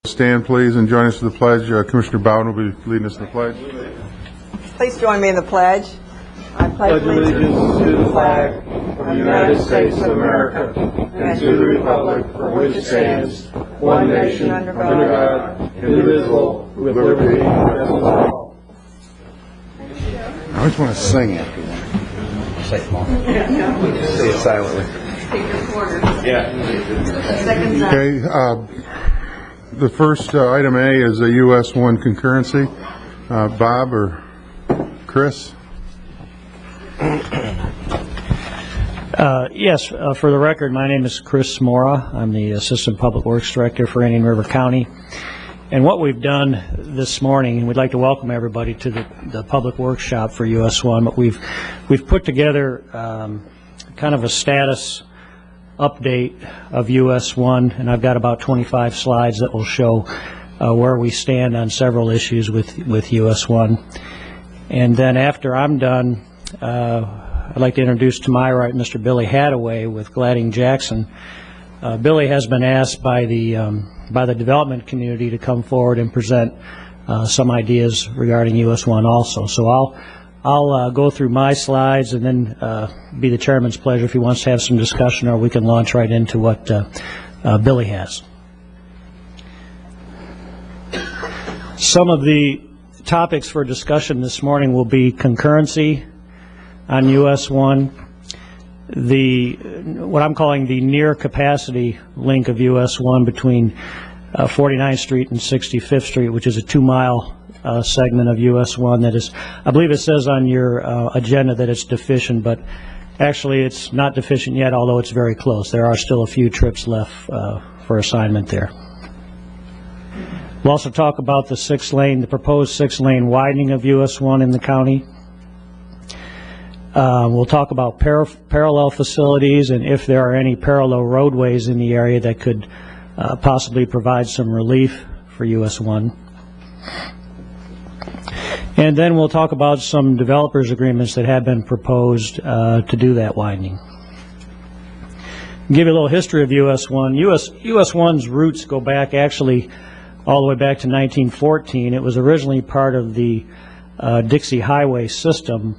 Stand, please, and join us for the pledge. Commissioner Bowden will be leading us in the pledge. Please join me in the pledge. I pledge allegiance to the flag of the United States of America and to the republic for which it stands, one nation, under God, indivisible, with liberty and justice for all. I always want to sing after that. Say it more. Say it silently. take your quarter. Yeah. Seconds up. Okay. The first item A is a US-1 concurrency. Bob or Chris? Yes, for the record, my name is Chris Mora. I'm the Assistant Public Works Director for Indian River County. And what we've done this morning, and we'd like to welcome everybody to the public workshop for US-1, but we've put together kind of a status update of US-1, and I've got about 25 slides that will show where we stand on several issues with US-1. And then after I'm done, I'd like to introduce to my right Mr. Billy Hadaway with Gladding Jackson. Billy has been asked by the development community to come forward and present some ideas regarding US-1 also. So I'll go through my slides and then be the chairman's pleasure if he wants to have some discussion, or we can launch right into what Billy has. Some of the topics for discussion this morning will be concurrency on US-1, what I'm calling the near capacity link of US-1 between 49th Street and 65th Street, which is a 2-mile segment of US-1 that is, I believe it says on your agenda that it's deficient, but actually it's not deficient yet, although it's very close. There are still a few trips left for assignment there. We'll also talk about the proposed 6-lane widening of US-1 in the county. We'll talk about parallel facilities and if there are any parallel roadways in the area that could possibly provide some relief for US-1. And then we'll talk about some developers agreements that have been proposed to do that widening. Give you a little history of US-1. US-1's roots go back actually all the way back to 1914. It was originally part of the Dixie Highway system,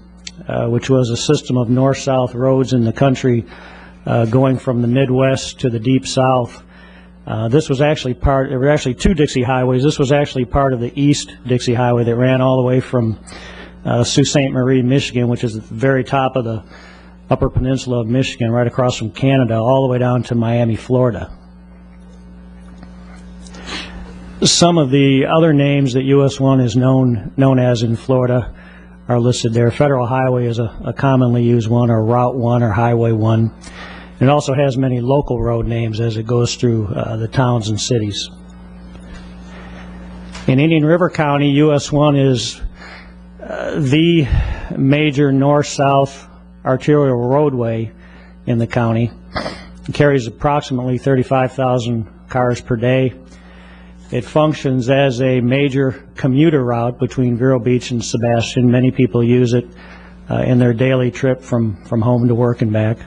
which was a system of north-south roads in the country going from the Midwest to the Deep South. This was actually there were actually 2 Dixie Highways. This was actually part of the East Dixie Highway that ran all the way from Sault Ste. Marie, Michigan, which is at the very top of the Upper Peninsula of Michigan, right across from Canada, all the way down to Miami, Florida. Some of the other names that US-1 is known as in Florida are listed there. Federal Highway is a commonly used one, or Route 1 or Highway 1. It also has many local road names as it goes through the towns and cities. In Indian River County, US-1 is the major north-south arterial roadway in the county. It carries approximately 35,000 cars per day. It functions as a major commuter route between Vero Beach and Sebastian. Many people use it in their daily trip from home to work and back.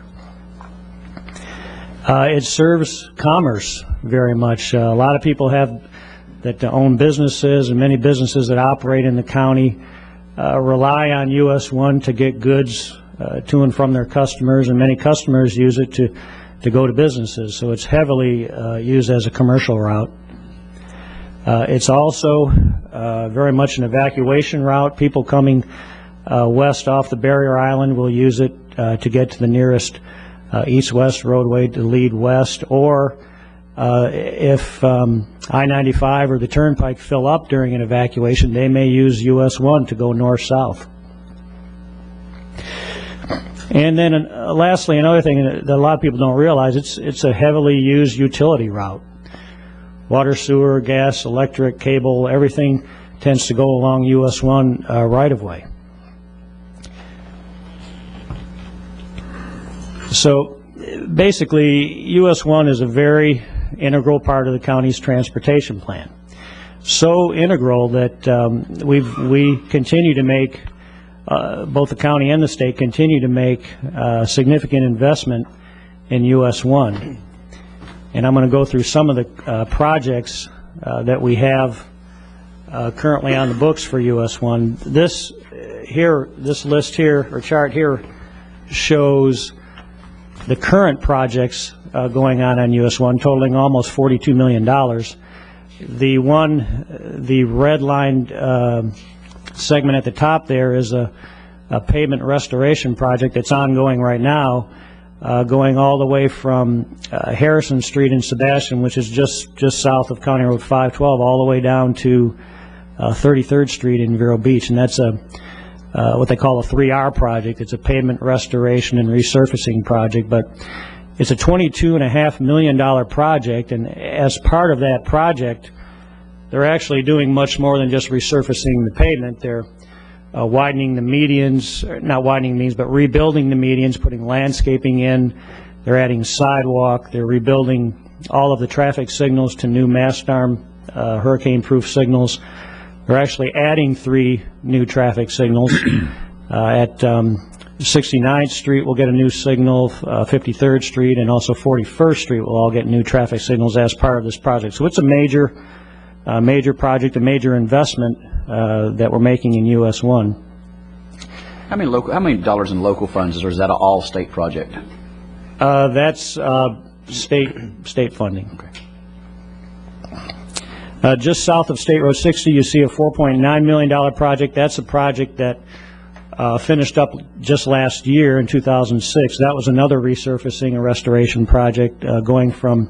It serves commerce very much. A lot of people that own businesses, and many businesses that operate in the county rely on US-1 to get goods to and from their customers, and many customers use it to go to businesses. So it's heavily used as a commercial route. It's also very much an evacuation route. People coming west off the barrier island will use it to get to the nearest east-west roadway to lead west, or if I-95 or the Turnpike fill up during an evacuation, they may use US-1 to go north-south. And then lastly, another thing that a lot of people don't realize, it's a heavily used utility route. Water, sewer, gas, electric, cable, everything tends to go along US-1 right-of-way. So basically, US-1 is a very integral part of the county's transportation plan. So integral that we continue to make, both the county and the state continue to make significant investment in US-1. And I'm going to go through some of the projects that we have currently on the books for US 1. This list here, or chart here, shows the current projects going on US 1, totaling almost $42 million. The red line segment at the top there is a pavement restoration project that's ongoing right now, going all the way from Harrison Street in Sebastian, which is just south of County Road 512, all the way down to 33rd Street in Vero Beach, and that's what they call a 3R project. It's a pavement restoration and resurfacing project, but it's a $22.5 million project, and as part of that project, they're actually doing much more than just resurfacing the pavement. They're widening the medians, not widening the medians, but rebuilding the medians, putting landscaping in. They're adding sidewalk. They're rebuilding all of the traffic signals to new mast arm hurricane-proof signals. They're actually adding 3 new traffic signals. At 69th Street we'll get a new signal, 53rd Street and also 41st Street will all get new traffic signals as part of this project. So it's a major project, a major investment that we're making in US 1. How many dollars in local funds, or is that an all state project? That's state funding. Okay. Just south of State Road 60, you see a $4.9 million project. That's a project that finished up just last year in 2006. That was another resurfacing and restoration project going from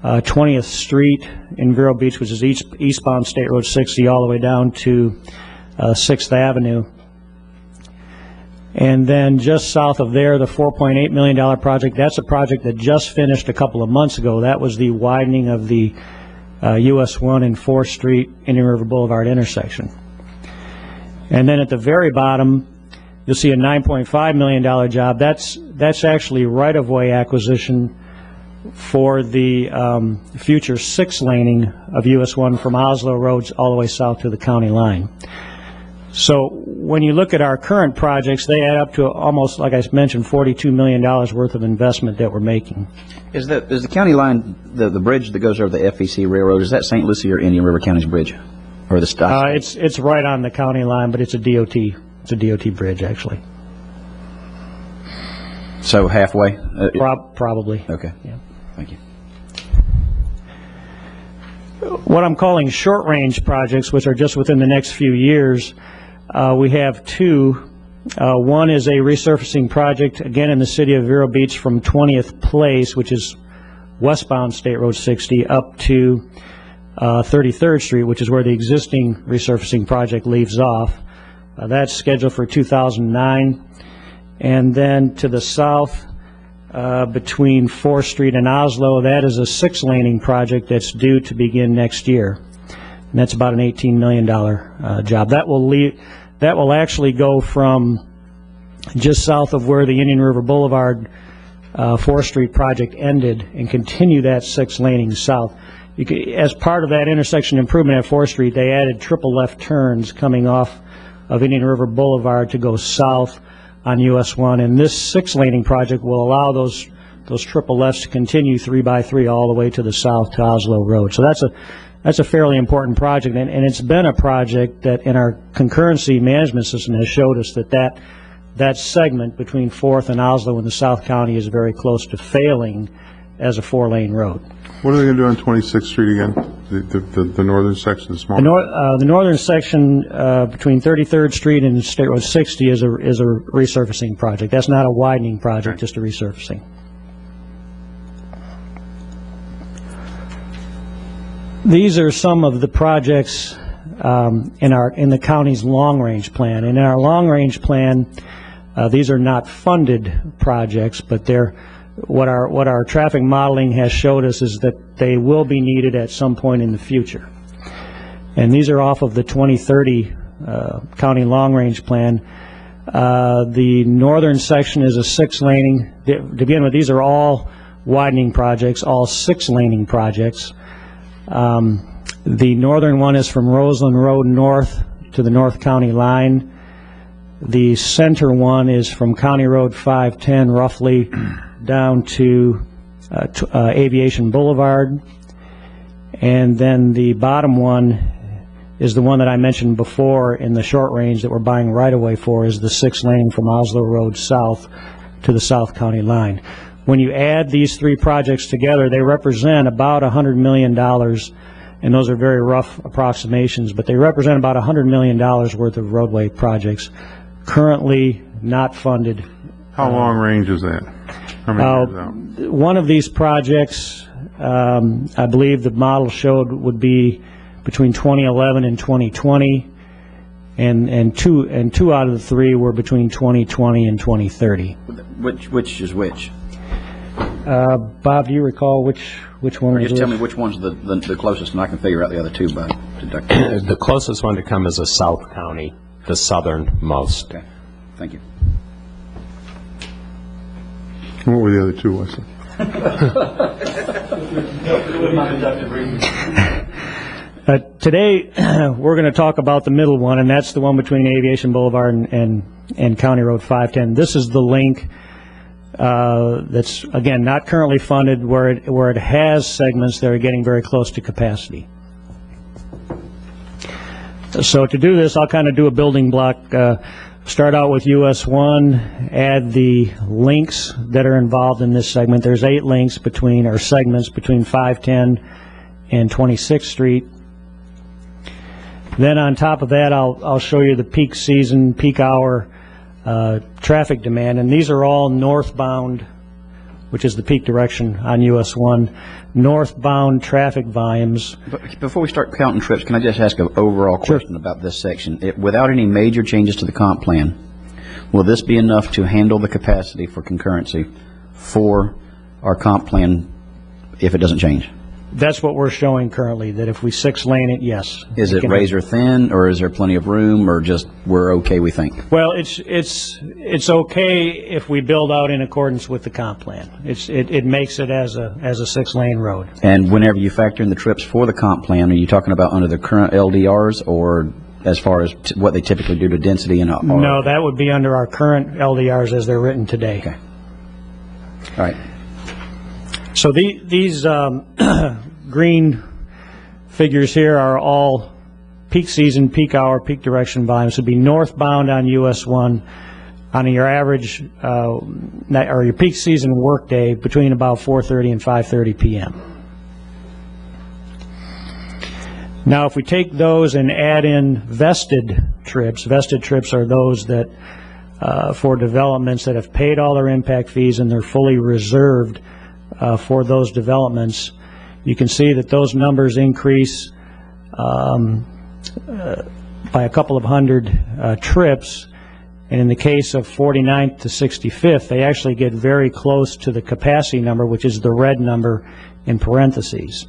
20th Street in Vero Beach, which is eastbound State Road 60, all the way down to 6th Avenue. And then just south of there, the $4.8 million project, that's a project that just finished a couple of months ago. That was the widening of the US 1 and 4th Street Indian River Boulevard intersection. And then at the very bottom, you'll see a $9.5 million job. That's actually right-of-way acquisition for the future 6-laning of US 1 from Oslo Roads all the way south to the county line. So when you look at our current projects, they add up to almost, like I mentioned, $42 million worth of investment that we're making. Is the county line, the bridge that goes over the FEC Railroad, is that St. Lucie or Indian River County's bridge? Or the stop? It's right on the county line, but it's a DOT. It's a DOT bridge, actually. So halfway? Probably. Okay. Yeah. Thank you. What I'm calling short-range projects, which are just within the next few years, we have 2. One is a resurfacing project, again in the city of Vero Beach, from 20th Place, which is westbound State Road 60, up to 33rd Street, which is where the existing resurfacing project leaves off. That's scheduled for 2009. And then to the south, between 4th Street and Oslo, that is a 6-laning project that's due to begin next year. And that's about an $18 million job. That will actually go from just south of where the Indian River Boulevard 4th Street project ended and continue that 6-laning south. As part of that intersection improvement at 4th Street, they added triple left turns coming off of Indian River Boulevard to go south on US 1, and this 6-laning project will allow those triple lefts to continue 3x3 all the way to the south to Oslo Road. So that's a fairly important project, and it's been a project that in our concurrency management system has showed us that segment between 4th and Oslo in the South County is very close to failing as a 4-lane road. What are they going to do on 26th Street again? The northern section, the small. The northern section between 33rd Street and State Road 60 is a resurfacing project. That's not a widening project, just a resurfacing. These are some of the projects in the county's long-range plan. And in our long-range plan, these are not funded projects, but they're what our traffic modeling has showed us is that they will be needed at some point in the future. And these are off of the 2030 county long-range plan. The northern section is a 6-laning. To begin with, these are all widening projects, all 6-laning projects. The northern one is from Roseland Road north to the North County line. The center one is from County Road 510 roughly down to Aviation Boulevard. And then the bottom one is the one that I mentioned before in the short range that we're buying right-of-way for, is the 6-lane from Oslo Road south to the South County line. When you add these three projects together, they represent about $100 million, and those are very rough approximations, but they represent about $100 million worth of roadway projects currently not funded. How long range is that? How many years out? One of these projects, I believe the model showed, would be between 2011 and 2020, and two out of the three were between 2020 and 2030. Which is which? Bob, do you recall which one? Or was just tell which? me which one's the closest, and I can figure out the other two by deduction. The closest one to come is the South County, the southernmost. Okay, thank you. What were the other two, Wesley? Today, we're going to talk about the middle one, and that's the one between Aviation Boulevard and County Road 510. This is the link that's, again, not currently funded, where it has segments that are getting very close to capacity. So to do this, I'll kind of do a building block. Start out with US 1, add the links that are involved in this segment. There's 8 links between, or segments between 510 and 26th Street. Then on top of that, I'll show you the peak season, peak hour traffic demand, and these are all northbound, which is the peak direction on US 1, northbound traffic volumes. But before we start counting trips, can I just ask an overall question about this section? Without any major changes to the comp plan, will this be enough to handle the capacity for concurrency for our comp plan if it doesn't change? That's what we're showing currently, that if we 6-lane it, yes. Is it razor thin, or is there plenty of room, or just we're okay, we think? Well, it's okay if we build out in accordance with the comp plan. It makes it as a 6-lane road. And whenever you factor in the trips for the comp plan, are you talking about under the current LDRs, or as far as what they typically do to density and No, that would be under our current LDRs as they're written today. Okay. All right. So these green figures here are all peak season, peak hour, peak direction volumes. Would be northbound on US 1 on your average or your peak season workday between about 4:30 and 5:30 p.m. Now, if we take those and add in vested trips are those that for developments that have paid all their impact fees and they're fully reserved for those developments, you can see that those numbers increase by a couple of hundred trips, and in the case of 49th to 65th, they actually get very close to the capacity number, which is the red number in parentheses.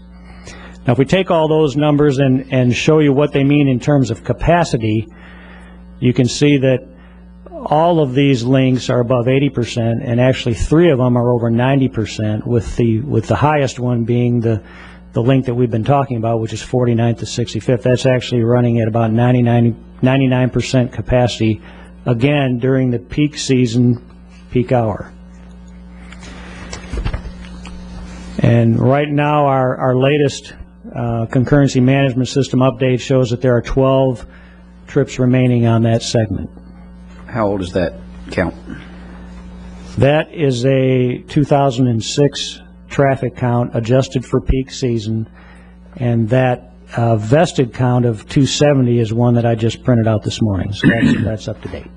Now, if we take all those numbers and show you what they mean in terms of capacity, you can see that all of these links are above 80%, and actually 3 of them are over 90%, with the highest one being the link that we've been talking about, which is 49th to 65th. That's actually running at about 99% capacity, again, during the peak season, peak hour. And right now, our latest concurrency management system update shows that there are 12 trips remaining on that segment. How old is that count? That is a 2006 traffic count adjusted for peak season, and that vested count of 270 is one that I just printed out this morning, so that's up to date.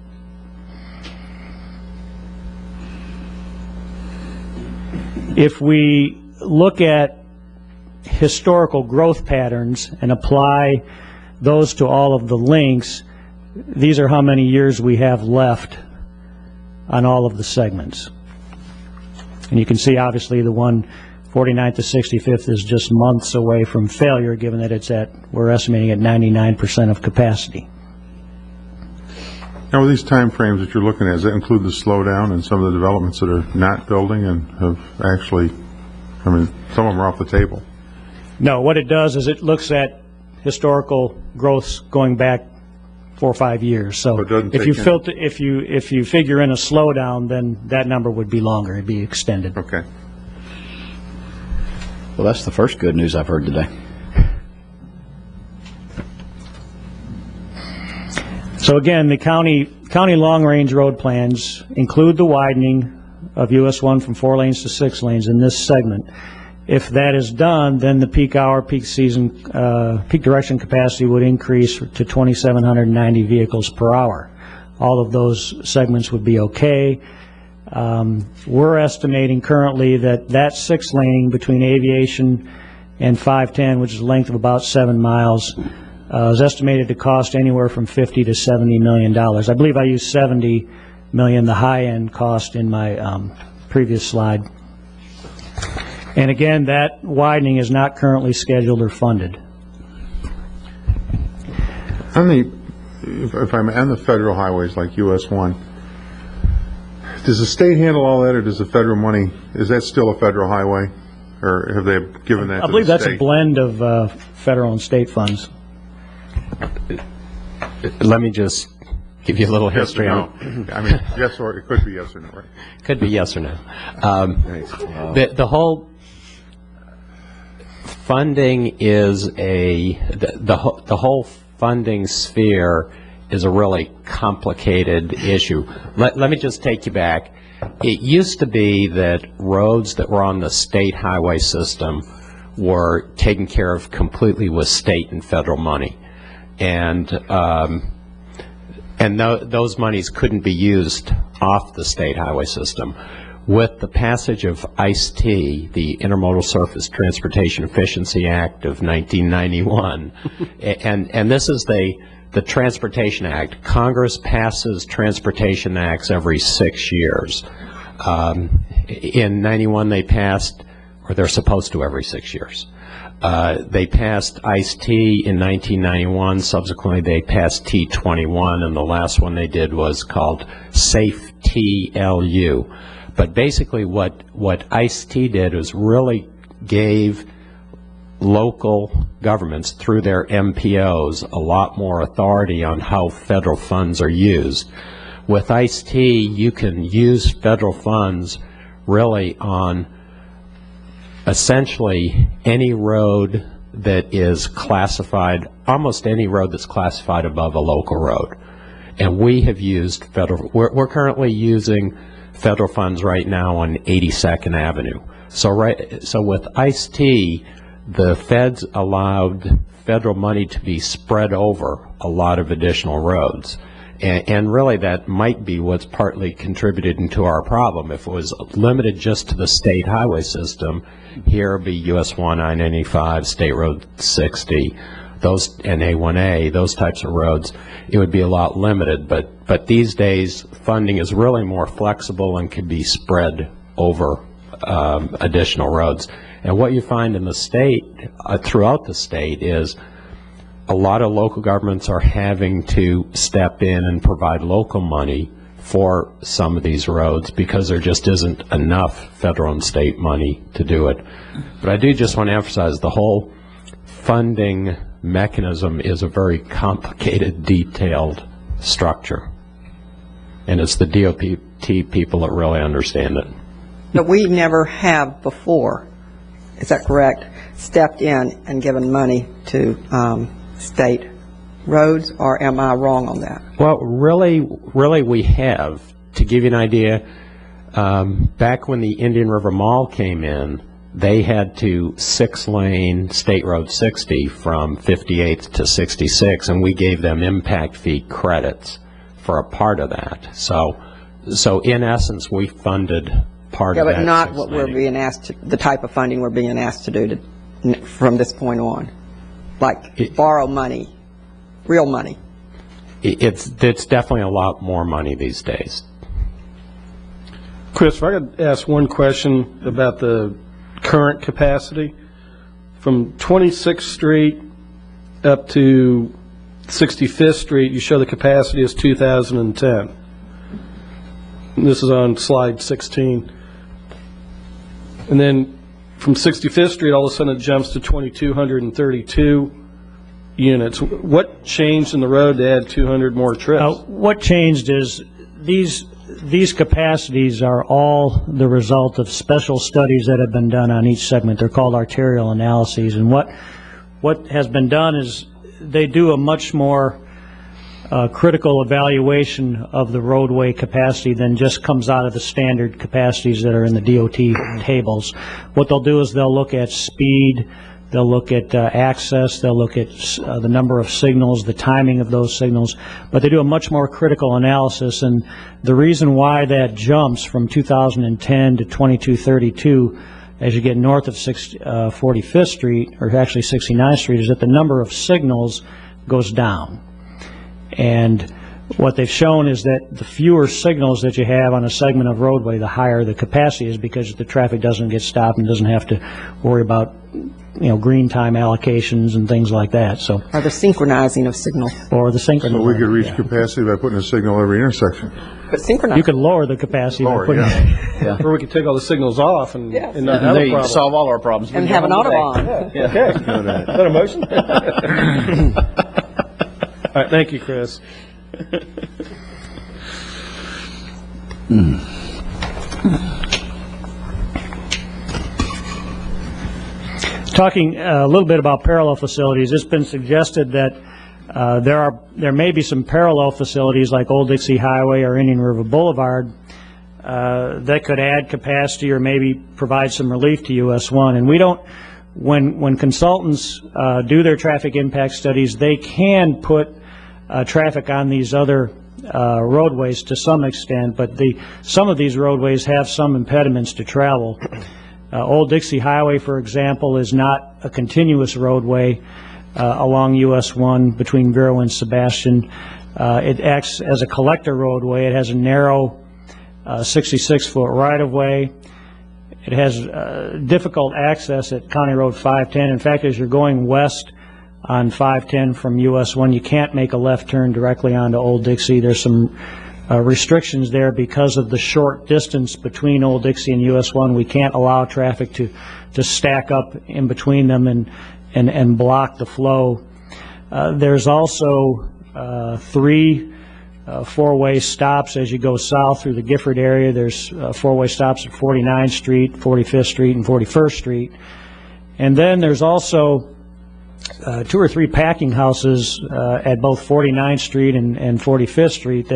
If we look at historical growth patterns and apply those to all of the links, these are how many years we have left on all of the segments. And you can see, obviously, the one 49th to 65th is just months away from failure, given that we're estimating at 99% of capacity. Now, with these time frames that you're looking at, does that include the slowdown in some of the developments that are not building and have actually, I mean, some of them are off the table? No, what it does is it looks at historical growths going back 4 or 5 years. So if you figure in a slowdown, then that number would be longer. It'd be extended. Okay. Well, that's the first good news I've heard today. So again, the county long-range road plans include the widening of US 1 from 4 lanes to 6 lanes in this segment. If that is done, then the peak hour, peak season, peak direction capacity would increase to 2,790 vehicles per hour. All of those segments would be okay. We're estimating currently that 6 laning between Aviation and 510, which is a length of about 7 miles, is estimated to cost anywhere from $50 to $70 million. I believe I used $70 million, the high-end cost, in my previous slide. And again, that widening is not currently scheduled or funded. If I'm on the federal highways like US 1, does the state handle all that, or does the federal money, is that still a federal highway? Or have they given that to the state? I believe that's a blend of federal and state funds. Let me just give you a little history yes on no. I mean, yes, or it could be yes or no, right? Could be yes or no. The whole funding is the whole funding sphere is a really complicated issue. Let me just take you back. It used to be that roads that were on the state highway system were taken care of completely with state and federal money, and those monies couldn't be used off the state highway system. With the passage of ICE-T, the Intermodal Surface Transportation Efficiency Act of 1991, and this is the Transportation Act. Congress passes transportation acts every 6 years. In 91 they passed, or they're supposed to every 6 years. They passed ICE-T in 1991. Subsequently, they passed T21, and the last one they did was called Safe TLU. But basically, what ICE-T did was really gave local governments, through their MPOs, a lot more authority on how federal funds are used. With ICE-T, you can use federal funds really on essentially any road that is classified, almost any road that's classified above a local road. And we have used federal, we're currently using federal funds right now on 82nd Avenue. So with ICE-T, the feds allowed federal money to be spread over a lot of additional roads. And really that might be what's partly contributed into our problem. If it was limited just to the state highway system, here would be US 1, I-95, State Road 60, those, and A1A, those types of roads, it would be a lot limited. But these days, funding is really more flexible and can be spread over additional roads. And what you find in the state, throughout the state, is a lot of local governments are having to step in and provide local money for some of these roads because there just isn't enough federal and state money to do it. But I do just want to emphasize the whole funding mechanism is a very complicated, detailed structure. And it's the DOT people that really understand it. But we never have before, is that correct, stepped in and given money to state roads, or am I wrong on that? Well, really we have. To give you an idea, back when the Indian River Mall came in, they had to 6-lane State Road 60 from 58th to 66, and we gave them impact fee credits for a part of that. So in essence, we funded part of that. Yeah, but not what we're being asked to, the type of funding we're being asked to do from this point on. Like borrow money, real money. It's definitely a lot more money these days. Chris, if I could ask one question about the current capacity. From 26th Street up to 65th Street, you show the capacity is 2010. And this is on slide 16. And then from 65th Street, all of a sudden it jumps to 2,232 units. What changed in the road to add 200 more trips? What changed is these capacities are all the result of special studies that have been done on each segment. They're called arterial analyses. And what has been done is they do a much more critical evaluation of the roadway capacity than just comes out of the standard capacities that are in the DOT tables. What they'll do is they'll look at speed, they'll look at access, they'll look at the number of signals, the timing of those signals, but they do a much more critical analysis. And the reason why that jumps from 2010 to 2232 as you get north of 45th Street, or actually 69th Street, is that the number of signals goes down. And what they've shown is that the fewer signals that you have on a segment of roadway, the higher the capacity is, because the traffic doesn't get stopped and doesn't have to worry about, green time allocations and things like that. So, Or the synchronizing of signals. or the synchronizing. So we could reach capacity by putting a signal every intersection. But synchronizing. You could lower the capacity by Lower, putting yeah. Or we could take all the signals off and not And have there a you problem. solve all our problems. And have an Autobahn. Okay. Is that a motion? All right, thank you, Chris. Talking a little bit about parallel facilities, it's been suggested that there may be some parallel facilities like Old Dixie Highway or Indian River Boulevard that could add capacity or maybe provide some relief to US 1. And we don't, when consultants do their traffic impact studies, they can put traffic on these other roadways to some extent, but some of these roadways have some impediments to travel. Old Dixie Highway, for example, is not a continuous roadway along US 1 between Vero and Sebastian. It acts as a collector roadway. It has a narrow 66-foot right-of-way. It has difficult access at County Road 510. In fact, as you're going west on 510 from US 1, you can't make a left turn directly onto Old Dixie. There's some restrictions there because of the short distance between Old Dixie and US 1. We can't allow traffic to stack up in between them and block the flow. There's also 3 four-way stops as you go south through the Gifford area. There's four-way stops at 49th Street, 45th Street, and 41st Street. And then there's also 2 or 3 packing houses at both 49th Street and 45th Street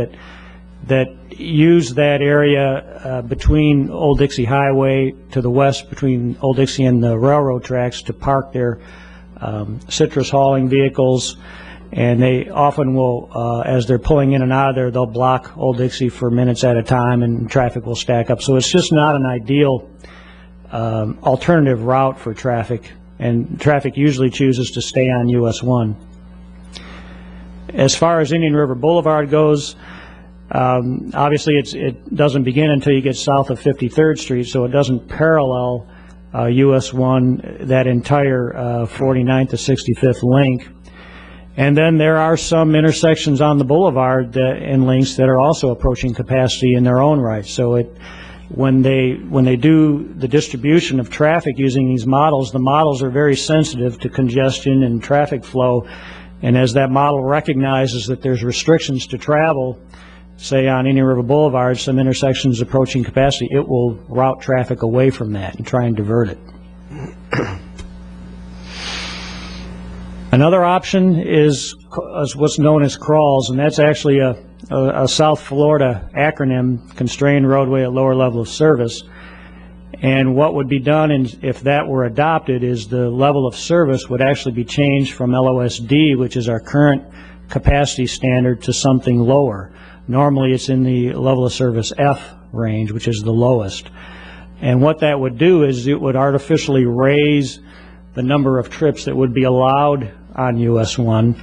that use that area between Old Dixie Highway to the west, between Old Dixie and the railroad tracks, to park their citrus hauling vehicles. And they often will, as they're pulling in and out of there, they'll block Old Dixie for minutes at a time, and traffic will stack up. So it's just not an ideal alternative route for traffic, and traffic usually chooses to stay on US 1. As far as Indian River Boulevard goes, obviously it doesn't begin until you get south of 53rd Street, so it doesn't parallel US 1, that entire 49th to 65th link. And then there are some intersections on the boulevard and links that are also approaching capacity in their own right. So when they do the distribution of traffic using these models, the models are very sensitive to congestion and traffic flow. And as that model recognizes that there's restrictions to travel, say on Indian River Boulevard, some intersections approaching capacity, it will route traffic away from that and try and divert it. Another option is what's known as crawls, and that's actually a South Florida acronym, constrained roadway at lower level of service. And what would be done if that were adopted is the level of service would actually be changed from LOSD, which is our current capacity standard, to something lower. Normally it's in the level of service F range, which is the lowest. And what that would do is it would artificially raise the number of trips that would be allowed on US 1.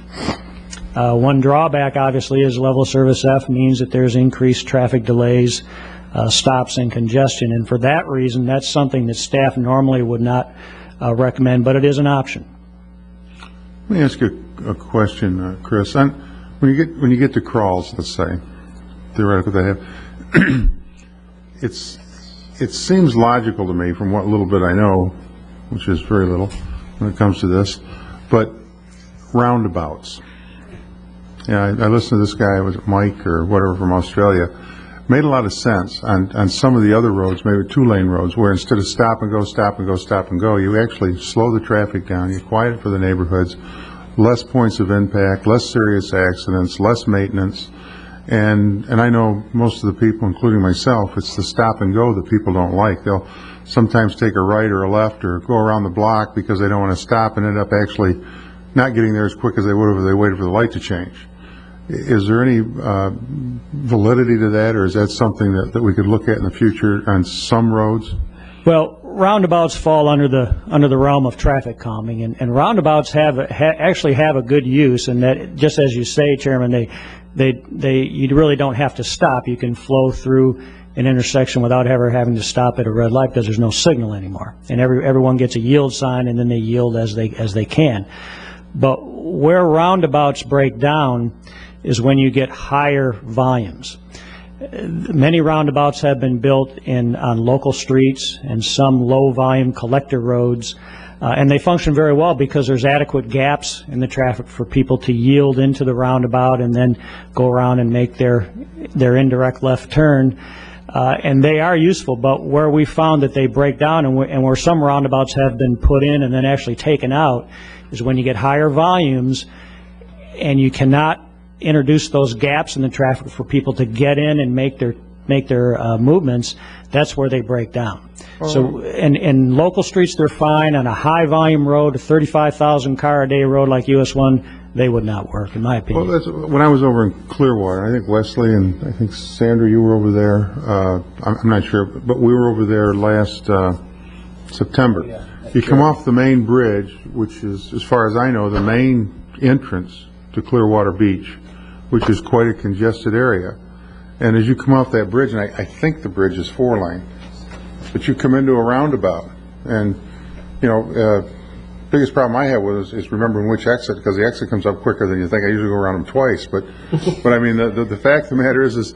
One drawback, obviously, is level of service F means that there's increased traffic delays, stops, and congestion. And for that reason, that's something that staff normally would not recommend, but it is an option. Let me ask you a question, Chris. When you get to crawls, let's say, theoretically they have, it seems logical to me from what little bit I know, which is very little when it comes to this, but roundabouts. Yeah, I listened to this guy, was it Mike or whatever from Australia, made a lot of sense on some of the other roads, maybe 2-lane roads, where instead of stop and go, stop and go, stop and go, you actually slow the traffic down, you quiet it for the neighborhoods, less points of impact, less serious accidents, less maintenance. And I know most of the people, including myself, it's the stop and go that people don't like. They'll sometimes take a right or a left or go around the block because they don't want to stop and end up actually not getting there as quick as they would if they waited for the light to change. Is there any validity to that, or is that something that we could look at in the future on some roads? Well, roundabouts fall under the realm of traffic calming, and roundabouts actually have a good use, and that, just as you say, Chairman, you really don't have to stop. You can flow through an intersection without ever having to stop at a red light because there's no signal anymore, and everyone gets a yield sign, and then they yield as they can. But where roundabouts break down is when you get higher volumes. Many roundabouts have been built on local streets and some low-volume collector roads, and they function very well because there's adequate gaps in the traffic for people to yield into the roundabout and then go around and make their indirect left turn. And they are useful, but where we found that they break down and where some roundabouts have been put in and then actually taken out is when you get higher volumes and you cannot introduce those gaps in the traffic for people to get in and make their movements. That's where they break down. So in local streets they're fine. On a high volume road, a 35,000 car a day road like US 1, they would not work, in my opinion. Well, when I was over in Clearwater, I think Wesley and I think Sandra, you were over there. I'm not sure, but we were over there last September. Yeah, you come off the main bridge, which is, as far as I know, the main entrance to Clearwater Beach, which is quite a congested area. And as you come off that bridge, and I think the bridge is 4-lane, but you come into a roundabout, and biggest problem I have with is remembering which exit, because the exit comes up quicker than you think. I usually go around them twice, but I mean the fact of the matter is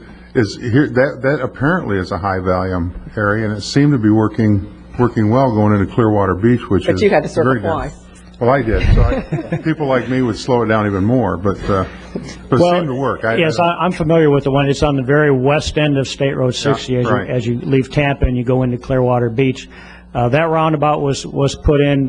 here that apparently is a high volume area, and it seemed to be working well going into Clearwater Beach, which but is you had to circle very twice. dense. Well, I did. So people like me would slow it down even more, but it seemed to work. I'm familiar with the one. It's on the very west end of State Road 60 as you leave Tampa and you go into Clearwater Beach. That roundabout was put in.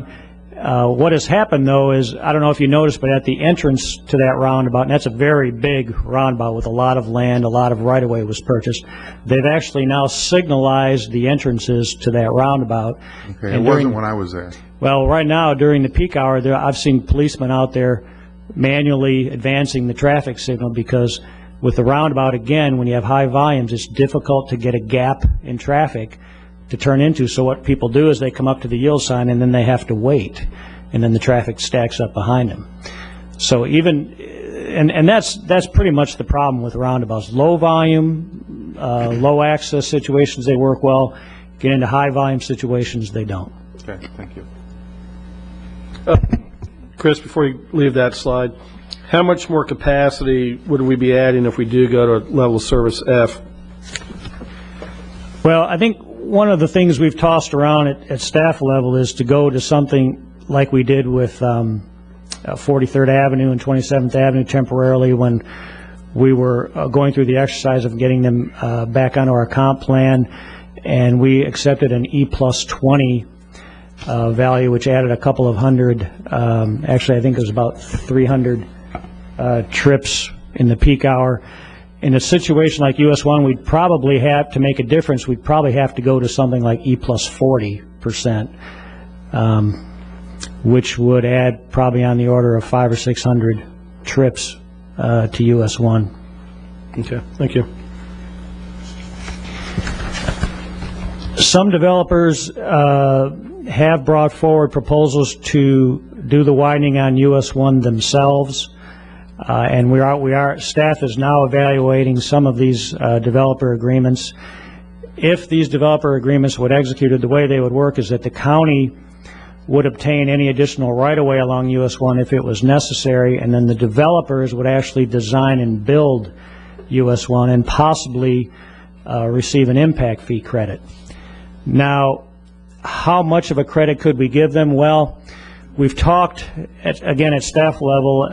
What has happened, though, is, I don't know if you noticed, but at the entrance to that roundabout, and that's a very big roundabout with a lot of land, a lot of right-of-way was purchased, they've actually now signalized the entrances to that roundabout. Okay, it wasn't when I was there. Well, right now, during the peak hour, I've seen policemen out there manually advancing the traffic signal because with the roundabout, again, when you have high volumes, it's difficult to get a gap in traffic to turn into. So what people do is they come up to the yield sign and then they have to wait, and then the traffic stacks up behind them. So and that's pretty much the problem with roundabouts. Low volume, low access situations, they work well. Get into high volume situations, they don't. Okay, thank you. Chris, before you leave that slide, how much more capacity would we be adding if we do go to level service F? Well, I think one of the things we've tossed around at staff level is to go to something like we did with 43rd Avenue and 27th Avenue temporarily when we were going through the exercise of getting them back onto our comp plan, and we accepted an E+20 value, which added a couple of hundred, actually I think it was about 300 trips in the peak hour. In a situation like US 1, we'd probably have to make a difference. We'd probably have to go to something like E+40%, which would add probably on the order of 500 or 600 trips to US 1. Okay, thank you. Some developers have brought forward proposals to do the widening on US 1 themselves. And staff is now evaluating some of these developer agreements. If these developer agreements would executed, the way they would work is that the county would obtain any additional right-of-way along US 1 if it was necessary, and then the developers would actually design and build US 1 and possibly receive an impact fee credit. Now, how much of a credit could we give them? Well, we've talked, again, at staff level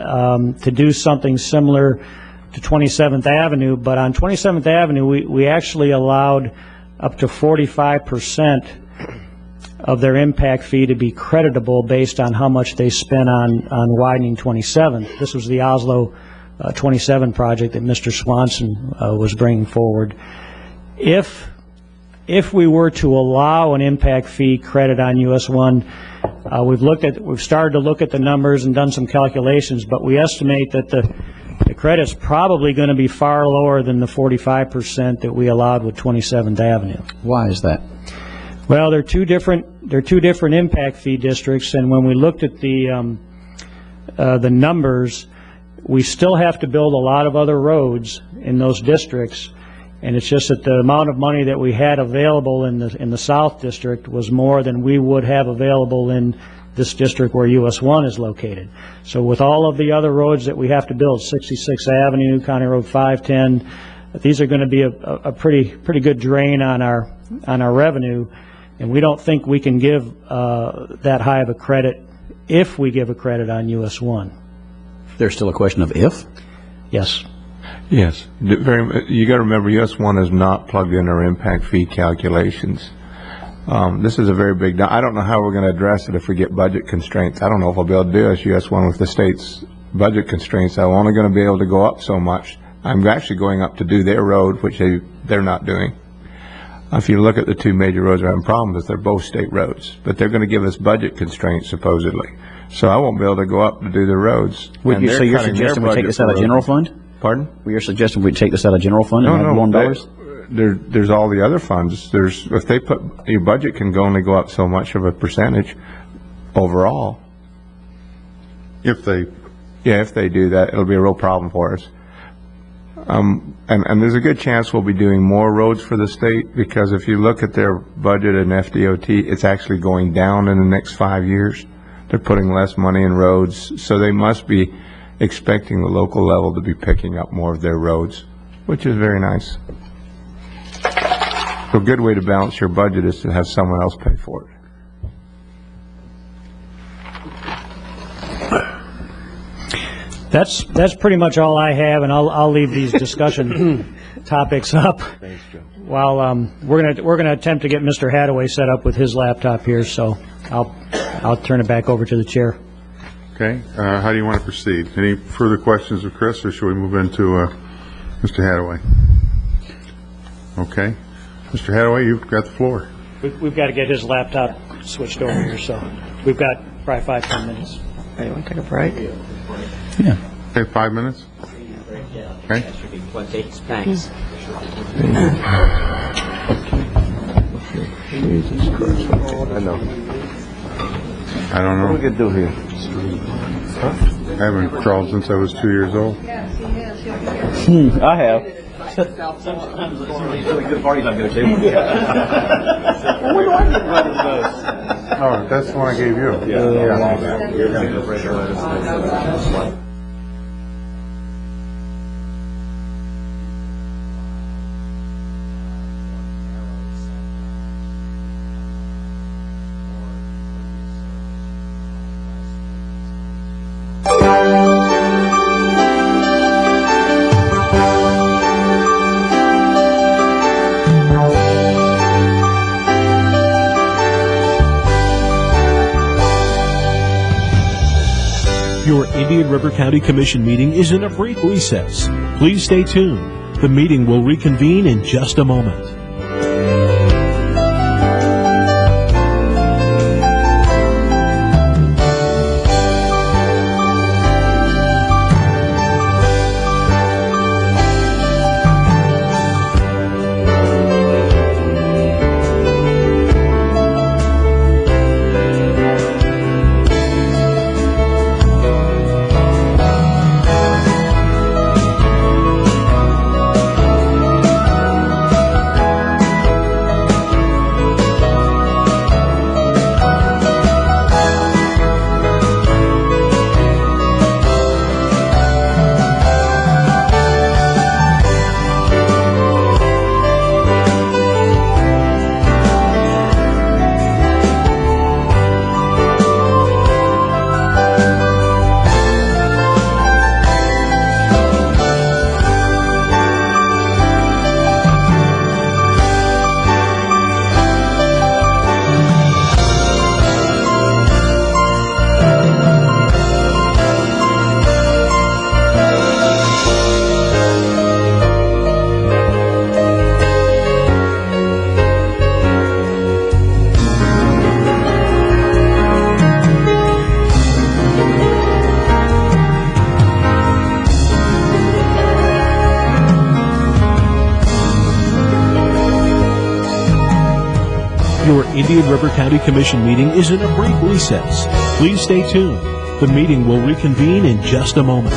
to do something similar to 27th Avenue, but on 27th Avenue, we actually allowed up to 45% of their impact fee to be creditable based on how much they spent on widening 27th. This was the Oslo 27 project that Mr. Swanson was bringing forward. If we were to allow an impact fee credit on US 1, we've started to look at the numbers and done some calculations, but we estimate that the credit's probably going to be far lower than the 45% that we allowed with 27th Avenue. Why is that? Well, they're two different impact fee districts, and when we looked at the numbers, we still have to build a lot of other roads in those districts, and it's just that the amount of money that we had available in the South District was more than we would have available in this district where US 1 is located. So with all of the other roads that we have to build, 66th Avenue, County Road 510, these are going to be a pretty good drain on our revenue, and we don't think we can give that high of a credit if we give a credit on US 1. There's still a question of if? Yes. Yes. You got to remember, US 1 is not plugged in our impact fee calculations. This is a very big, I don't know how we're going to address it if we get budget constraints. I don't know if I'll be able to do this US 1 with the state's budget constraints. I'm only going to be able to go up so much. I'm actually going up to do their road, which they're not doing. If you look at the two major roads we're having problems with, they're both state roads, but they're going to give us budget constraints supposedly. So I won't be able to go up to do the roads. So you're suggesting we take this out of general fund? Pardon? You're suggesting we take this out of general fund and add $1? There's all the other funds. If they put, your budget can only go up so much of a percentage overall. If they do that, it'll be a real problem for us. And there's a good chance we'll be doing more roads for the state, because if you look at their budget and FDOT, it's actually going down in the next 5 years. They're putting less money in roads, so they must be expecting the local level to be picking up more of their roads, which is very nice. So a good way to balance your budget is to have someone else pay for it. That's pretty much all I have, and I'll leave these discussion topics up. Thanks, Joe. While we're gonna attempt to get Mr. Hadaway set up with his laptop here, so I'll turn it back over to the chair. Okay. How do you want to proceed? Any further questions of Chris, or should we move into Mr. Hadaway? Okay. Mr. Hadaway, you've got the floor. We've got to get his laptop switched over here, so we've got probably 5-10 minutes. Hey, you want to take a break? Yeah. Okay, 5 minutes? Okay. Thanks. Jesus Christ. I know. I don't know. What are we going to do here? I haven't crawled since I was 2 years old. I have. Sometimes at some of these really good parties I go to. When do I get one of those? Oh, that's the one I gave you. Your Indian River County Commission meeting is in a brief recess. Please stay tuned. The meeting will reconvene in just a moment. Your Indian River County Commission meeting is in a brief recess. Please stay tuned. The meeting will reconvene in just a moment.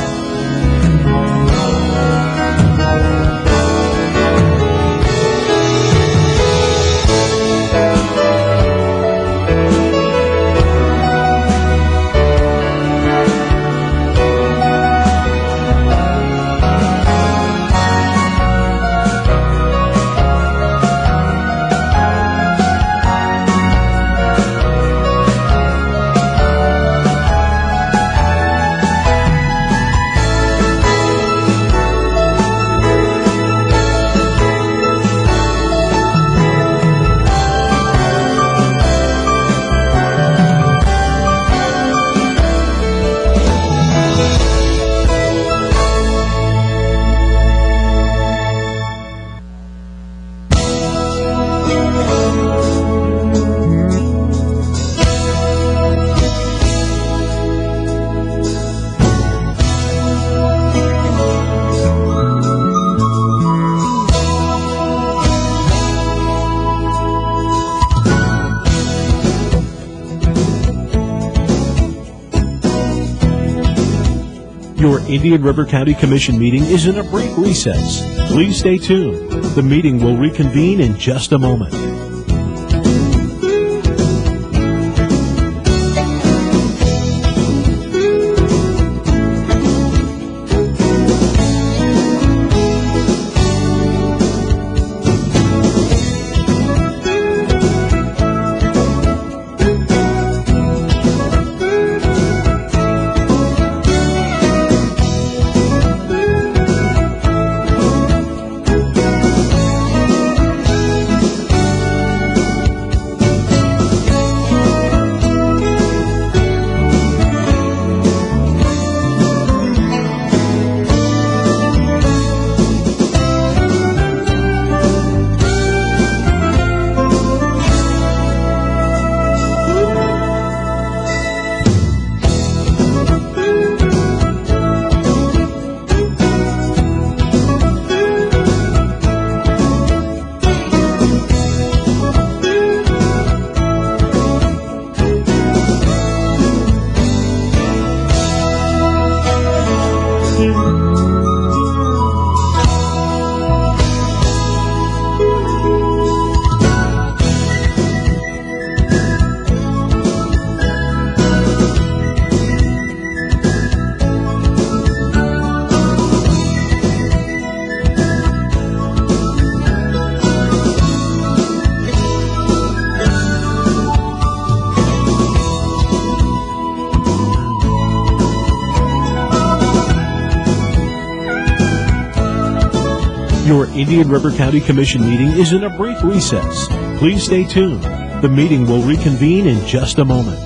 Your Indian River County Commission meeting is in a brief recess. Please stay tuned. The meeting will reconvene in just a moment. Your Indian River County Commission meeting is in a brief recess. Please stay tuned. The meeting will reconvene in just a moment.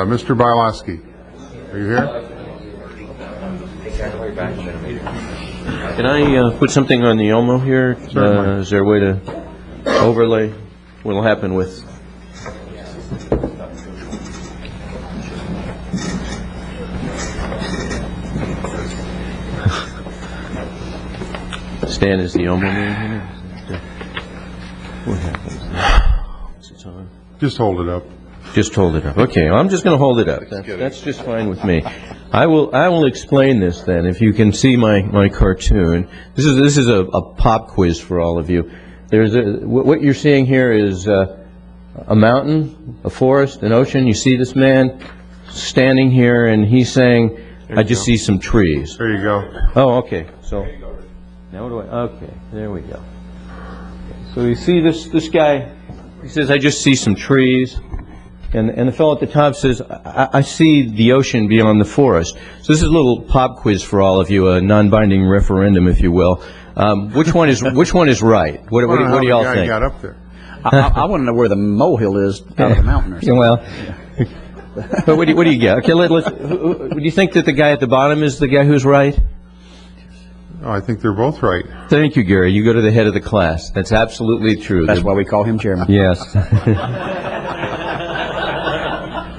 Mr. Biloski, are you here? Can I put something on the Elmo here? Certainly. Is there a way to overlay what will happen with... Stan, is the Elmo man here? What happens? Is it on? Just hold it up. Just hold it up. Okay, well, I'm just going to hold it up. That's just fine with me. I will explain this then. If you can see my cartoon, this is a pop quiz for all of you. What you're seeing here is a mountain, a forest, an ocean. You see this man standing here, and he's saying, "I just see some trees." There you go. Oh, okay. So now what do I? Okay, there we go. So you see this guy. He says, "I just see some trees." And the fellow at the top says, I see the ocean beyond the forest. So this is a little pop quiz for all of you, a non-binding referendum, if you will. Which one is right? What do y'all think? Got up there. I want to know where the molehill is out of the mountain or something. Well, but what do you get? Okay, do you think that the guy at the bottom is the guy who's right? Oh, I think they're both right. Thank you, Gary. You go to the head of the class. That's absolutely true. That's why we call him chairman. Yes.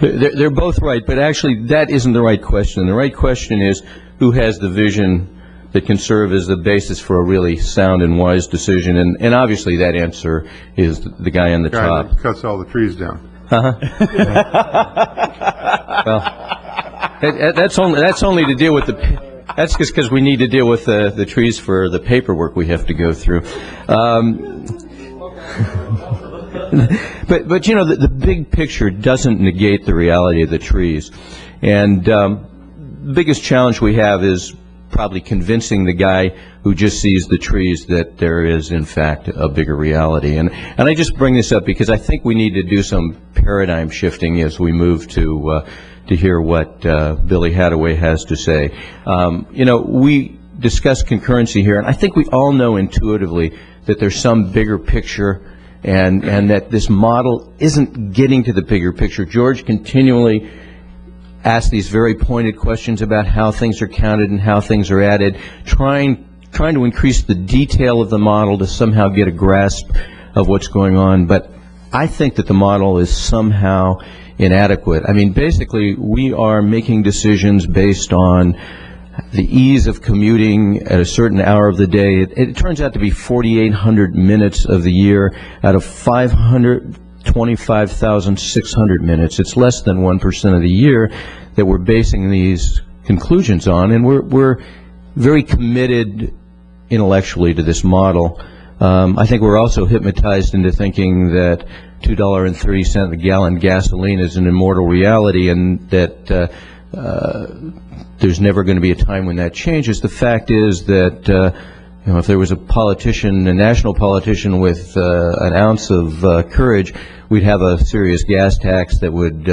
They're both right, but actually that isn't the right question. The right question is, who has the vision that can serve as the basis for a really sound and wise decision? And obviously that answer is the guy on the top. That cuts all the trees down. Well, that's only to deal with that's just because we need to deal with the trees for the paperwork we have to go through. But you know, the big picture doesn't negate the reality of the trees. And the biggest challenge we have is probably convincing the guy who just sees the trees that there is, in fact, a bigger reality. And I just bring this up because I think we need to do some paradigm shifting as we move to hear what Billy Hadaway has to say. You know, we discuss concurrency here, and I think we all know intuitively that there's some bigger picture, and that this model isn't getting to the bigger picture. George continually asks these very pointed questions about how things are counted and how things are added, trying to increase the detail of the model to somehow get a grasp of what's going on. But I think that the model is somehow inadequate. I mean, basically, we are making decisions based on the ease of commuting at a certain hour of the day. It turns out to be 4,800 minutes of the year out of 525,600 minutes. It's less than 1% of the year that we're basing these conclusions on, and we're very committed intellectually to this model. I think we're also hypnotized into thinking that $2.30 a gallon gasoline is an immortal reality, and that there's never going to be a time when that changes. The fact is that you know, if there was a politician, a national politician with an ounce of courage, we'd have a serious gas tax that would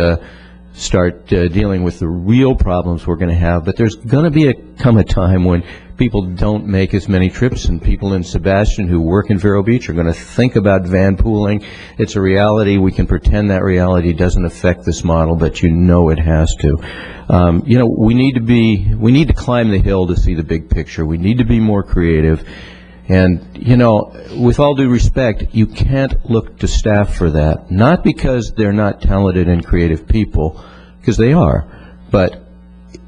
start dealing with the real problems we're going to have. But there's going to come a time when people don't make as many trips, and people in Sebastian who work in Vero Beach are going to think about van pooling. It's a reality. We can pretend that reality doesn't affect this model, but you know it has to. You know, we need to climb the hill to see the big picture. We need to be more creative. And, you know, with all due respect, you can't look to staff for that. Not because they're not talented and creative people, because they are, but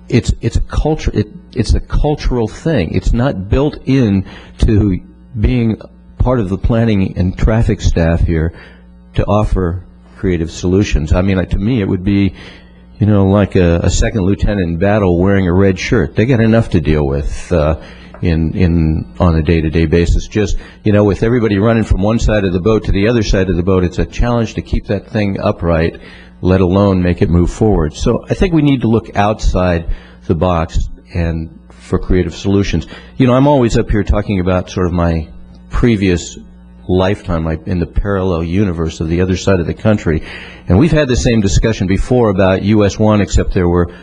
it's a culture. It's a cultural thing. It's not built in to being part of the planning and traffic staff here to offer creative solutions. I mean, to me, it would be, you know, like a second lieutenant in battle wearing a red shirt. They got enough to deal with on a day-to-day basis. Just, you know, with everybody running from one side of the boat to the other side of the boat, it's a challenge to keep that thing upright, let alone make it move forward. So I think we need to look outside the box and for creative solutions. You know, I'm always up here talking about sort of my previous lifetime in the parallel universe of the other side of the country. And we've had the same discussion before about US 1, except there were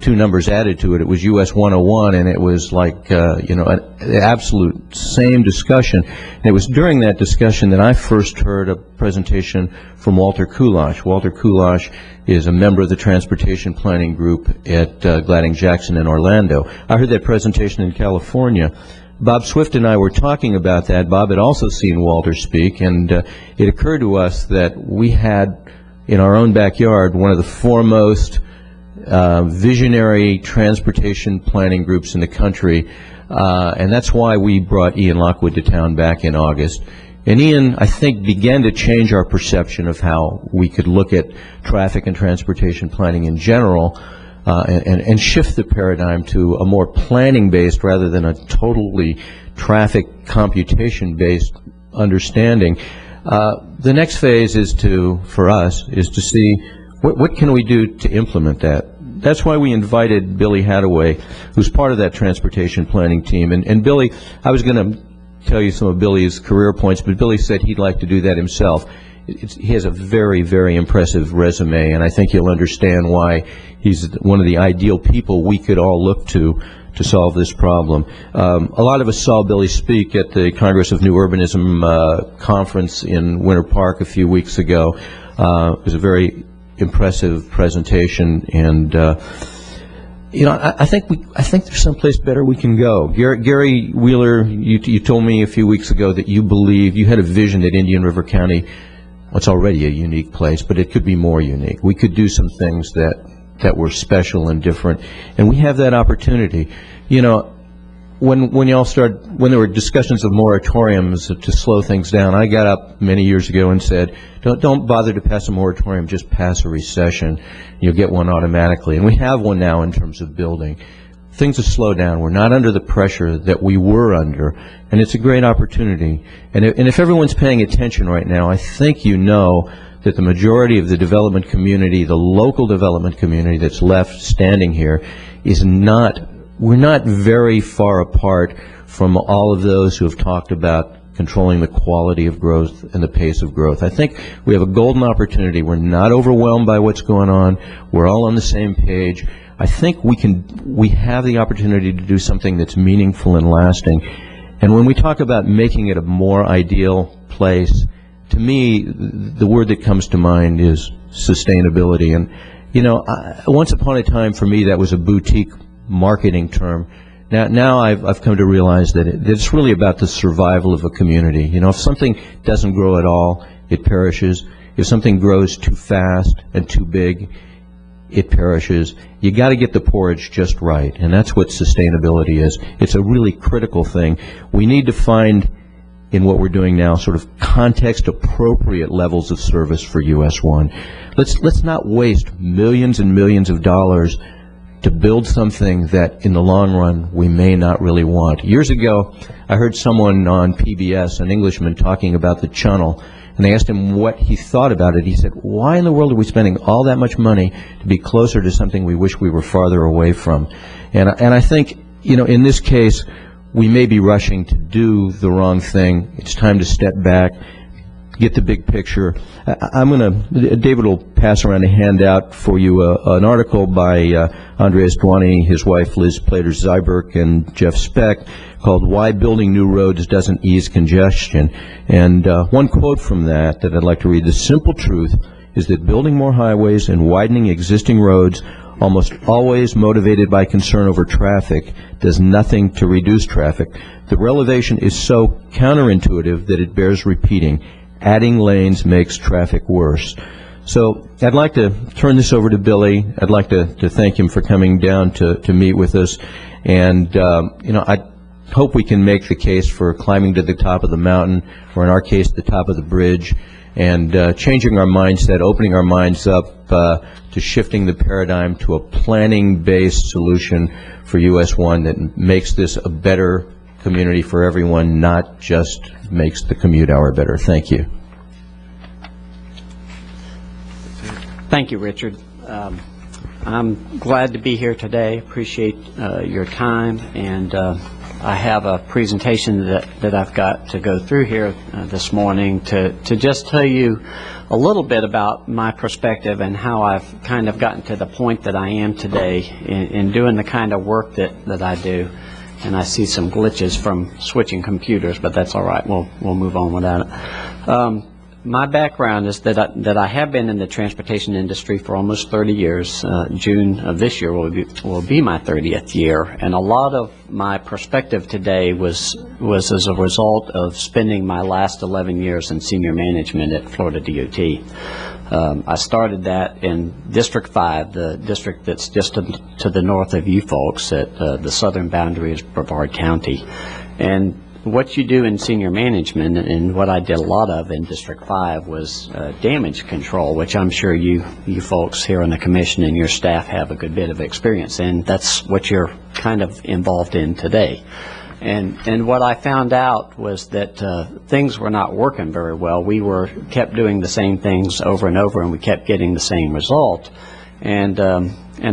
two numbers added to it. It was US 101, and it was like, an absolute same discussion. And it was during that discussion that I first heard a presentation from Walter Kulash. Walter Kulash is a member of the Transportation Planning Group at Gladding-Jackson in Orlando. I heard that presentation in California. Bob Swift and I were talking about that. Bob had also seen Walter speak, and it occurred to us that we had in our own backyard one of the foremost visionary transportation planning groups in the country, and that's why we brought Ian Lockwood to town back in August. And Ian, I think, began to change our perception of how we could look at traffic and transportation planning in general, and shift the paradigm to a more planning-based rather than a totally traffic computation-based understanding. The next phase is for us, is to see what can we do to implement that. That's why we invited Billy Hadaway, who's part of that transportation planning team. And Billy, I was going to tell you some of Billy's career points, but Billy said he'd like to do that himself. He has a very, very impressive resume, and I think you'll understand why he's one of the ideal people we could all look to solve this problem. A lot of us saw Billy speak at the Congress of New Urbanism conference in Winter Park a few weeks ago. It was a very impressive presentation, and I think there's someplace better we can go. Gary Wheeler, you told me a few weeks ago that you had a vision that Indian River County, it's already a unique place, but it could be more unique. We could do some things that were special and different, and we have that opportunity. When there were discussions of moratoriums to slow things down, I got up many years ago and said, don't bother to pass a moratorium, just pass a recession. You'll get one automatically. And we have one now in terms of building. Things have slowed down. We're not under the pressure that we were under, and it's a great opportunity. And if everyone's paying attention right now, I think you know that the majority of the development community, the local development community that's left standing here, we're not very far apart from all of those who have talked about controlling the quality of growth and the pace of growth. I think we have a golden opportunity. We're not overwhelmed by what's going on. We're all on the same page. I think we have the opportunity to do something that's meaningful and lasting. And when we talk about making it a more ideal place, to me, the word that comes to mind is sustainability. And, once upon a time, for me, that was a boutique marketing term. Now I've come to realize that it's really about the survival of a community. If something doesn't grow at all, it perishes. If something grows too fast and too big, it perishes. You got to get the porridge just right, and that's what sustainability is. It's a really critical thing. We need to find, in what we're doing now, sort of context-appropriate levels of service for US 1. Let's not waste millions and millions of dollars to build something that, in the long run, we may not really want. Years ago, I heard someone on PBS, an Englishman, talking about the Channel, and they asked him what he thought about it. He said, why in the world are we spending all that much money to be closer to something we wish we were farther away from? And I think, in this case, we may be rushing to do the wrong thing. It's time to step back, get the big picture. David will pass around a handout for you, an article by Andreas Dwani, his wife Liz Plater-Zyberk, and Jeff Speck, called Why Building New Roads Doesn't Ease Congestion. And one quote from that I'd like to read: the simple truth is that building more highways and widening existing roads, almost always motivated by concern over traffic, does nothing to reduce traffic. The revelation is so counterintuitive that it bears repeating. Adding lanes makes traffic worse. So I'd like to turn this over to Billy. I'd like to thank him for coming down to meet with us. And, I hope we can make the case for climbing to the top of the mountain, or in our case, the top of the bridge, and changing our mindset, opening our minds up to shifting the paradigm to a planning-based solution for US 1 that makes this a better community for everyone, not just makes the commute hour better. Thank you. Thank you, Richard. I'm glad to be here today. Appreciate your time, and I have a presentation that I've got to go through here this morning to just tell you a little bit about my perspective and how I've kind of gotten to the point that I am today in doing the kind of work that I do. And I see some glitches from switching computers, but that's all right. We'll move on without it. My background is that I have been in the transportation industry for almost 30 years. June of this year will be my 30th year, and a lot of my perspective today was as a result of spending my last 11 years in senior management at Florida DOT. I started that in District 5, the district that's just to the north of you folks at the southern boundary is Brevard County. And what you do in senior management, and what I did a lot of in District 5, was damage control, which I'm sure you folks here on the commission and your staff have a good bit of experience in. That's what you're kind of involved in today. And what I found out was that things were not working very well. We kept doing the same things over and over, and we kept getting the same result. And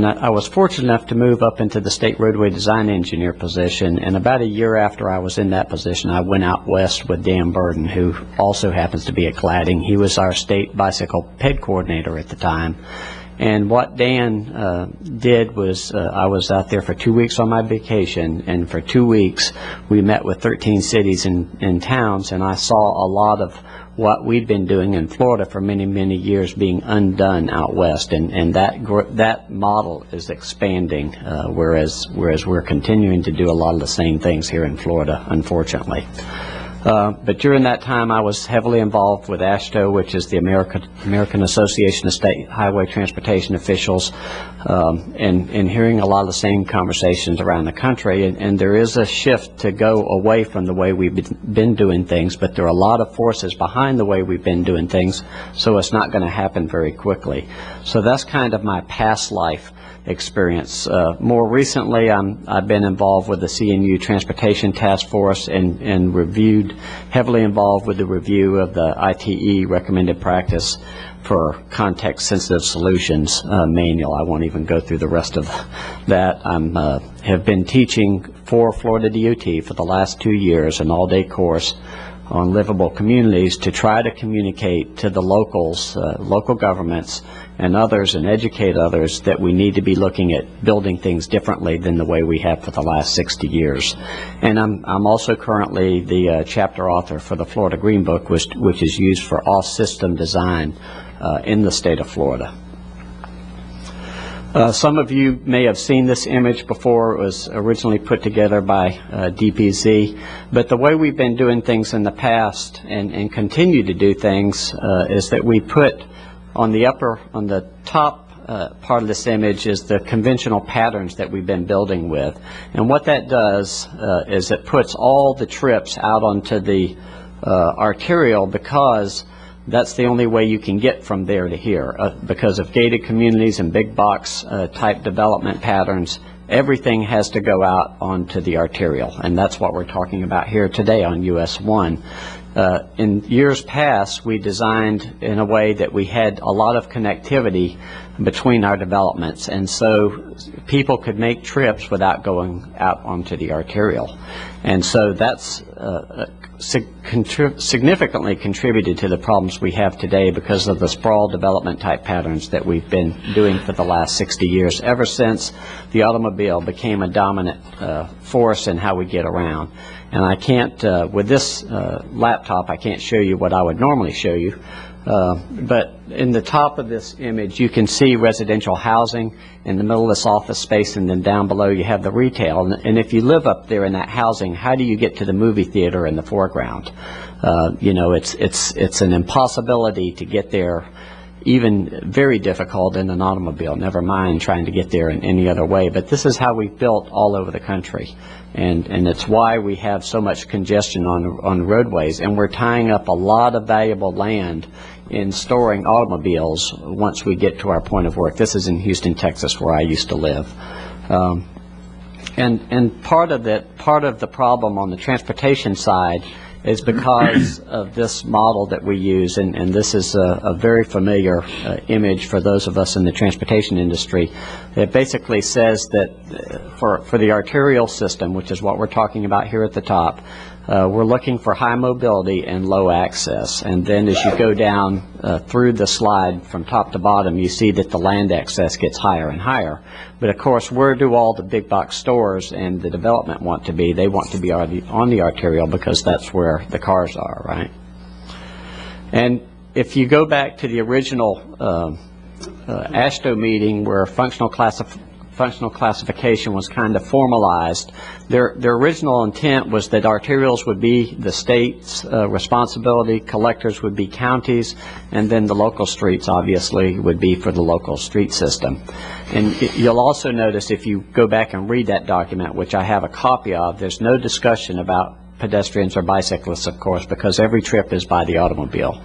I was fortunate enough to move up into the state roadway design engineer position, and about a year after I was in that position, I went out west with Dan Burden, who also happens to be at Gladding. He was our state bicycle PED coordinator at the time. And what Dan did was I was out there for 2 weeks on my vacation, and for 2 weeks we met with 13 cities and towns, and I saw a lot of what we'd been doing in Florida for many, many years being undone out west, and that model is expanding, whereas we're continuing to do a lot of the same things here in Florida, unfortunately. But during that time, I was heavily involved with AASHTO, which is the American Association of State Highway Transportation Officials, and hearing a lot of the same conversations around the country. And there is a shift to go away from the way we've been doing things, but there are a lot of forces behind the way we've been doing things, so it's not going to happen very quickly. So that's kind of my past life experience. More recently, I've been involved with the CNU Transportation Task Force and heavily involved with the review of the ITE recommended practice for context-sensitive solutions manual. I won't even go through the rest of that. I have been teaching for Florida DOT for the last 2 years, an all-day course on livable communities to try to communicate to the locals, local governments, and others, and educate others that we need to be looking at building things differently than the way we have for the last 60 years. And I'm also currently the chapter author for the Florida Green Book, which is used for off-system design in the state of Florida. Some of you may have seen this image before. It was originally put together by DPZ, but the way we've been doing things in the past and continue to do things is that we put on the top part of this image is the conventional patterns that we've been building with. And what that does is it puts all the trips out onto the arterial, because that's the only way you can get from there to here. Because of gated communities and big box type development patterns, everything has to go out onto the arterial. And that's what we're talking about here today on US 1. In years past, we designed in a way that we had a lot of connectivity between our developments, and so people could make trips without going out onto the arterial. And so that's significantly contributed to the problems we have today because of the sprawl development type patterns that we've been doing for the last 60 years, ever since the automobile became a dominant force in how we get around. And I can't, with this laptop, I can't show you what I would normally show you, but in the top of this image you can see residential housing, in the middle of this office space, and then down below you have the retail. And if you live up there in that housing, how do you get to the movie theater in the foreground? You know, it's an impossibility to get there, even very difficult in an automobile, never mind trying to get there in any other way. But this is how we've built all over the country, and it's why we have so much congestion on roadways, and we're tying up a lot of valuable land in storing automobiles once we get to our point of work. This is in Houston, Texas, where I used to live. And part of the problem on the transportation side is because of this model that we use, and this is a very familiar image for those of us in the transportation industry. It basically says that for the arterial system, which is what we're talking about here at the top, we're looking for high mobility and low access. And then as you go down through the slide from top to bottom, you see that the land access gets higher and higher. But of course, where do all the big box stores and the development want to be? They want to be on the arterial because that's where the cars are, right? And if you go back to the original AASHTO meeting where functional classification was kind of formalized, their original intent was that arterials would be the state's responsibility, collectors would be counties, and then the local streets obviously would be for the local street system. And you'll also notice if you go back and read that document, which I have a copy of, there's no discussion about pedestrians or bicyclists, of course, because every trip is by the automobile.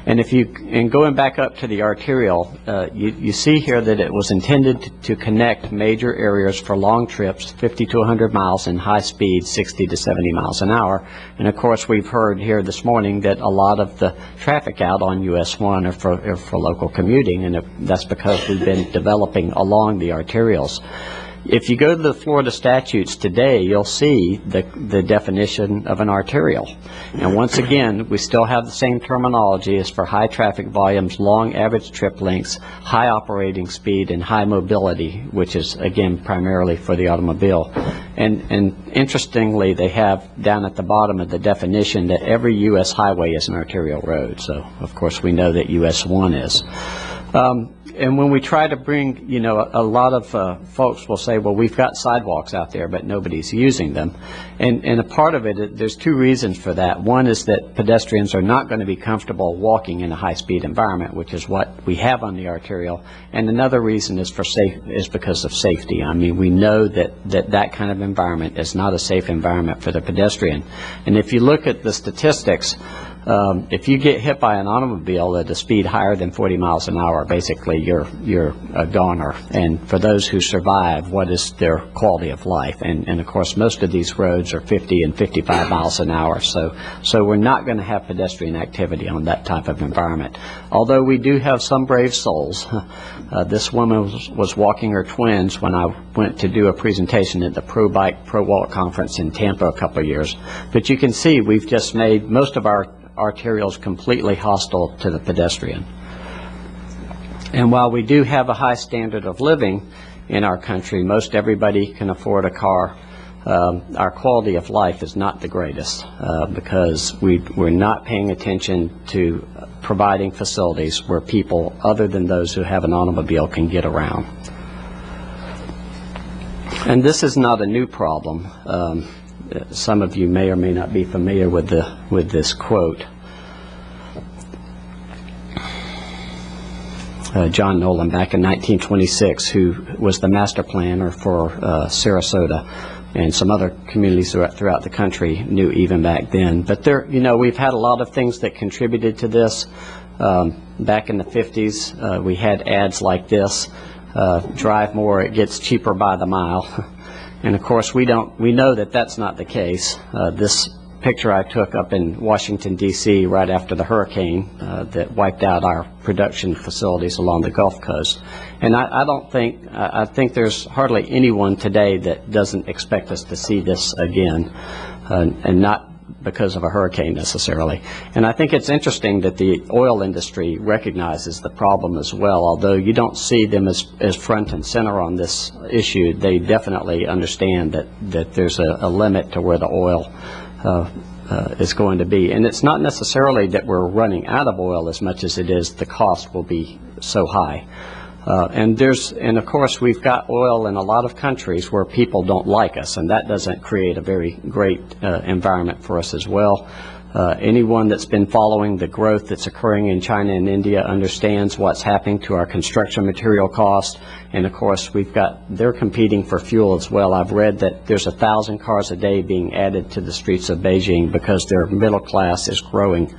And going back up to the arterial, you see here that it was intended to connect major areas for long trips, 50 to 100 miles, and high speed, 60 to 70 miles an hour. And of course, we've heard here this morning that a lot of the traffic out on US 1 are for local commuting, and that's because we've been developing along the arterials. If you go to the Florida statutes today, you'll see the definition of an arterial. And once again, we still have the same terminology as for high traffic volumes, long average trip lengths, high operating speed, and high mobility, which is, again, primarily for the automobile. And interestingly, they have down at the bottom of the definition that every U.S. highway is an arterial road. So, of course, we know that US 1 is. And when we try to bring, a lot of folks will say, well, we've got sidewalks out there, but nobody's using them. And a part of it, there's two reasons for that. One is that pedestrians are not going to be comfortable walking in a high-speed environment, which is what we have on the arterial. And another reason is because of safety. I mean, we know that kind of environment is not a safe environment for the pedestrian. And if you look at the statistics, if you get hit by an automobile at a speed higher than 40 miles an hour, basically you're a goner. And for those who survive, what is their quality of life? And of course, most of these roads are 50 and 55 miles an hour. So we're not going to have pedestrian activity on that type of environment. Although we do have some brave souls. This woman was walking her twins when I went to do a presentation at the Pro Bike, Pro Walk conference in Tampa a couple of years. But you can see we've just made most of our arterials completely hostile to the pedestrian. And while we do have a high standard of living in our country, most everybody can afford a car, our quality of life is not the greatest because we're not paying attention to providing facilities where people other than those who have an automobile can get around. And this is not a new problem. Some of you may or may not be familiar with this quote. John Nolan, back in 1926, who was the master planner for Sarasota and some other communities throughout the country, knew even back then. But we've had a lot of things that contributed to this. Back in the 50s, we had ads like this: drive more, it gets cheaper by the mile. And of course, we know that that's not the case. This picture I took up in Washington, D.C. right after the hurricane that wiped out our production facilities along the Gulf Coast. And I think there's hardly anyone today that doesn't expect us to see this again, and not because of a hurricane necessarily. And I think it's interesting that the oil industry recognizes the problem as well. Although you don't see them as front and center on this issue, they definitely understand that there's a limit to where the oil is going to be. And it's not necessarily that we're running out of oil as much as it is the cost will be so high. And of course, we've got oil in a lot of countries where people don't like us, and that doesn't create a very great environment for us as well. Anyone that's been following the growth that's occurring in China and India understands what's happening to our construction material costs. And of course, they're competing for fuel as well. I've read that there's 1,000 cars a day being added to the streets of Beijing because their middle class is growing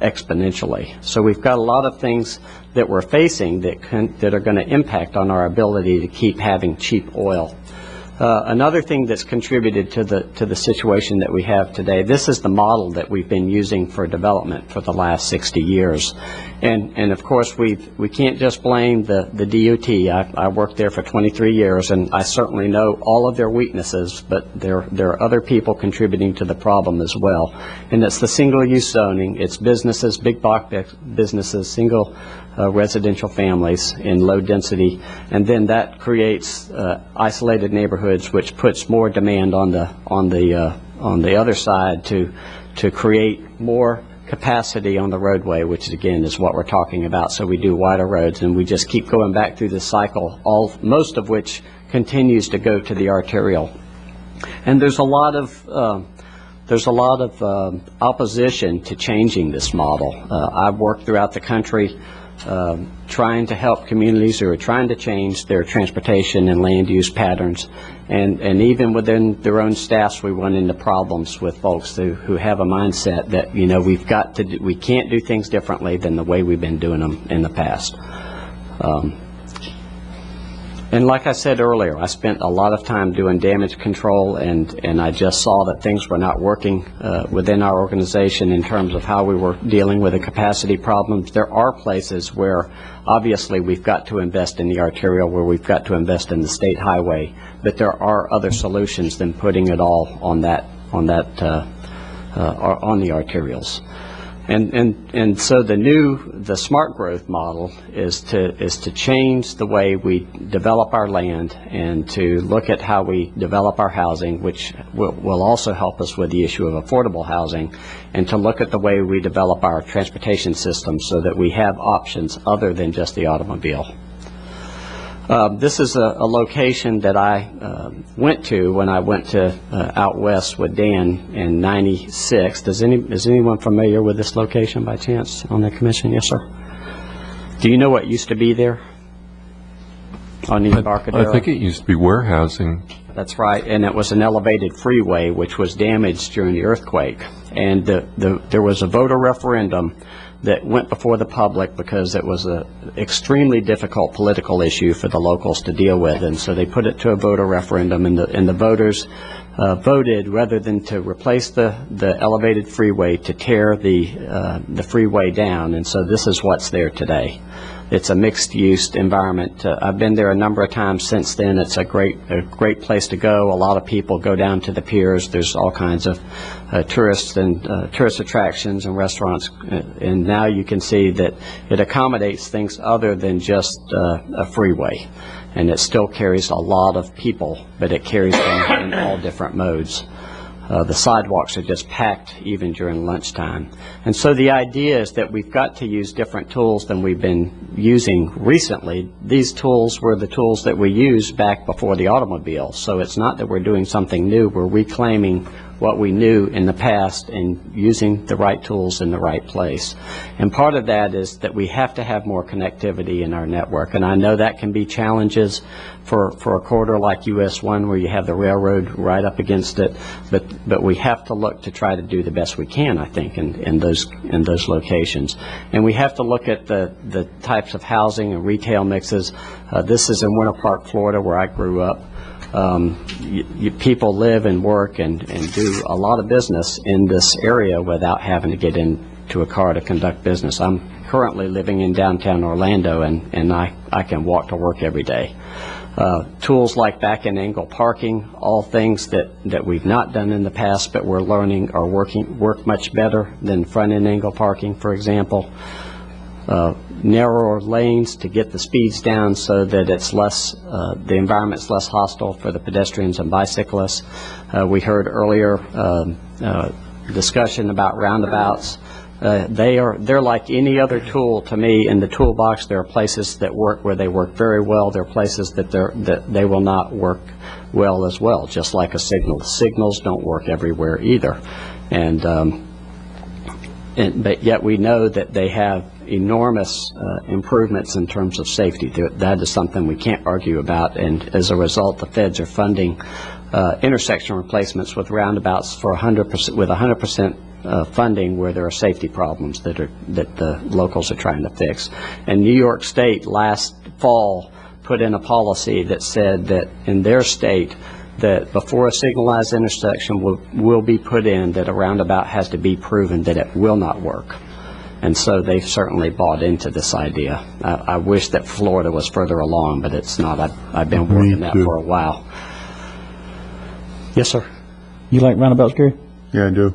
exponentially. So we've got a lot of things that we're facing that are going to impact on our ability to keep having cheap oil. Another thing that's contributed to the situation that we have today, this is the model that we've been using for development for the last 60 years. And of course, we can't just blame the DOT. I worked there for 23 years, and I certainly know all of their weaknesses, but there are other people contributing to the problem as well. And it's the single-use zoning. It's businesses, big box businesses, single residential families in low density, and then that creates isolated neighborhoods, which puts more demand on the other side to create more capacity on the roadway, which again is what we're talking about. So we do wider roads, and we just keep going back through this cycle, most of which continues to go to the arterial. And there's a lot of opposition to changing this model. I've worked throughout the country trying to help communities who are trying to change their transportation and land use patterns, and even within their own staffs we run into problems with folks who have a mindset that, you know, we can't do things differently than the way we've been doing them in the past. And like I said earlier, I spent a lot of time doing damage control, and I just saw that things were not working within our organization in terms of how we were dealing with the capacity problems. There are places where obviously we've got to invest in the arterial, where we've got to invest in the state highway, but there are other solutions than putting it all on the arterials. And so the smart growth model is to change the way we develop our land and to look at how we develop our housing, which will also help us with the issue of affordable housing, and to look at the way we develop our transportation system so that we have options other than just the automobile. This is a location that I went to when I went to out west with Dan in '96. Is anyone familiar with this location by chance on the commission? Yes, sir. Do you know what used to be there on the Embarcadero? I think it used to be warehousing. That's right, and it was an elevated freeway which was damaged during the earthquake. And there was a voter referendum that went before the public because it was an extremely difficult political issue for the locals to deal with, and so they put it to a voter referendum, and the voters voted, rather than to replace the elevated freeway, to tear the freeway down. And so this is what's there today. It's a mixed-use environment. I've been there a number of times since then. It's a great place to go. A lot of people go down to the piers. There's all kinds of tourist attractions and restaurants. And now you can see that it accommodates things other than just a freeway. And it still carries a lot of people, but it carries them in all different modes. The sidewalks are just packed even during lunchtime. And so the idea is that we've got to use different tools than we've been using recently. These tools were the tools that we used back before the automobile. So it's not that we're doing something new. We're reclaiming what we knew in the past and using the right tools in the right place. And part of that is that we have to have more connectivity in our network. And I know that can be challenges for a corridor like US 1 where you have the railroad right up against it, but we have to look to try to do the best we can, I think, in those locations. And we have to look at the types of housing and retail mixes. This is in Winter Park, Florida, where I grew up. People live and work and do a lot of business in this area without having to get into a car to conduct business. I'm currently living in downtown Orlando, and I can walk to work every day. Tools like back and angle parking, all things that we've not done in the past, but we're learning are work much better than front end angle parking, for example. Narrower lanes to get the speeds down so that it's less, the environment's less hostile for the pedestrians and bicyclists. We heard earlier discussion about roundabouts. They're like any other tool to me in the toolbox. There are places that work where they work very well. There are places that they will not work well as well, just like a signal. Signals don't work everywhere either. But yet we know that they have enormous improvements in terms of safety. That is something we can't argue about, and as a result, the feds are funding intersection replacements with roundabouts for 100%, with 100% funding where there are safety problems that the locals are trying to fix. And New York State last fall put in a policy that said that in their state that before a signalized intersection will be put in, that a roundabout has to be proven that it will not work. And so they've certainly bought into this idea. I wish that Florida was further along, but it's not. I've been working that for a while. Yes, sir. You like roundabouts, Gary? Yeah, I do.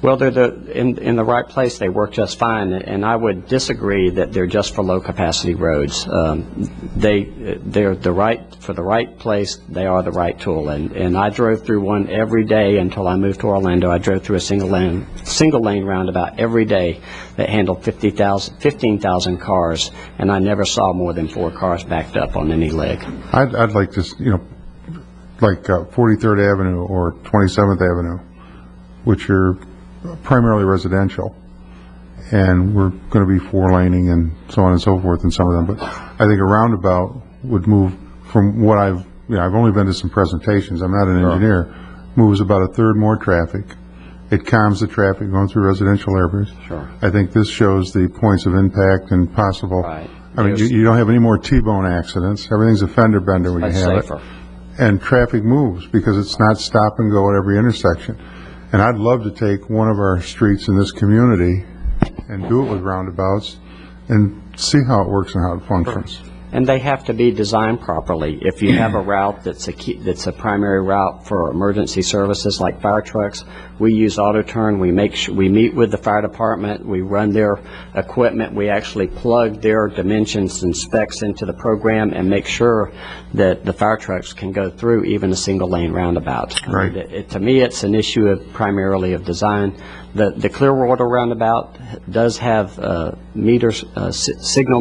Well, they're in the right place. They work just fine, and I would disagree that they're just for low-capacity roads. They're the right place. They are the right tool, and I drove through one every day until I moved to Orlando. I drove through a single lane roundabout every day that handled 15,000 cars, and I never saw more than 4 cars backed up on any leg. I'd like to, like 43rd Avenue or 27th Avenue, which are primarily residential, and we're going to be 4-laning and so on and so forth in some of them. But I think a roundabout would move from what I've only been to some presentations. I'm not an engineer. Moves about a third more traffic. It calms the traffic going through residential areas. Sure. I think this shows the points of impact and possible. Right. I mean, you don't have any more T-bone accidents. Everything's a fender bender when you have safer. it. And traffic moves because it's not stop and go at every intersection. And I'd love to take one of our streets in this community and do it with roundabouts and see how it works and how it functions. And they have to be designed properly. If you have a route that's a primary route for emergency services like fire trucks, we use auto-turn. We meet with the fire department. We run their equipment. We actually plug their dimensions and specs into the program and make sure that the fire trucks can go through even a single-lane roundabout. Right. To me, it's an issue primarily of design. The Clearwater roundabout does have signal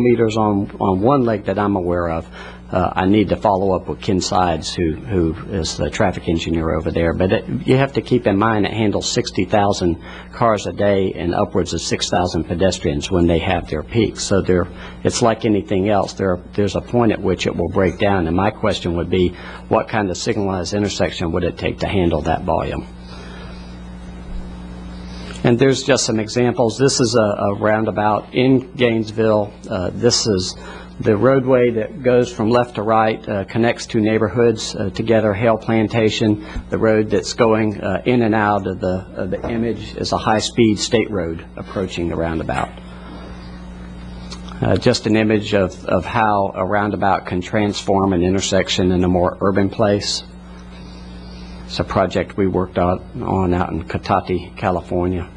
meters on one leg that I'm aware of. I need to follow up with Ken Sides, who is the traffic engineer over there. But you have to keep in mind it handles 60,000 cars a day and upwards of 6,000 pedestrians when they have their peaks. So it's like anything else. There's a point at which it will break down. And my question would be, what kind of signalized intersection would it take to handle that volume? And there's just some examples. This is a roundabout in Gainesville. This is the roadway that goes from left to right, connects two neighborhoods together, Hale Plantation. The road that's going in and out of the image is a high-speed state road approaching the roundabout. Just an image of how a roundabout can transform an intersection in a more urban place. It's a project we worked on out in Cotati, California.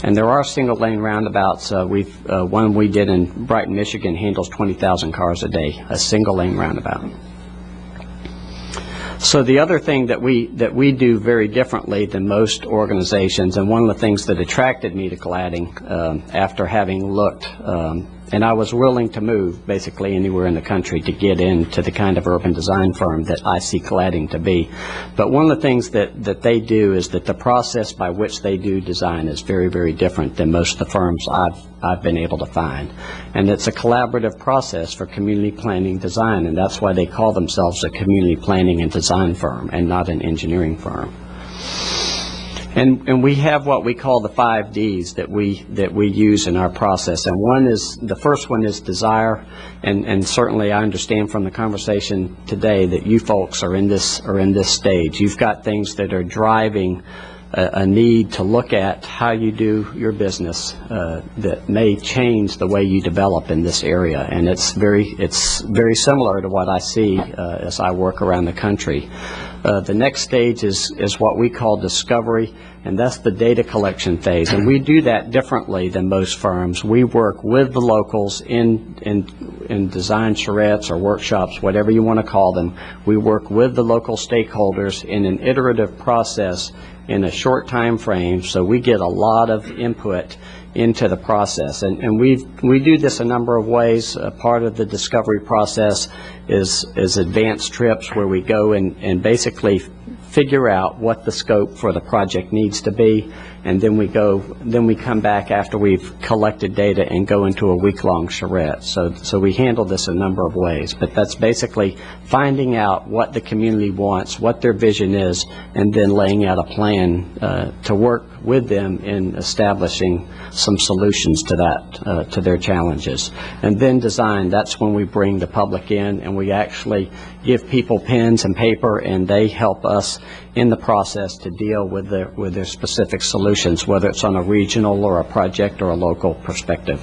And there are single-lane roundabouts. One we did in Brighton, Michigan, handles 20,000 cars a day, a single-lane roundabout. So the other thing that we do very differently than most organizations, and one of the things that attracted me to Gladding after having looked, and I was willing to move basically anywhere in the country to get into the kind of urban design firm that I see Gladding to be. But one of the things that they do is that the process by which they do design is very, very different than most of the firms I've been able to find. And it's a collaborative process for community planning design, and that's why they call themselves a community planning and design firm and not an engineering firm. And we have what we call the 5 Ds that we use in our process. And the first one is desire, and certainly I understand from the conversation today that you folks are in this stage. You've got things that are driving a need to look at how you do your business that may change the way you develop in this area. And it's very similar to what I see as I work around the country. The next stage is what we call discovery, and that's the data collection phase. And we do that differently than most firms. We work with the locals in design charrettes or workshops, whatever you want to call them. We work with the local stakeholders in an iterative process in a short time frame, so we get a lot of input into the process. And we do this a number of ways. Part of the discovery process is advanced trips where we go and basically figure out what the scope for the project needs to be, and then we come back after we've collected data and go into a week-long charrette. So we handle this a number of ways, but that's basically finding out what the community wants, what their vision is, and then laying out a plan to work with them in establishing some solutions to that, to their challenges. And then design, that's when we bring the public in and we actually give people pens and paper, and they help us in the process to deal with their specific solutions, whether it's on a regional or a project or a local perspective.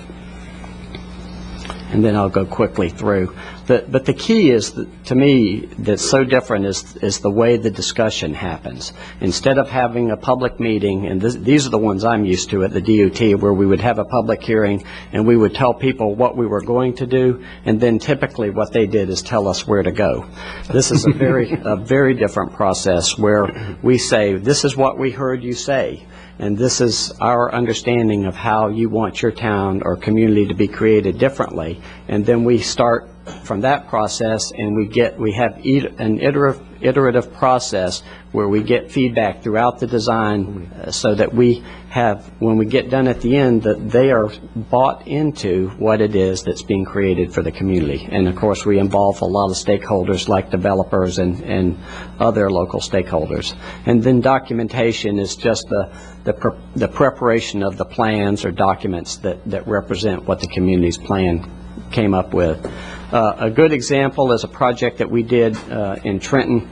And then I'll go quickly through. But the key is, to me, that's so different is the way the discussion happens. Instead of having a public meeting, and these are the ones I'm used to at the DOT, where we would have a public hearing and we would tell people what we were going to do, and then typically what they did is tell us where to go. This is a very different process where we say, this is what we heard you say, and this is our understanding of how you want your town or community to be created differently. And then we start from that process, and we have an iterative process where we get feedback throughout the design, so that we have, when we get done at the end, that they are bought into what it is that's being created for the community. And of course, we involve a lot of stakeholders like developers and other local stakeholders. And then documentation is just the preparation of the plans or documents that represent what the community's plan came up with. A good example is a project that we did in Trenton,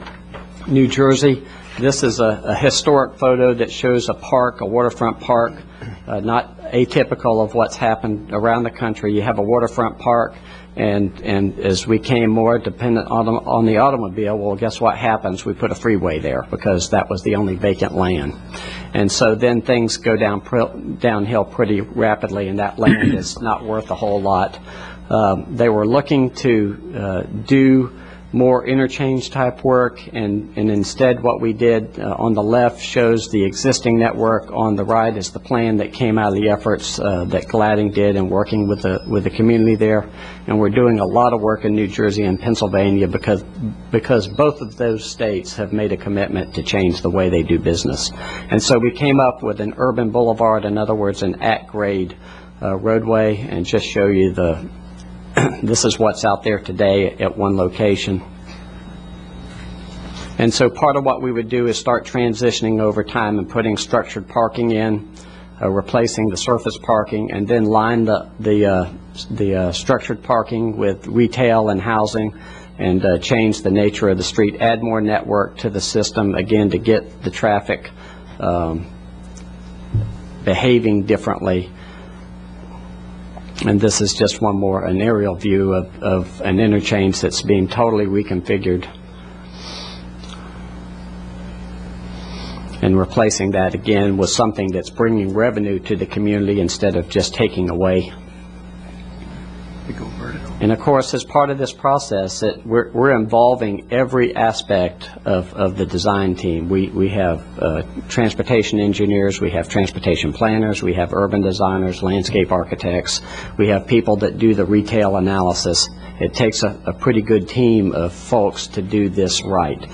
New Jersey. This is a historic photo that shows a park, a waterfront park, not atypical of what's happened around the country. You have a waterfront park, and as we came more dependent on the automobile, well, guess what happens? We put a freeway there because that was the only vacant land. And so then things go downhill pretty rapidly, and that land is not worth a whole lot. They were looking to do more interchange type work, and instead what we did on the left shows the existing network, on the right is the plan that came out of the efforts that Gladding did in working with the community there. And we're doing a lot of work in New Jersey and Pennsylvania because both of those states have made a commitment to change the way they do business. And so we came up with an urban boulevard, in other words, an at-grade roadway, and just show you this is what's out there today at one location. And so part of what we would do is start transitioning over time and putting structured parking in, replacing the surface parking, and then line the structured parking with retail and housing, and change the nature of the street, add more network to the system, again, to get the traffic behaving differently. And this is just an aerial view of an interchange that's being totally reconfigured. And replacing that again with something that's bringing revenue to the community instead of just taking away. And of course, as part of this process, we're involving every aspect of the design team. We have transportation engineers, we have transportation planners, we have urban designers, landscape architects, we have people that do the retail analysis. It takes a pretty good team of folks to do this right.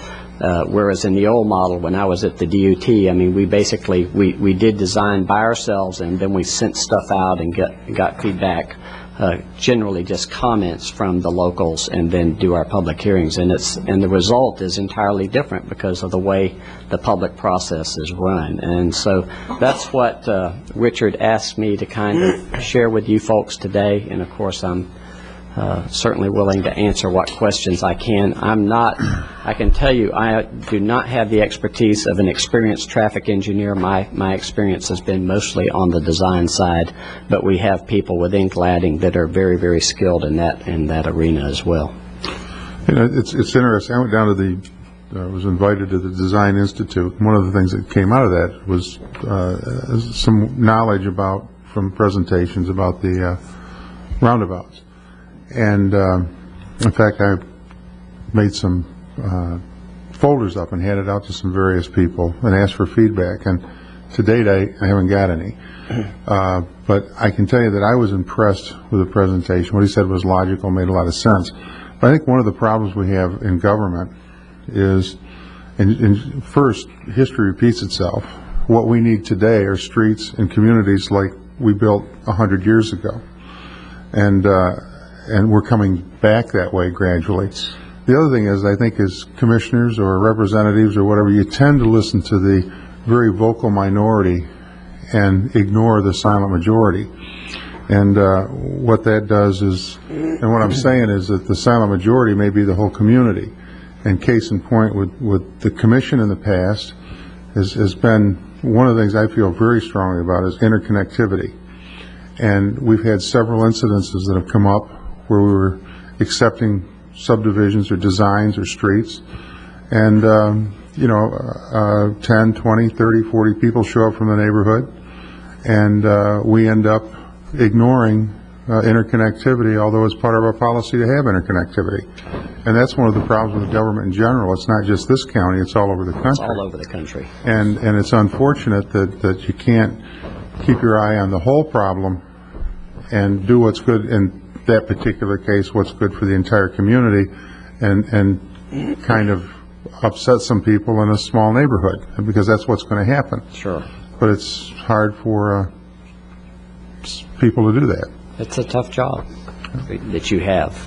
Whereas in the old model, when I was at the DOT, I mean, we basically, we did design by ourselves, and then we sent stuff out and got feedback, generally just comments from the locals, and then do our public hearings. And the result is entirely different because of the way the public process is run. And so that's what Richard asked me to kind of share with you folks today. And of course, I'm certainly willing to answer what questions I can. I can tell you, I do not have the expertise of an experienced traffic engineer. My experience has been mostly on the design side, but we have people within Gladding that are very, very skilled in that arena as well. You know, it's interesting. I went down to was invited to the Design Institute. One of the things that came out of that was some knowledge from presentations about the roundabouts. And in fact, I made some folders up and handed out to some various people and asked for feedback. And to date, I haven't got any. But I can tell you that I was impressed with the presentation. What he said was logical, made a lot of sense. But I think one of the problems we have in government is, and first, history repeats itself. What we need today are streets and communities like we built 100 years ago. And we're coming back that way gradually. The other thing is, I think as commissioners or representatives or whatever, you tend to listen to the very vocal minority and ignore the silent majority. And what that does is, and what I'm saying is that the silent majority may be the whole community. And case in point, with the commission in the past, has been one of the things I feel very strongly about is interconnectivity. And we've had several incidences that have come up where we were accepting subdivisions or designs or streets, and 10, 20, 30, 40 people show up from the neighborhood, and we end up ignoring interconnectivity, although it's part of our policy to have interconnectivity. And that's one of the problems with government in general. It's not just this county, it's all over the country. It's all over the country. And it's unfortunate that you can't keep your eye on the whole problem and do what's good in that particular case, what's good for the entire community, and kind of upset some people in a small neighborhood, because that's what's going to happen. Sure. But it's hard for people to do that. It's a tough job that you have.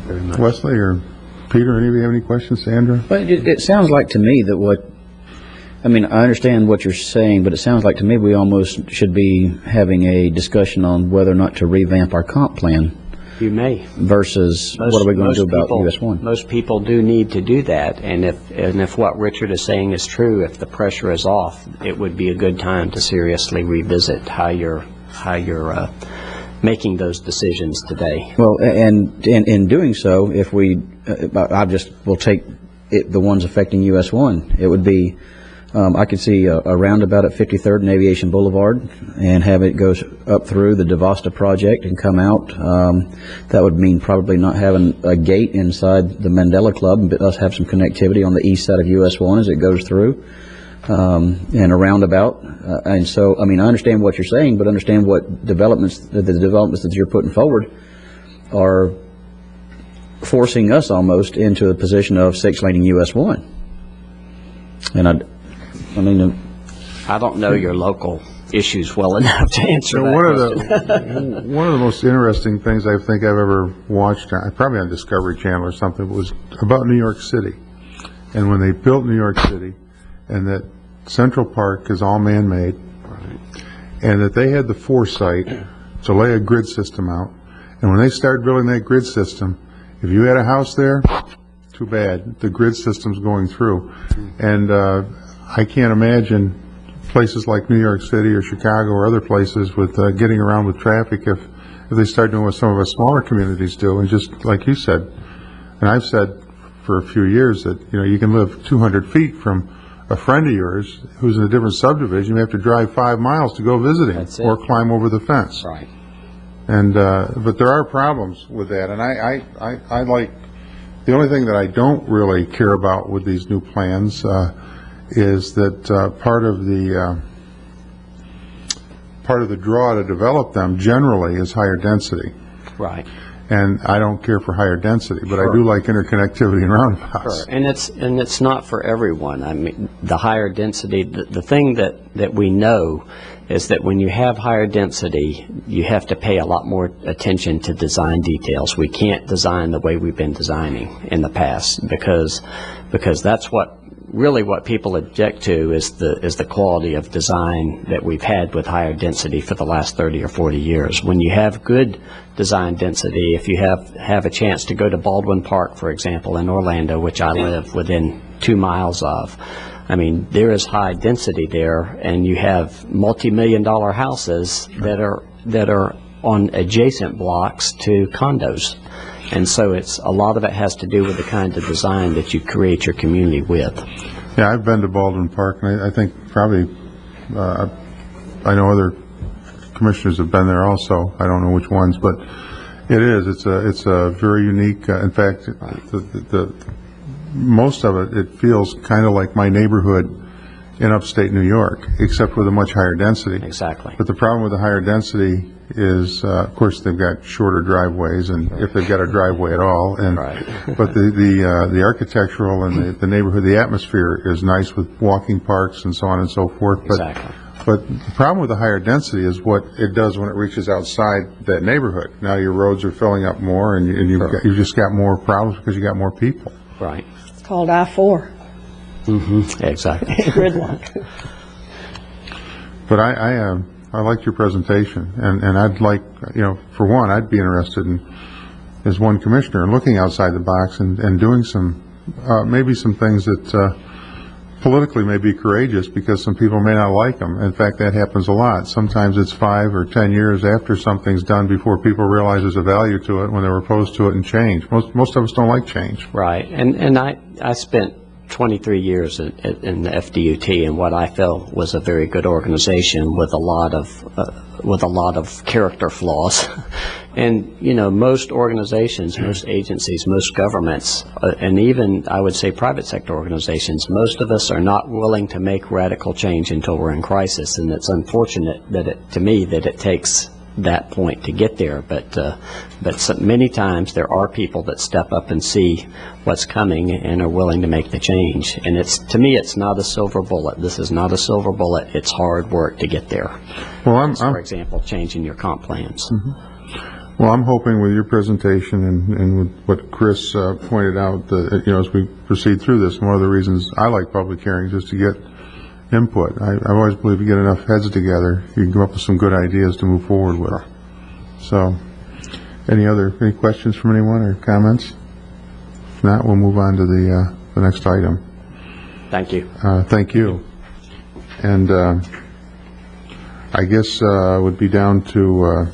Very much. Wesley or Peter, any of you have any questions, Sandra? Well, it sounds like to me that I understand what you're saying, but it sounds like to me we almost should be having a discussion on whether or not to revamp our comp plan. You may. Versus what are we going to do about US 1? Most people do need to do that, and if what Richard is saying is true, if the pressure is off, it would be a good time to seriously revisit how you're making those decisions today. Well, and in doing so, if we'll take the ones affecting US 1. It would be, I could see a roundabout at 53rd and Aviation Boulevard and have it go up through the DeVosta project and come out. That would mean probably not having a gate inside the Mandela Club, but us have some connectivity on the east side of US 1 as it goes through, and a roundabout. And so, I understand what you're saying, but understand what the developments that you're putting forward are forcing us almost into a position of six-laning US 1. And I don't know your local issues well enough to answer that question. One of the most interesting things I think I've ever watched, probably on Discovery Channel or something, was about New York City. And when they built New York City, and that Central Park is all man-made, and that they had the foresight to lay a grid system out. And when they started building that grid system, if you had a house there, too bad. The grid system's going through. And I can't imagine places like New York City or Chicago or other places with getting around with traffic if they start doing what some of our smaller communities do. And just like you said, and I've said for a few years that, you can live 200 feet from a friend of yours who's in a different subdivision. You have to drive 5 miles to go visit him or climb over the fence. Right. And but there are problems with that, and I like, the only thing that I don't really care about with these new plans is that part of the draw to develop them generally is higher density. Right. And I don't care for higher density, but I do like interconnectivity and roundabouts. Sure. And it's not for everyone. The higher density, the thing that we know is that when you have higher density, you have to pay a lot more attention to design details. We can't design the way we've been designing in the past because that's what people object to is the quality of design that we've had with higher density for the last 30 or 40 years. When you have good design density, if you have a chance to go to Baldwin Park, for example, in Orlando, which I live within 2 miles of, there is high density there, and you have multi-million-dollar houses that are on adjacent blocks to condos. And so a lot of it has to do with the kind of design that you create your community with. Yeah, I've been to Baldwin Park, and I think probably, I know other commissioners have been there also. I don't know which ones, but it's a very unique, in fact, the most of it feels kind of like my neighborhood in upstate New York, except with a much higher density. Exactly. But the problem with the higher density is, of course, they've got shorter driveways, and if they've got a driveway at all, and but the architectural and the neighborhood, the atmosphere is nice with walking parks and so on and so forth. Exactly. But the problem with the higher density is what it does when it reaches outside that neighborhood. Now your roads are filling up more, and you've just got more problems because you got more people. Right. It's called I-4. Mm-hmm. Exactly. Gridlock. But I liked your presentation, and I'd like, for one, I'd be interested in as one commissioner, looking outside the box and doing some, maybe some things that politically may be courageous because some people may not like them. In fact, that happens a lot. Sometimes it's 5 or 10 years after something's done before people realize there's a value to it when they were opposed to it and change. Most of us don't like change. Right, and I spent 23 years in the FDUT, and what I felt was a very good organization with a lot of character flaws. And you know, most organizations, most agencies, most governments, and even I would say private sector organizations, most of us are not willing to make radical change until we're in crisis, and it's unfortunate that to me that it takes that point to get there, but many times there are people that step up and see what's coming and are willing to make the change. And to me, it's not a silver bullet. This is not a silver bullet. It's hard work to get there. Well, for example, changing your comp plans. Mm-hmm. Well, I'm hoping with your presentation and with what Chris pointed out, that as we proceed through this, one of the reasons I like public hearings is to get input. I've always believed you get enough heads together, you can come up with some good ideas to move forward with. So, any questions from anyone or comments? If not, we'll move on to the next item. Thank you. Thank you. And I guess would be down to,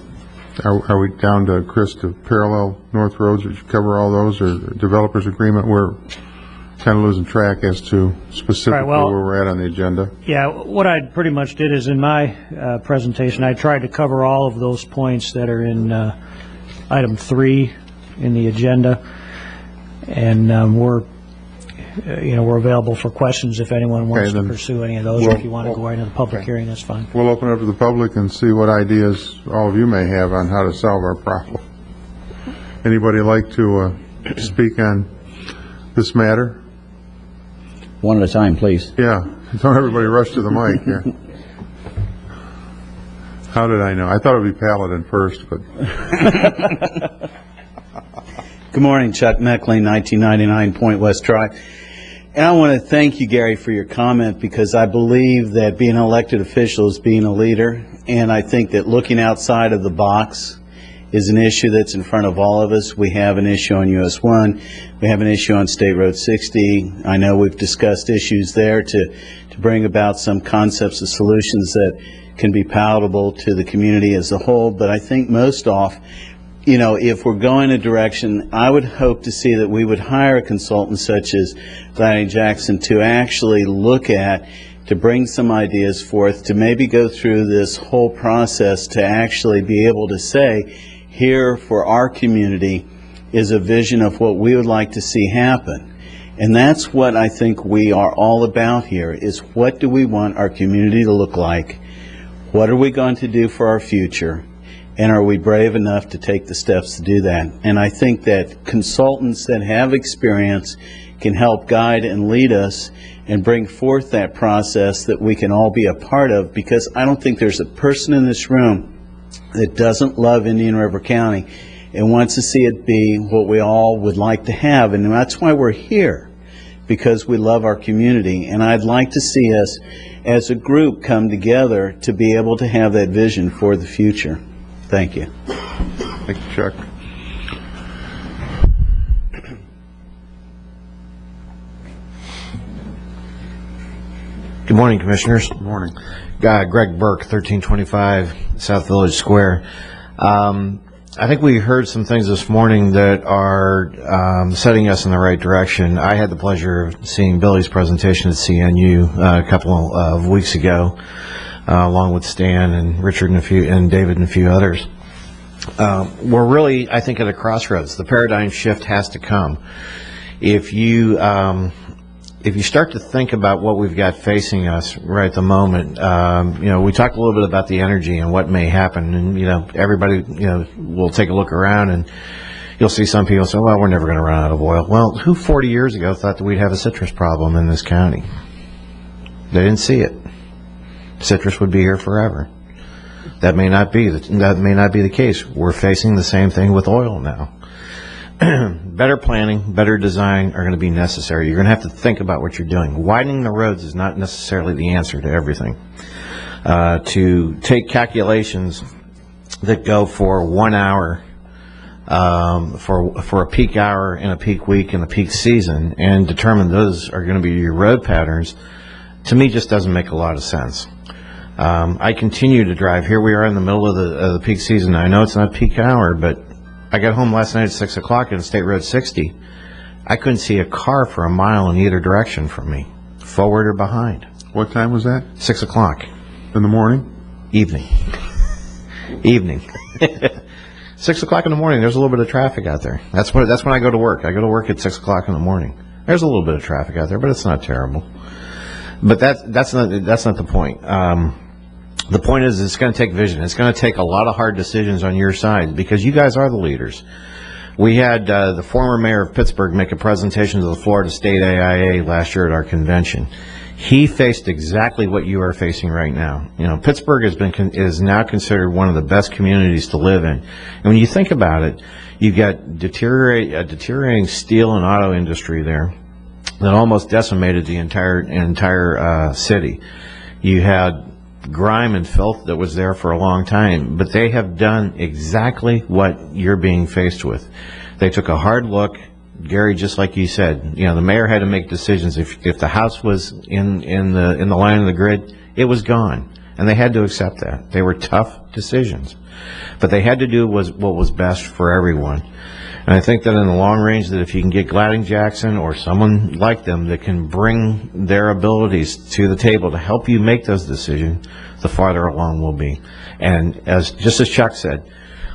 are we down to, Chris, to parallel North Roads? Did you cover all those, or developers agreement? We're kind of losing track as to specifically where we're at on the agenda. Yeah, what I pretty much did is in my presentation, I tried to cover all of those points that are in item 3 in the agenda, and we're available for questions if anyone wants to pursue any of those, or if you want to go right into the public hearing, that's fine. We'll open it up to the public and see what ideas all of you may have on how to solve our problem. Anybody like to speak on this matter? One at a time, please. Yeah, don't everybody rush to the mic. Yeah. How did I know? I thought it would be Paladin first, but. Good morning, Chuck Meckling, 1999 Point West Drive. And I want to thank you, Gary, for your comment, because I believe that being an elected official is being a leader, and I think that looking outside of the box is an issue that's in front of all of us. We have an issue on US 1. We have an issue on State Road 60. I know we've discussed issues there to bring about some concepts of solutions that can be palatable to the community as a whole. But I think most off, if we're going a direction, I would hope to see that we would hire a consultant such as Gladys Jackson to actually look at, to bring some ideas forth, to maybe go through this whole process to actually be able to say, here for our community is a vision of what we would like to see happen. And that's what I think we are all about here, is what do we want our community to look like? What are we going to do for our future? And are we brave enough to take the steps to do that? And I think that consultants that have experience can help guide and lead us and bring forth that process that we can all be a part of, because I don't think there's a person in this room that doesn't love Indian River County and wants to see it be what we all would like to have. And that's why we're here, because we love our community. And I'd like to see us as a group come together to be able to have that vision for the future. Thank you. Thank you, Chuck. Good morning, Commissioners. Good morning. Greg Burke, 1325 South Village Square. I think we heard some things this morning that are setting us in the right direction. I had the pleasure of seeing Billy's presentation at CNU a couple of weeks ago, along with Stan and Richard and David and a few others. We're really, I think, at a crossroads. The paradigm shift has to come. If you start to think about what we've got facing us right at the moment, we talked a little bit about the energy and what may happen, and everybody will take a look around and you'll see some people say, well, we're never going to run out of oil. Well, who 40 years ago thought that we'd have a citrus problem in this county? They didn't see it. Citrus would be here forever. That may not be the case. We're facing the same thing with oil now. Better planning, better design are going to be necessary. You're going to have to think about what you're doing. Widening the roads is not necessarily the answer to everything. To take calculations that go for 1 hour for a peak hour in a peak week in a peak season and determine those are going to be your road patterns, to me just doesn't make a lot of sense. I continue to drive. Here we are in the middle of the peak season. I know it's not peak hour, but I got home last night at 6 o'clock on State Road 60. I couldn't see a car for a mile in either direction from me, forward or behind. What time was that? 6 o'clock. In the morning? Evening. Evening. 6 o'clock in the morning, there's a little bit of traffic out there. That's when I go to work. I go to work at 6 o'clock in the morning. There's a little bit of traffic out there, but it's not terrible. But that's not the point. The point is it's going to take vision. It's going to take a lot of hard decisions on your side because you guys are the leaders. We had the former mayor of Pittsburgh make a presentation to the Florida State AIA last year at our convention. He faced exactly what you are facing right now. You know, Pittsburgh is now considered one of the best communities to live in. And when you think about it, you've got a deteriorating steel and auto industry there that almost decimated the entire city. You had grime and filth that was there for a long time, but they have done exactly what you're being faced with. They took a hard look. Gary, just like you said, you know, the mayor had to make decisions. If the house was in the line of the grid, it was gone, and they had to accept that. They were tough decisions, but they had to do what was best for everyone. And I think that in the long range, that if you can get Gladding Jackson or someone like them that can bring their abilities to the table to help you make those decisions, the farther along we'll be. And just as Chuck said,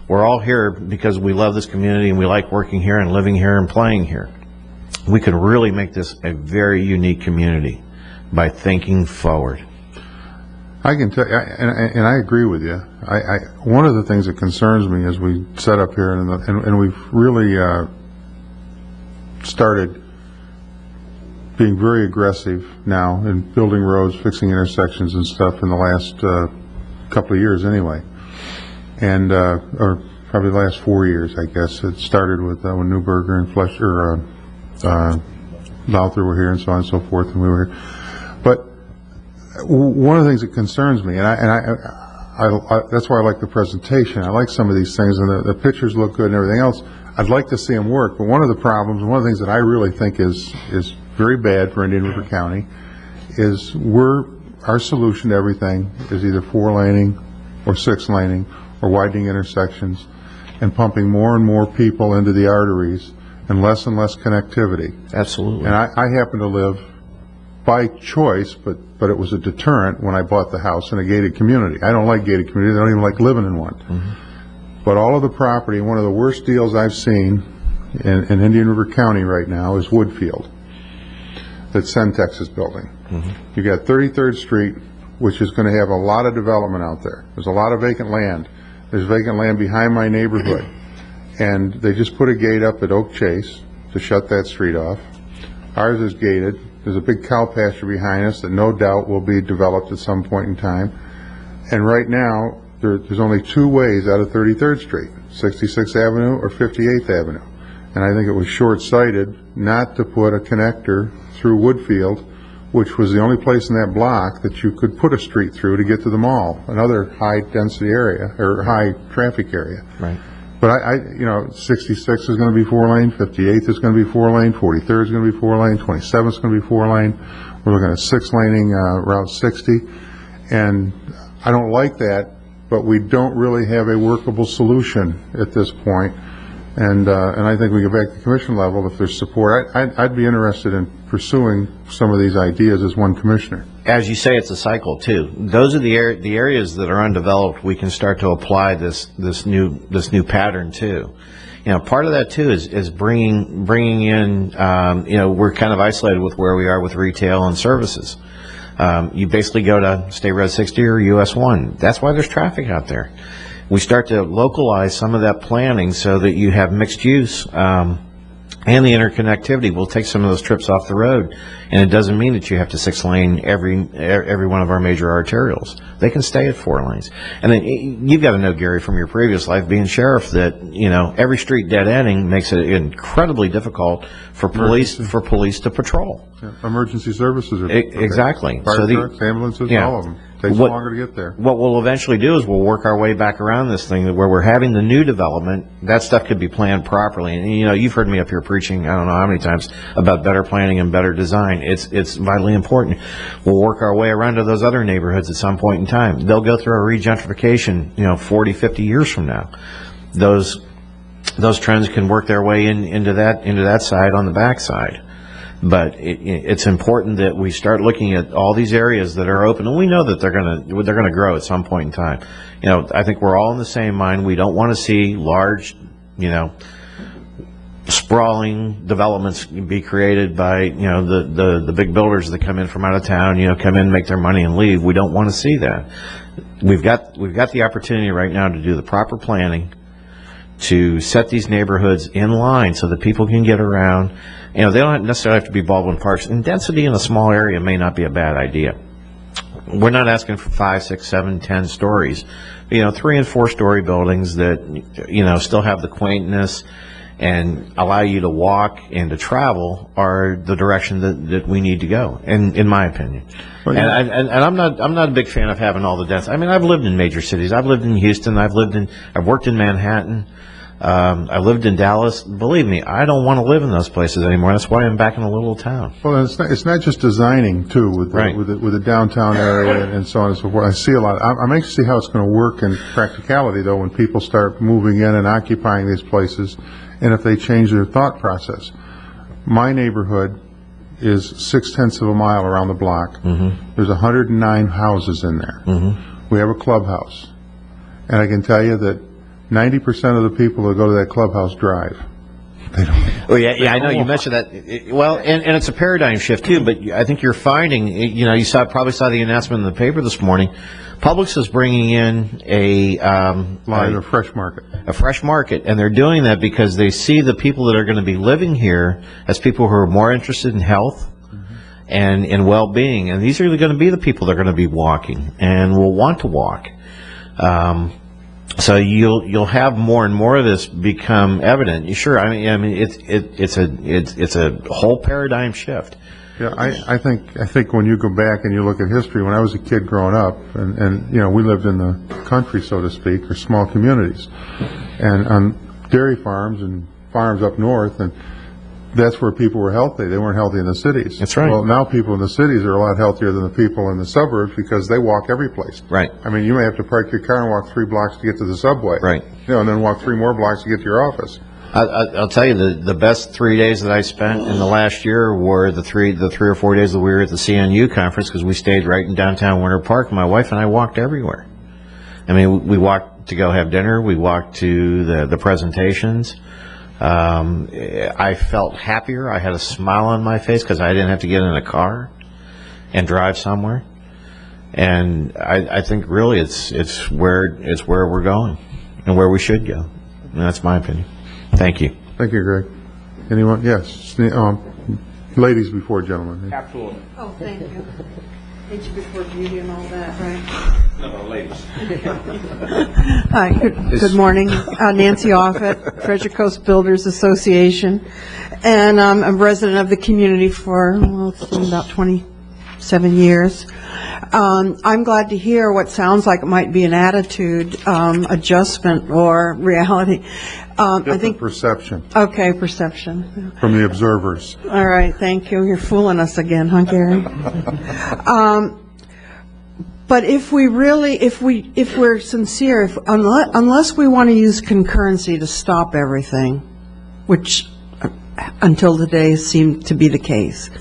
we're all here because we love this community and we like working here and living here and playing here. We can really make this a very unique community by thinking forward. I can tell you, and I agree with you. One of the things that concerns me as we set up here, and we've really started being very aggressive now in building roads, fixing intersections and stuff in the last couple of years anyway. And or probably the last 4 years, I guess. It started with when Newberger and Fletcher, Lowther were here and so on and so forth, and we were here. But one of the things that concerns me, and I that's why I like the presentation. I like some of these things, and the pictures look good and everything else. I'd like to see them work, but one of the problems, and one of the things that I really think is very bad for Indian River County, is our solution to everything is either 4-laning or 6-laning or widening intersections and pumping more and more people into the arteries and less connectivity. Absolutely. And I happen to live by choice, but it was a deterrent when I bought the house in a gated community. I don't like gated communities. I don't even like living in one. Mm-hmm. But all of the property, one of the worst deals I've seen in Indian River County right now is Woodfield that Centex is building. Mm-hmm. You got 33rd Street, which is going to have a lot of development out there. There's a lot of vacant land. There's vacant land behind my neighborhood. And they just put a gate up at Oak Chase to shut that street off. Ours is gated. There's a big cow pasture behind us that no doubt will be developed at some point in time. And right now, there's only 2 ways out of 33rd Street, 66th Avenue or 58th Avenue. And I think it was short-sighted not to put a connector through Woodfield, which was the only place in that block that you could put a street through to get to the mall, another high-density area, or high-traffic area. Right. But 66 is going to be 4-lane, 58th is going to be 4-lane, 43rd is going to be 4-lane, 27th is going to be 4-lane. We're looking at 6-laning Route 60, and I don't like that, but we don't really have a workable solution at this point. And I think we get back to the commission level if there's support. I'd be interested in pursuing some of these ideas as one commissioner. As you say, it's a cycle too. Those are the areas that are undeveloped. We can start to apply this new pattern too. You know, part of that too is bringing in. We're kind of isolated with where we are with retail and services. You basically go to State Road 60 or US 1. That's why there's traffic out there. We start to localize some of that planning so that you have mixed use and the interconnectivity. We'll take some of those trips off the road, and it doesn't mean that you have to 6-lane every one of our major arterials. They can stay at 4 lanes. And then you've got to know, Gary, from your previous life being sheriff, that every street dead ending makes it incredibly difficult for police to patrol. Yeah. Emergency services are exactly. Fire trucks, ambulances, all of them. Takes longer to get there. What we'll eventually do is we'll work our way back around this thing where we're having the new development. That stuff could be planned properly. And, you know, you've heard me up here preaching, I don't know how many times, about better planning and better design. It's vitally important. We'll work our way around to those other neighborhoods at some point in time. They'll go through a regentrification, 40, 50 years from now. Those trends can work their way into that side on the back side. But it's important that we start looking at all these areas that are open, and we know that they're going to grow at some point in time. I think we're all in the same mind. We don't want to see large, sprawling developments be created by the big builders that come in from out of town. Come in, make their money, and leave. We don't want to see that. We've got the opportunity right now to do the proper planning, to set these neighborhoods in line so that people can get around. They don't necessarily have to be Baldwin Parks. And density in a small area may not be a bad idea. We're not asking for 5, 6, 7, 10 stories. 3 and 4 story buildings that, still have the quaintness and allow you to walk and to travel are the direction that we need to go, in my opinion. Well, yeah. And I'm not a big fan of having all the density. I mean, I've lived in major cities. I've lived in Houston. I've worked in Manhattan. I lived in Dallas. Believe me, I don't want to live in those places anymore. That's why I'm back in a little town. Well, it's not just designing too with the downtown area and so on and so forth. I see a lot. I'm anxious to see how it's going to work in practicality, though, when people start moving in and occupying these places, and if they change their thought process. My neighborhood is 0.6 of a mile around the block. Mm-hmm. There's 109 houses in there. Mm-hmm. We have a clubhouse, and I can tell you that 90% of the people that go to that clubhouse drive. They don't. Well, yeah, I know you mentioned that. And it's a paradigm shift too. But I think you're finding, you probably saw the announcement in the paper this morning. Publix is bringing in a fresh market. A fresh market, and they're doing that because they see the people that are going to be living here as people who are more interested in health and in well-being, and these are going to be the people that are going to be walking and will want to walk. So you'll have more and more of this become evident. Sure, I mean it's a whole paradigm shift. Yeah, I think when you go back and you look at history, when I was a kid growing up, and we lived in the country, so to speak, or small communities, and on dairy farms and farms up north, and that's where people were healthy. They weren't healthy in the cities. That's right. Well, now people in the cities are a lot healthier than the people in the suburbs because they walk every place. Right. I mean, you may have to park your car and walk 3 blocks to get to the subway. Right. And then walk 3 more blocks to get to your office. I'll tell you, the best 3 days that I spent in the last year were the 3 or 4 days that we were at the CNU conference, because we stayed right in downtown Winter Park. My wife and I walked everywhere. I mean, we walked to go have dinner. We walked to the presentations. I felt happier. I had a smile on my face because I didn't have to get in a car and drive somewhere. And I think really it's where we're going and where we should go. And that's my opinion. Thank you. Thank you, Greg. Anyone? Yes. Ladies before gentlemen. Absolutely. Oh, thank you. Age before beauty and all that, right? No, ladies. Hi, good morning. Nancy Offit, Treasure Coast Builders Association. And I'm a resident of the community for, it's been about 27 years. I'm glad to hear what sounds like it might be an attitude adjustment or reality. I think perception. Okay, perception. From the observers. All right, thank you. You're fooling us again, huh, Gary? But if we're sincere, unless we want to use concurrency to stop everything, which until today seemed to be the case,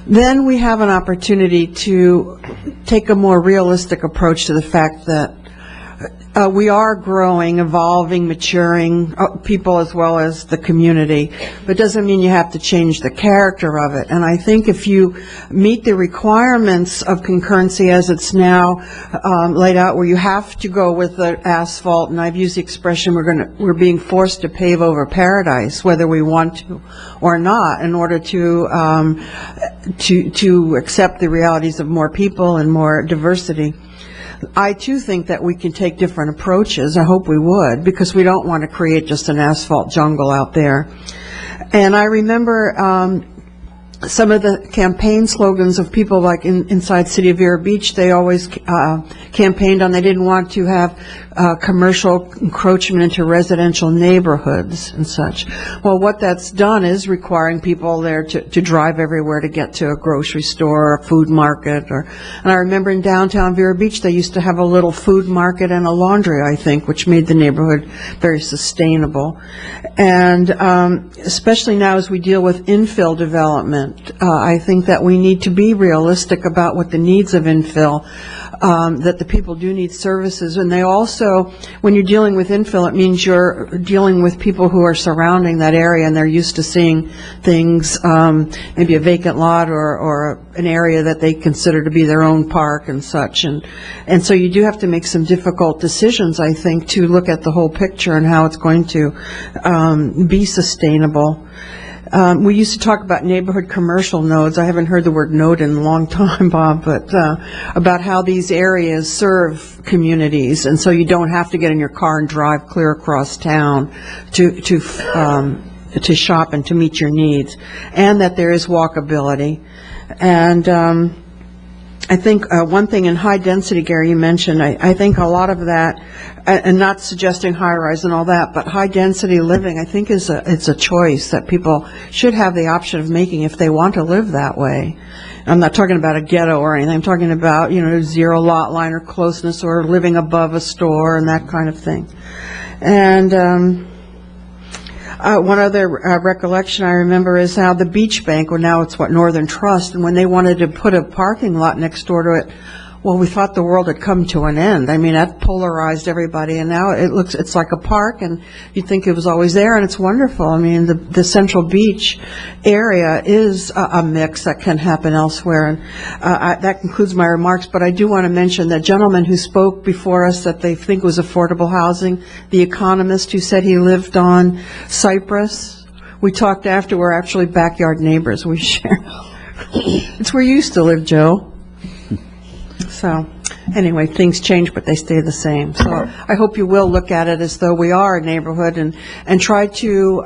then we have an opportunity to take a more realistic approach to the fact that we are growing, evolving, maturing, people as well as the community, but it doesn't mean you have to change the character of it. And I think if you meet the requirements of concurrency as it's now laid out, where you have to go with the asphalt, and I've used the expression we're being forced to pave over paradise, whether we want to or not, in order to accept the realities of more people and more diversity. I, too, think that we can take different approaches. I hope we would, because we don't want to create just an asphalt jungle out there. And I remember some of the campaign slogans of people like inside City of Vero Beach, they always campaigned on they didn't want to have commercial encroachment into residential neighborhoods and such. Well, what that's done is requiring people there to drive everywhere to get to a grocery store or a food market. And I remember in downtown Vero Beach, they used to have a little food market and a laundry, I think, which made the neighborhood very sustainable. And especially now as we deal with infill development, I think that we need to be realistic about what the needs of infill, that the people do need services. And they also, when you're dealing with infill, it means you're dealing with people who are surrounding that area and they're used to seeing things, maybe a vacant lot or an area that they consider to be their own park and such. And so you do have to make some difficult decisions, I think, to look at the whole picture and how it's going to be sustainable. We used to talk about neighborhood commercial nodes. I haven't heard the word node in a long time, Bob, but about how these areas serve communities, and so you don't have to get in your car and drive clear across town to shop and to meet your needs, and that there is walkability. And I think one thing in high density, Gary, you mentioned, I think a lot of that, and not suggesting high rise and all that, but high density living, I think it's a choice that people should have the option of making if they want to live that way. I'm not talking about a ghetto or anything. I'm talking about, zero lot line or closeness or living above a store and that kind of thing. And one other recollection I remember is how the beach bank, or now it's Northern Trust, and when they wanted to put a parking lot next door to it, well, we thought the world had come to an end. I mean, that polarized everybody, and now it's like a park, and you'd think it was always there, and it's wonderful. I mean, the Central Beach area is a mix that can happen elsewhere, and that concludes my remarks, but I do want to mention that gentleman who spoke before us that they think was affordable housing, the economist who said he lived on Cypress. We talked after, we're actually backyard neighbors. We share. It's where you used to live, Joe. So, anyway, things change, but they stay the same. So I hope you will look at it as though we are a neighborhood and try to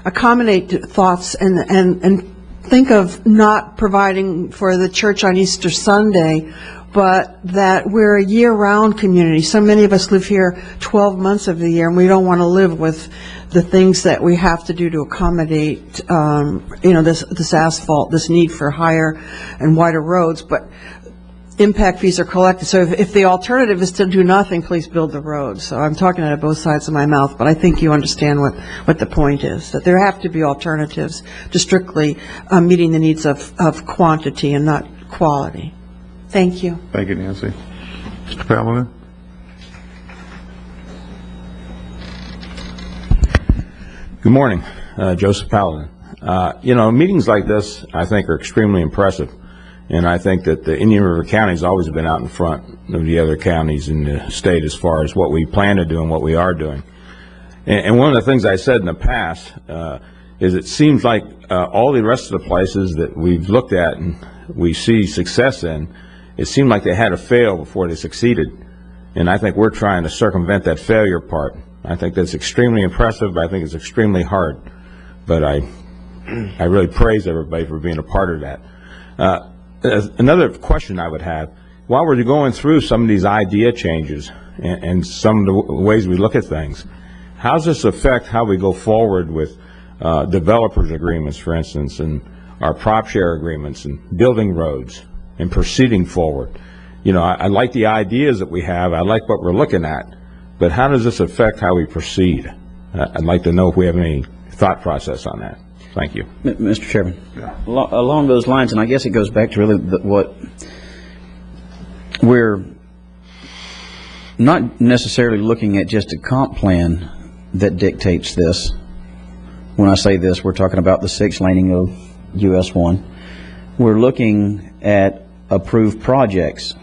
accommodate thoughts and think of not providing for the church on Easter Sunday, but that we're a year-round community. So many of us live here 12 months of the year, and we don't want to live with the things that we have to do to accommodate, this asphalt, this need for higher and wider roads. But impact fees are collected. So if the alternative is to do nothing, please build the road. So I'm talking out of both sides of my mouth, but I think you understand what the point is, that there have to be alternatives to strictly meeting the needs of quantity and not quality. Thank you. Thank you, Nancy. Mr. Paladin? Good morning. Joseph Paladin. Meetings like this, I think, are extremely impressive. And I think that the Indian River County has always been out in front of the other counties in the state as far as what we plan to do and what we are doing. And one of the things I said in the past is it seems like all the rest of the places that we've looked at and we see success in, it seemed like they had to fail before they succeeded. And I think we're trying to circumvent that failure part. I think that's extremely impressive, but I think it's extremely hard. But I really praise everybody for being a part of that. Another question I would have, while we're going through some of these idea changes and some of the ways we look at things, how does this affect how we go forward with developers agreements, for instance, and our prop share agreements and building roads and proceeding forward? I like the ideas that we have. I like what we're looking at. But how does this affect how we proceed? I'd like to know if we have any thought process on that. Thank you. Mr. Chairman, along those lines, and I guess it goes back to really what we're not necessarily looking at just a comp plan that dictates this. When I say this, we're talking about the 6 laning of US 1. We're looking at approved projects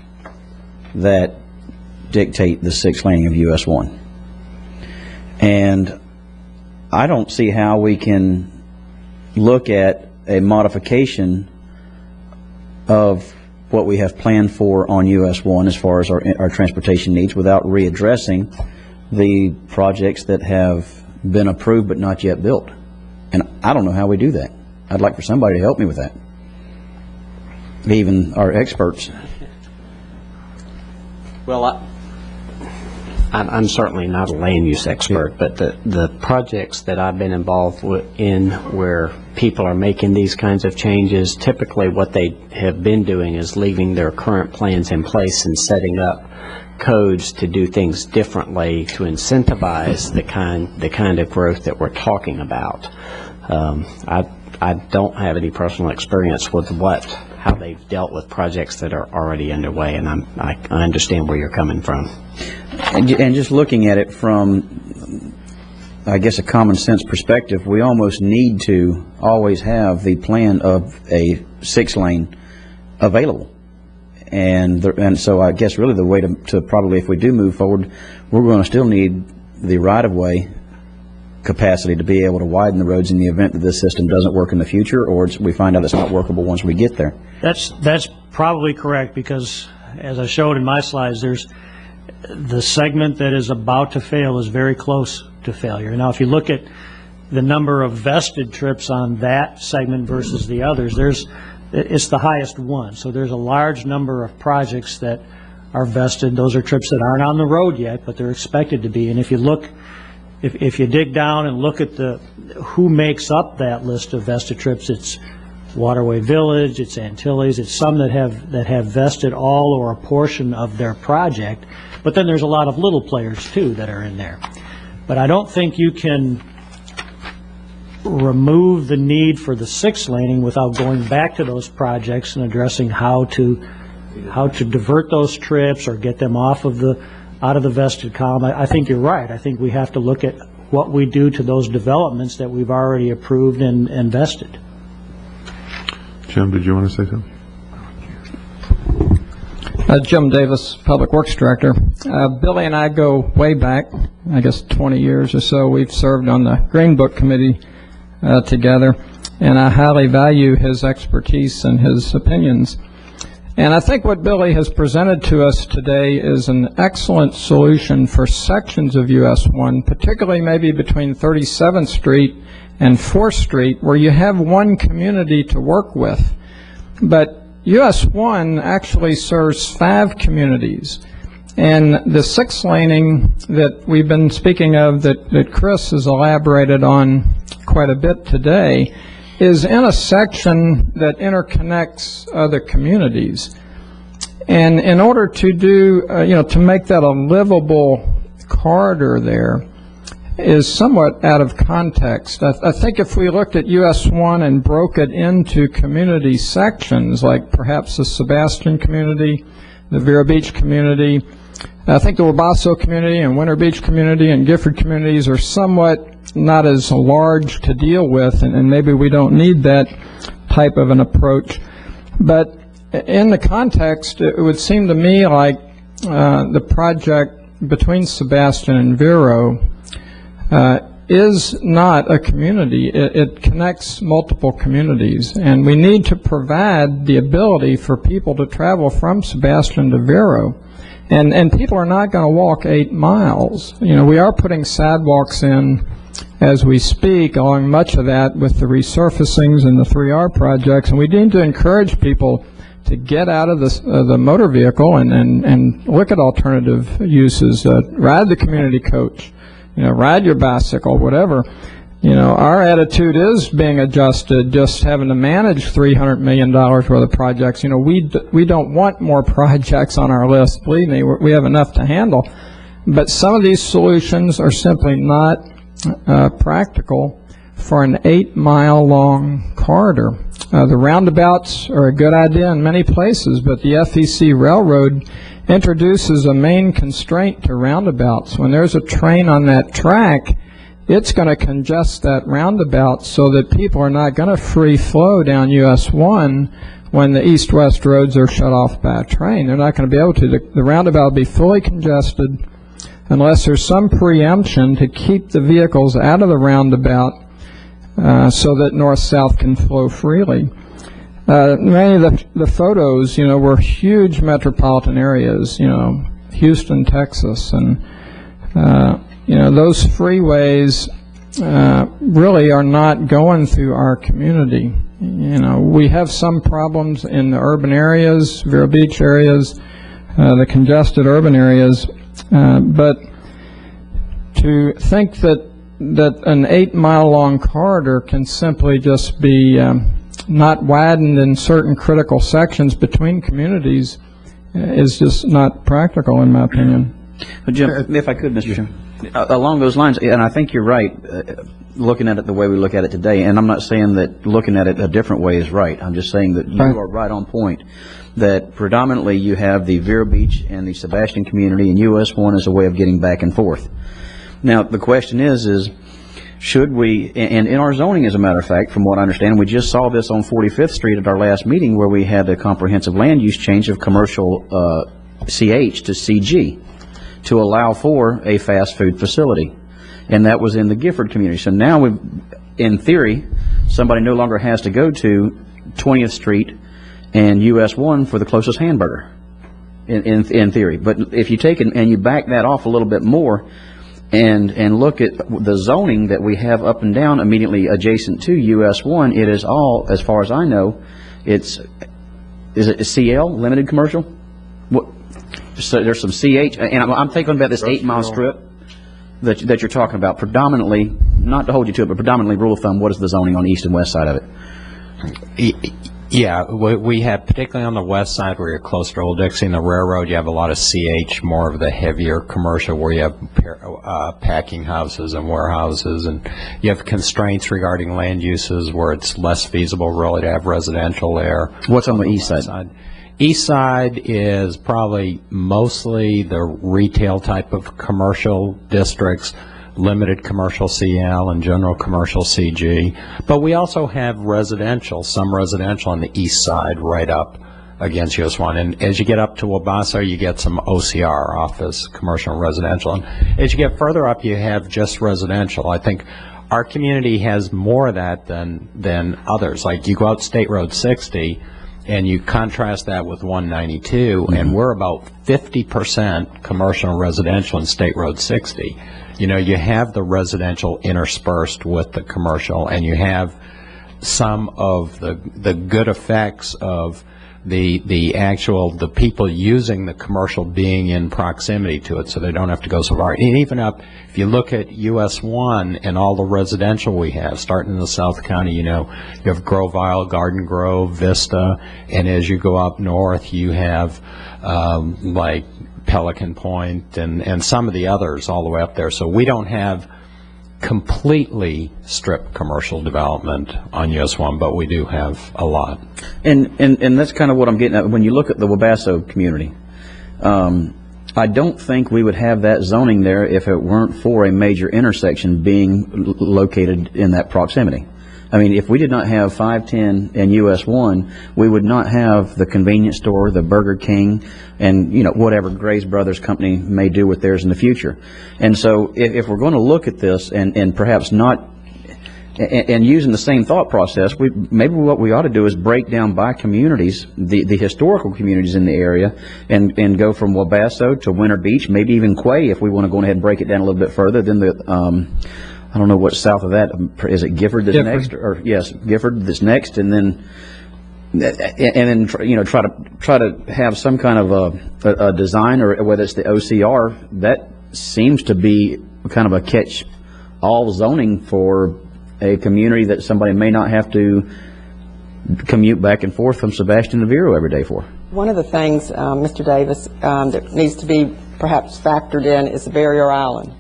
that dictate the 6 laning of US 1. And I don't see how we can look at a modification of what we have planned for on US 1 as far as our transportation needs without readdressing the projects that have been approved but not yet built. And I don't know how we do that. I'd like for somebody to help me with that. Even our experts. Well, I'm certainly not a land use expert, but the projects that I've been involved in where people are making these kinds of changes, typically what they have been doing is leaving their current plans in place and setting up codes to do things differently to incentivize the kind of growth that we're talking about. I don't have any personal experience with how they've dealt with projects that are already underway, and I understand where you're coming from. And just looking at it from, I guess, a common sense perspective, we almost need to always have the plan of a 6-lane available. And so I guess really the way to probably, if we do move forward, we're going to still need the right-of-way capacity to be able to widen the roads in the event that this system doesn't work in the future, or we find out it's not workable once we get there. That's probably correct, because as I showed in my slides, there's the segment that is about to fail is very close to failure. Now, if you look at the number of vested trips on that segment versus the others, it's the highest one. So there's a large number of projects that are vested. Those are trips that aren't on the road yet, but they're expected to be. And if you look, if you dig down and look at who makes up that list of vested trips, it's Waterway Village, it's Antilles, it's some that have vested all or a portion of their project. But then there's a lot of little players too that are in there. But I don't think you can remove the need for the 6-laning without going back to those projects and addressing how to divert those trips or get them out of the vested column. I think you're right. I think we have to look at what we do to those developments that we've already approved and vested. Jim, did you want to say something? Jim Davis, Public Works Director. Billy and I go way back, I guess 20 years or so. We've served on the Green Book Committee together, and I highly value his expertise and his opinions. And I think what Billy has presented to us today is an excellent solution for sections of US 1, particularly maybe between 37th Street and 4th Street, where you have one community to work with. But US 1 actually serves 5 communities. And the 6-laning that we've been speaking of, that Chris has elaborated on quite a bit today, is in a section that interconnects other communities. And in order to do, to make that a livable corridor there is somewhat out of context. I think if we looked at US 1 and broke it into community sections, like perhaps the Sebastian community, the Vero Beach community, I think the Wabasso community and Winter Beach community and Gifford communities are somewhat not as large to deal with, and maybe we don't need that type of an approach. But in the context, it would seem to me like the project between Sebastian and Vero is not a community. It connects multiple communities, and we need to provide the ability for people to travel from Sebastian to Vero. And people are not going to walk 8 miles. We are putting sidewalks in as we speak along much of that with the resurfacings and the 3R projects, and we need to encourage people to get out of the motor vehicle and look at alternative uses. Ride the community coach, ride your bicycle, whatever. Our attitude is being adjusted, just having to manage $300 million worth of projects. We don't want more projects on our list. Believe me, we have enough to handle. But some of these solutions are simply not practical for an 8-mile-long corridor. The roundabouts are a good idea in many places, but the FEC Railroad introduces a main constraint to roundabouts. When there's a train on that track, it's going to congest that roundabout so that people are not going to free flow down US 1 when the east-west roads are shut off by a train. They're not going to be able to. The roundabout will be fully congested unless there's some preemption to keep the vehicles out of the roundabout so that north-south can flow freely. Many of the photos, were huge metropolitan areas, Houston, Texas, and those freeways really are not going through our community. You know, we have some problems in the urban areas, Vero Beach areas, the congested urban areas, but to think that an 8-mile long corridor can simply just be not widened in certain critical sections between communities is just not practical, in my opinion. Well, Jim, if I could, Mr. Chairman, along those lines, and I think you're right, looking at it the way we look at it today, and I'm not saying that looking at it a different way is right. I'm just saying that you are right on point, that predominantly you have the Vero Beach and the Sebastian community, and US 1 is a way of getting back and forth. Now, the question is should we, and in our zoning, as a matter of fact, from what I understand, we just saw this on 45th Street at our last meeting where we had a comprehensive land use change of commercial CH to CG to allow for a fast food facility. And that was in the Gifford community. So now, in theory, somebody no longer has to go to 20th Street and US 1 for the closest hamburger, in theory. But if you take it and you back that off a little bit more, and look at the zoning that we have up and down immediately adjacent to US 1, it is all, as far as I know, is it CL, limited commercial? What? So there's some CH, and I'm thinking about this 8-mile strip that you're talking about. Predominantly, not to hold you to it, but predominantly rule of thumb, what is the zoning on the east and west side of it? Yeah, we have, particularly on the west side where you're close to Old Dixie and the railroad, you have a lot of CH, more of the heavier commercial where you have packing houses and warehouses, and you have constraints regarding land uses where it's less feasible really to have residential there. What's on the east side? East side is probably mostly the retail type of commercial districts, limited commercial CL and general commercial CG. But we also have residential, some residential on the east side right up against US 1. And as you get up to Wabasso, you get some OCR, office, commercial and residential. And as you get further up, you have just residential. I think our community has more of that than others. Like you go out State Road 60, and you contrast that with 192, and we're about 50% commercial and residential in State Road 60. You know, you have the residential interspersed with the commercial, and you have some of the good effects of the people using the commercial being in proximity to it, so they don't have to go so far. And even up, if you look at US 1 and all the residential we have, starting in the South County, you know, you have Grove Isle, Garden Grove, Vista, and as you go up north, you have like Pelican Point and some of the others all the way up there. So we don't have completely stripped commercial development on US 1, but we do have a lot. And that's kind of what I'm getting at. When you look at the Wabasso community, I don't think we would have that zoning there if it weren't for a major intersection being located in that proximity. I mean, if we did not have 510 and US 1, we would not have the convenience store, the Burger King, and, you know, whatever Gray's Brothers Company may do with theirs in the future. And so if we're going to look at this and perhaps not, and using the same thought process, maybe what we ought to do is break down by communities, the historical communities in the area, and go from Wabasso to Winter Beach, maybe even Quay, if we want to go ahead and break it down a little bit further. Then I don't know what's south of that. Is it Gifford that's next? Or yes, Gifford that's next, and then you know, try to have some kind of a design, or whether it's the OCR, that seems to be kind of a catch-all zoning for a community that somebody may not have to commute back and forth from Sebastian to Vero every day for. One of the things, Mr. Davis, that needs to be perhaps factored in is the barrier island.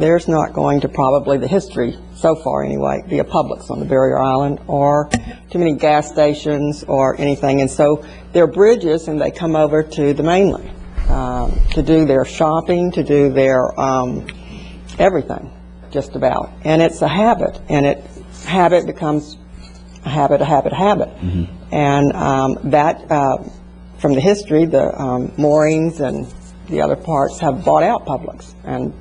There's not going to probably, the history so far anyway, be a Publix on the barrier island or too many gas stations or anything. And so there are bridges, and they come over to the mainland to do their shopping, to do their everything, just about. And it's a habit, and habit becomes a habit. Mm-hmm. And that, from the history, the moorings and the other parts have bought out Publix and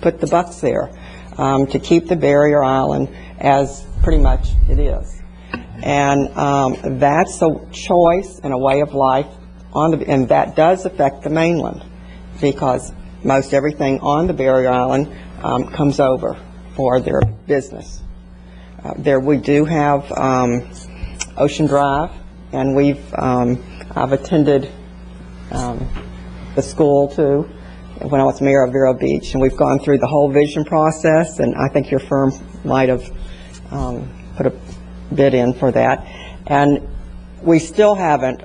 put the bucks there to keep the barrier island as pretty much it is. And that's a choice and a way of life and that does affect the mainland, because most everything on the barrier island comes over for their business. There we do have Ocean Drive, and I've attended the school too when I was mayor of Vero Beach, and we've gone through the whole vision process, and I think your firm might have put a bid in for that. And we still haven't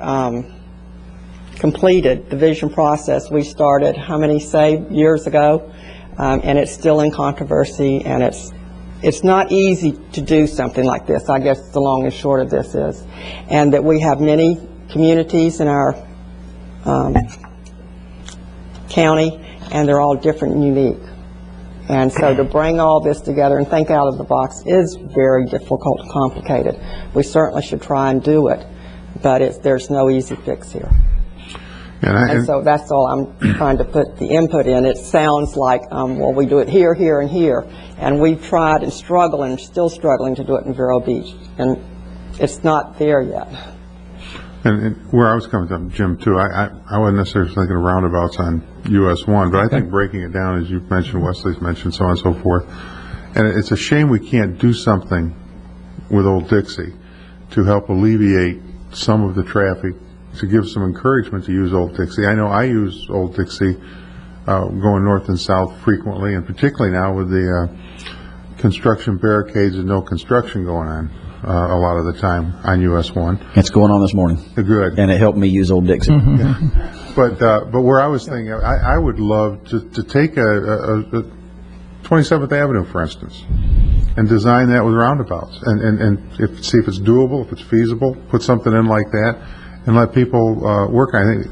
completed the vision process we started, how many, say, years ago? And it's still in controversy, and it's not easy to do something like this. I guess the long and short of this is. And that we have many communities in our county, and they're all different and unique. And so to bring all this together and think out of the box is very difficult and complicated. We certainly should try and do it, but there's no easy fix here. And so that's all I'm trying to put the input in. It sounds like, well, we do it here, here, and here. And we've tried and struggled and still struggling to do it in Vero Beach. And it's not there yet. And where I was coming from, Jim, too, I wasn't necessarily thinking of roundabouts on US 1, but I think breaking it down, as you've mentioned, Wesley's mentioned, so on and so forth. And it's a shame we can't do something with Old Dixie to help alleviate some of the traffic, to give some encouragement to use Old Dixie. I know I use Old Dixie going north and south frequently, and particularly now with the construction barricades and no construction going on a lot of the time on US 1. It's going on this morning. Good. And it helped me use Old Dixie. Yeah. But where I was thinking, I would love to take a 27th Avenue, for instance, and design that with roundabouts, and see if it's doable, if it's feasible, put something in like that, and let people work on it.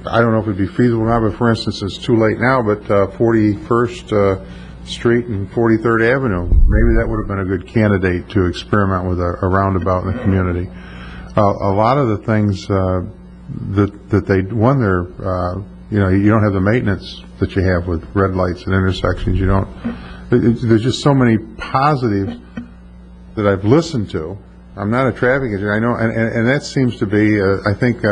I don't know if it'd be feasible now, but for instance, it's too late now, but 41st Street and 43rd Avenue, maybe that would have been a good candidate to experiment with a roundabout in the community. A lot of the things that they, one, you don't have the maintenance that you have with red lights and intersections. You don't. There's just so many positives that I've listened to. I'm not a traffic engineer, I know, and that seems to be, I think,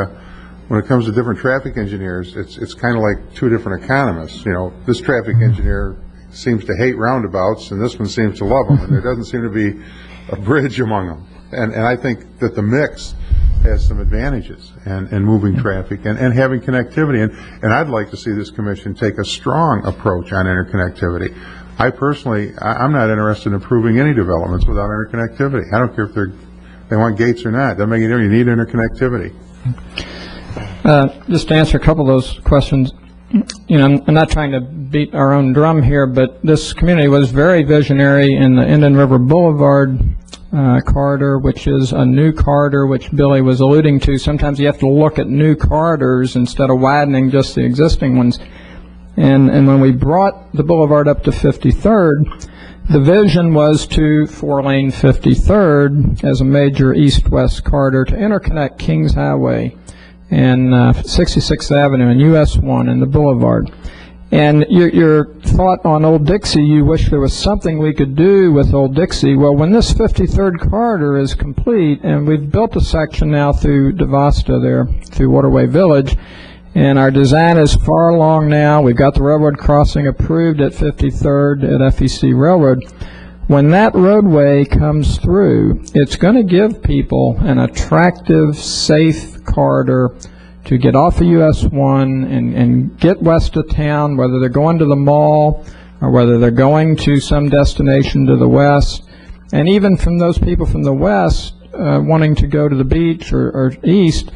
when it comes to different traffic engineers, it's kind of like two different economists. This traffic engineer seems to hate roundabouts, and this one seems to love them, and there doesn't seem to be a bridge among them. And I think that the mix has some advantages, and moving traffic and having connectivity. And I'd like to see this commission take a strong approach on interconnectivity. I personally, I'm not interested in approving any developments without interconnectivity. I don't care if they want gates or not. Doesn't make any difference. You need interconnectivity. Just to answer a couple of those questions, I'm not trying to beat our own drum here, but this community was very visionary in the Indian River Boulevard corridor, which is a new corridor, which Billy was alluding to. Sometimes you have to look at new corridors instead of widening just the existing ones. And when we brought the boulevard up to 53rd, the vision was to 4-lane 53rd as a major east-west corridor to interconnect Kings Highway and 66th Avenue and US 1 and the boulevard. And your thought on Old Dixie, you wish there was something we could do with Old Dixie. Well, when this 53rd corridor is complete, and we've built a section now through Devasta there, through Waterway Village, and our design is far along now. We've got the railroad crossing approved at 53rd at FEC Railroad. When that roadway comes through, it's going to give people an attractive, safe corridor to get off of US 1 and get west of town, whether they're going to the mall or whether they're going to some destination to the west. And even from those people from the west wanting to go to the beach or east,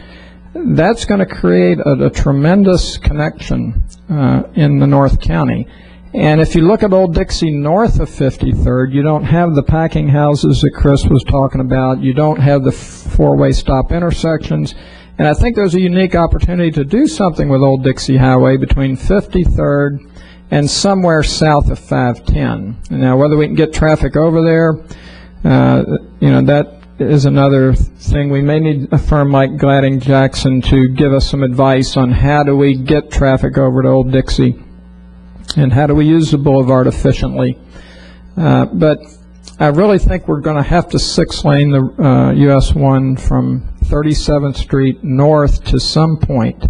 that's going to create a tremendous connection in the North County. And if you look at Old Dixie north of 53rd, you don't have the packing houses that Chris was talking about. You don't have the four-way stop intersections. And I think there's a unique opportunity to do something with Old Dixie Highway between 53rd and somewhere south of 510. Now, whether we can get traffic over there, that is another thing. We may need a firm like Gladding Jackson to give us some advice on how do we get traffic over to Old Dixie and how do we use the boulevard efficiently. But I really think we're going to have to 6-lane the US 1 from 37th Street north to some point,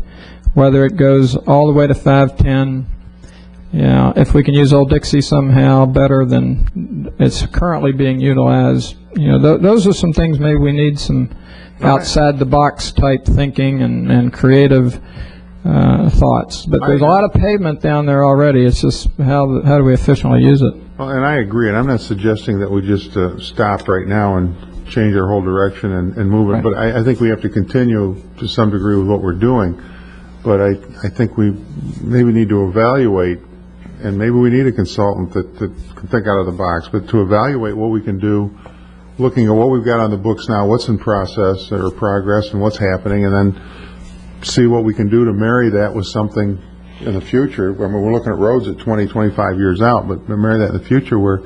whether it goes all the way to 510 if we can use Old Dixie somehow better than it's currently being utilized, those are some things maybe we need some outside the box type thinking and creative thoughts. But there's a lot of pavement down there already. It's just how do we efficiently use it? Well, and I agree, and I'm not suggesting that we just stop right now and change our whole direction and move it, Right. but I think we have to continue to some degree with what we're doing. But I think we maybe need to evaluate, and maybe we need a consultant that can think out of the box, but to evaluate what we can do, looking at what we've got on the books now, what's in process or progress and what's happening, and then see what we can do to marry that with something in the future. I mean, we're looking at roads at 20, 25 years out, but marry that in the future where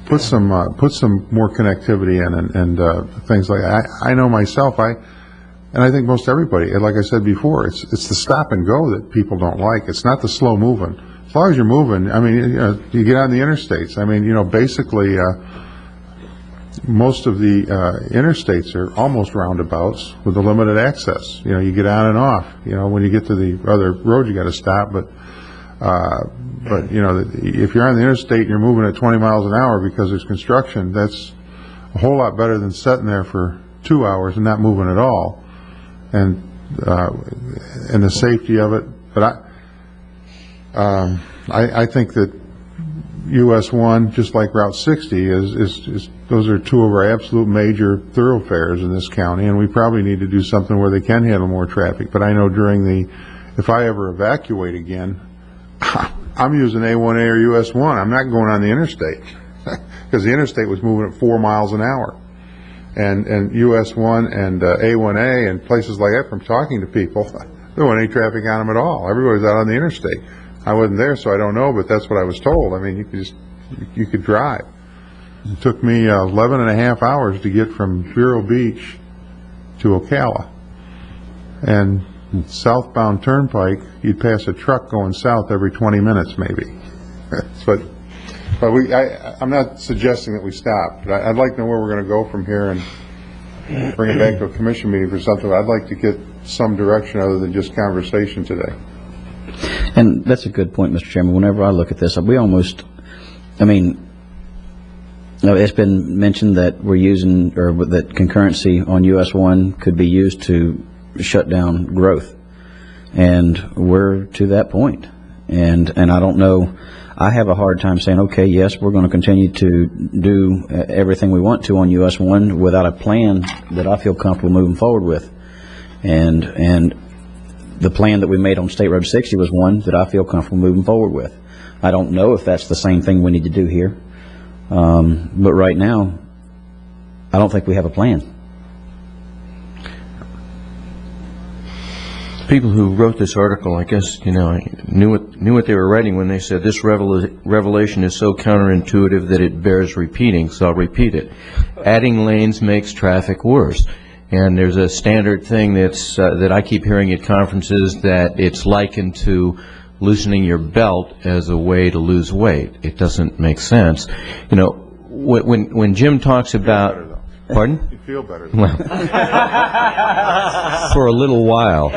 put some more connectivity in and things like that. I know myself, and I think most everybody, like I said before, it's the stop and go that people don't like. It's not the slow moving. As long as you're moving, I mean, you get on the interstates. I mean, basically, most of the interstates are almost roundabouts with the limited access. You get on and off. When you get to the other road, you got to stop. But if you're on the interstate and you're moving at 20 miles an hour because there's construction, that's a whole lot better than sitting there for 2 hours and not moving at all. And the safety of it. But I think that US 1, just like Route 60, is those are two of our absolute major thoroughfares in this county, and we probably need to do something where they can handle more traffic. But I know if I ever evacuate again, I'm using A1A or US 1. I'm not going on the interstate because the interstate was moving at 4 miles an hour. And US 1 and A1A and places like that, from talking to people, there wasn't any traffic on them at all. Everybody's out on the interstate. I wasn't there, so I don't know, but that's what I was told. I mean, you could drive. It took me 11 and a half hours to get from Vero Beach to Ocala. And southbound turnpike, you'd pass a truck going south every 20 minutes maybe. But I'm not suggesting that we stop, but I'd like to know where we're going to go from here and bring it back to a commission meeting for something. I'd like to get some direction other than just conversation today. And that's a good point, Mr. Chairman. Whenever I look at this, it's been mentioned that we're using, or that concurrency on US 1 could be used to shut down growth. And we're to that point. And I don't know, I have a hard time saying, okay, yes, we're going to continue to do everything we want to on US 1 without a plan that I feel comfortable moving forward with. And the plan that we made on State Road 60 was one that I feel comfortable moving forward with. I don't know if that's the same thing we need to do here. But right now, I don't think we have a plan. People who wrote this article, I guess, knew what they were writing when they said this revelation is so counterintuitive that it bears repeating, so I'll repeat it. Adding lanes makes traffic worse. And there's a standard thing that I keep hearing at conferences, that it's likened to loosening your belt as a way to lose weight. It doesn't make sense. When Jim talks about... Pardon? You feel better. Well, for a little while.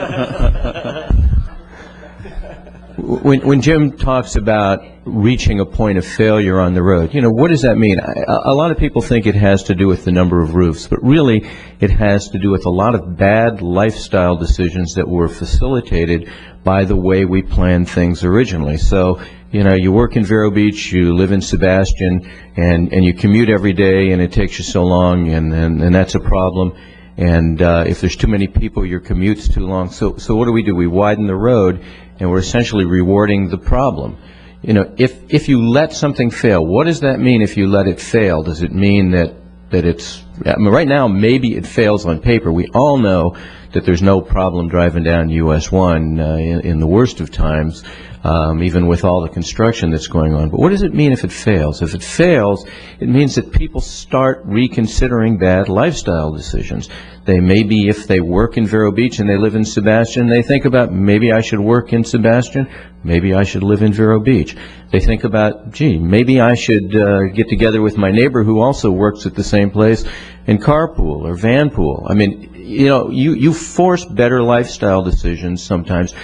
When Jim talks about reaching a point of failure on the road, what does that mean? A lot of people think it has to do with the number of roofs, but really it has to do with a lot of bad lifestyle decisions that were facilitated by the way we planned things originally. So, you work in Vero Beach, you live in Sebastian, and you commute every day, and it takes you so long, and that's a problem. And if there's too many people, your commute's too long. So what do? We widen the road, and we're essentially rewarding the problem. If you let something fail, what does that mean if you let it fail? Does it mean that it's... right now, maybe it fails on paper. We all know that there's no problem driving down US 1 in the worst of times, even with all the construction that's going on. But what does it mean if it fails? If it fails, it means that people start reconsidering bad lifestyle decisions. They maybe, if they work in Vero Beach and they live in Sebastian, they think about, maybe I should work in Sebastian, maybe I should live in Vero Beach. They think about, gee, maybe I should get together with my neighbor who also works at the same place and carpool or vanpool. I mean, you force better lifestyle decisions sometimes.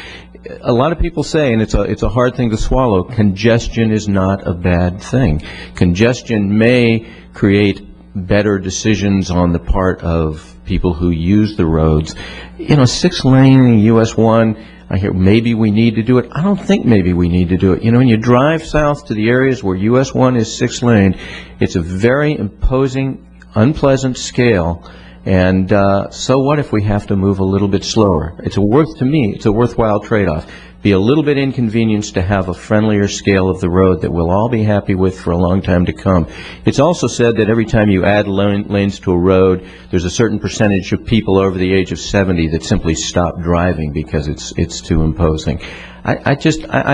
a lot of people say, and it's a hard thing to swallow, congestion is not a bad thing. Congestion may create better decisions on the part of people who use the roads. 6-lane US 1, I hear maybe we need to do it. I don't think maybe we need to do it. When you drive south to the areas where US 1 is 6-lane, it's a very imposing, unpleasant scale. And so what if we have to move a little bit slower? To me, it's a worthwhile trade-off. Be a little bit inconvenienced to have a friendlier scale of the road that we'll all be happy with for a long time to come. It's also said that every time you add lanes to a road, there's a certain percentage of people over the age of 70 that simply stop driving because it's too imposing. I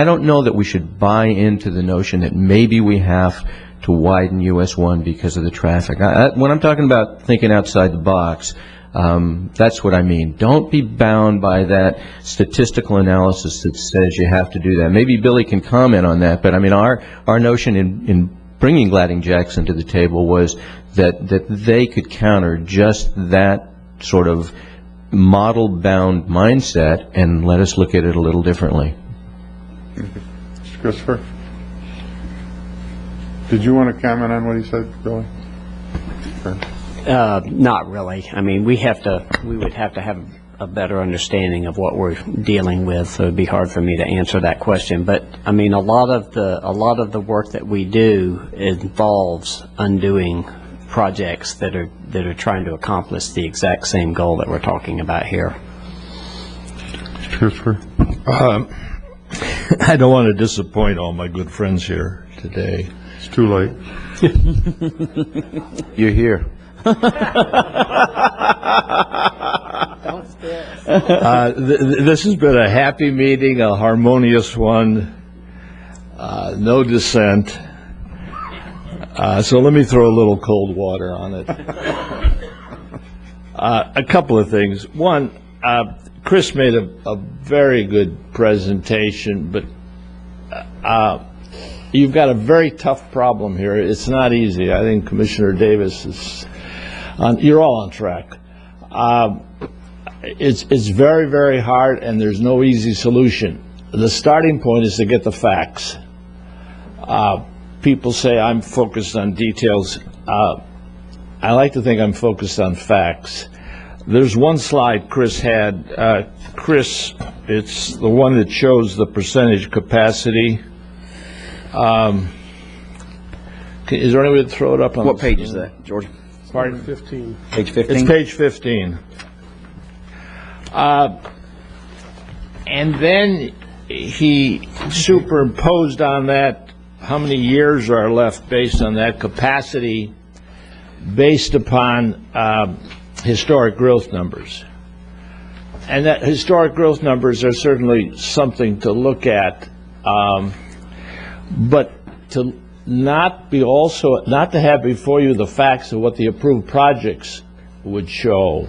don't know that we should buy into the notion that maybe we have to widen US 1 because of the traffic. When I'm talking about thinking outside the box, that's what I mean. Don't be bound by that statistical analysis that says you have to do that. Maybe Billy can comment on that, but I mean, our notion in bringing Gladding Jackson to the table was that they could counter just that sort of model-bound mindset and let us look at it a little differently. Mr. Christopher? Did you want to comment on what he said, Billy? Not really. I mean, we would have to have a better understanding of what we're dealing with, so it'd be hard for me to answer that question. But I mean, a lot of the work that we do involves undoing projects that are trying to accomplish the exact same goal that we're talking about here. Mr. Christopher? I don't want to disappoint all my good friends here today. It's too late. You're here. This has been a happy meeting, a harmonious one, no dissent. So let me throw a little cold water on it. A couple of things. One, Chris made a very good presentation, but you've got a very tough problem here. It's not easy. I think Commissioner Davis is you're all on track. It's very, very hard, and there's no easy solution. The starting point is to get the facts. People say I'm focused on details. I like to think I'm focused on facts. There's one slide Chris had. Chris, it's the one that shows the percentage capacity. Is there any way to throw it up on what page is that, George? Pardon? 15. Page 15? It's page 15. And then he superimposed on that how many years are left based on that capacity based upon historic growth numbers. And that historic growth numbers are certainly something to look at, but to not to have before you the facts of what the approved projects would show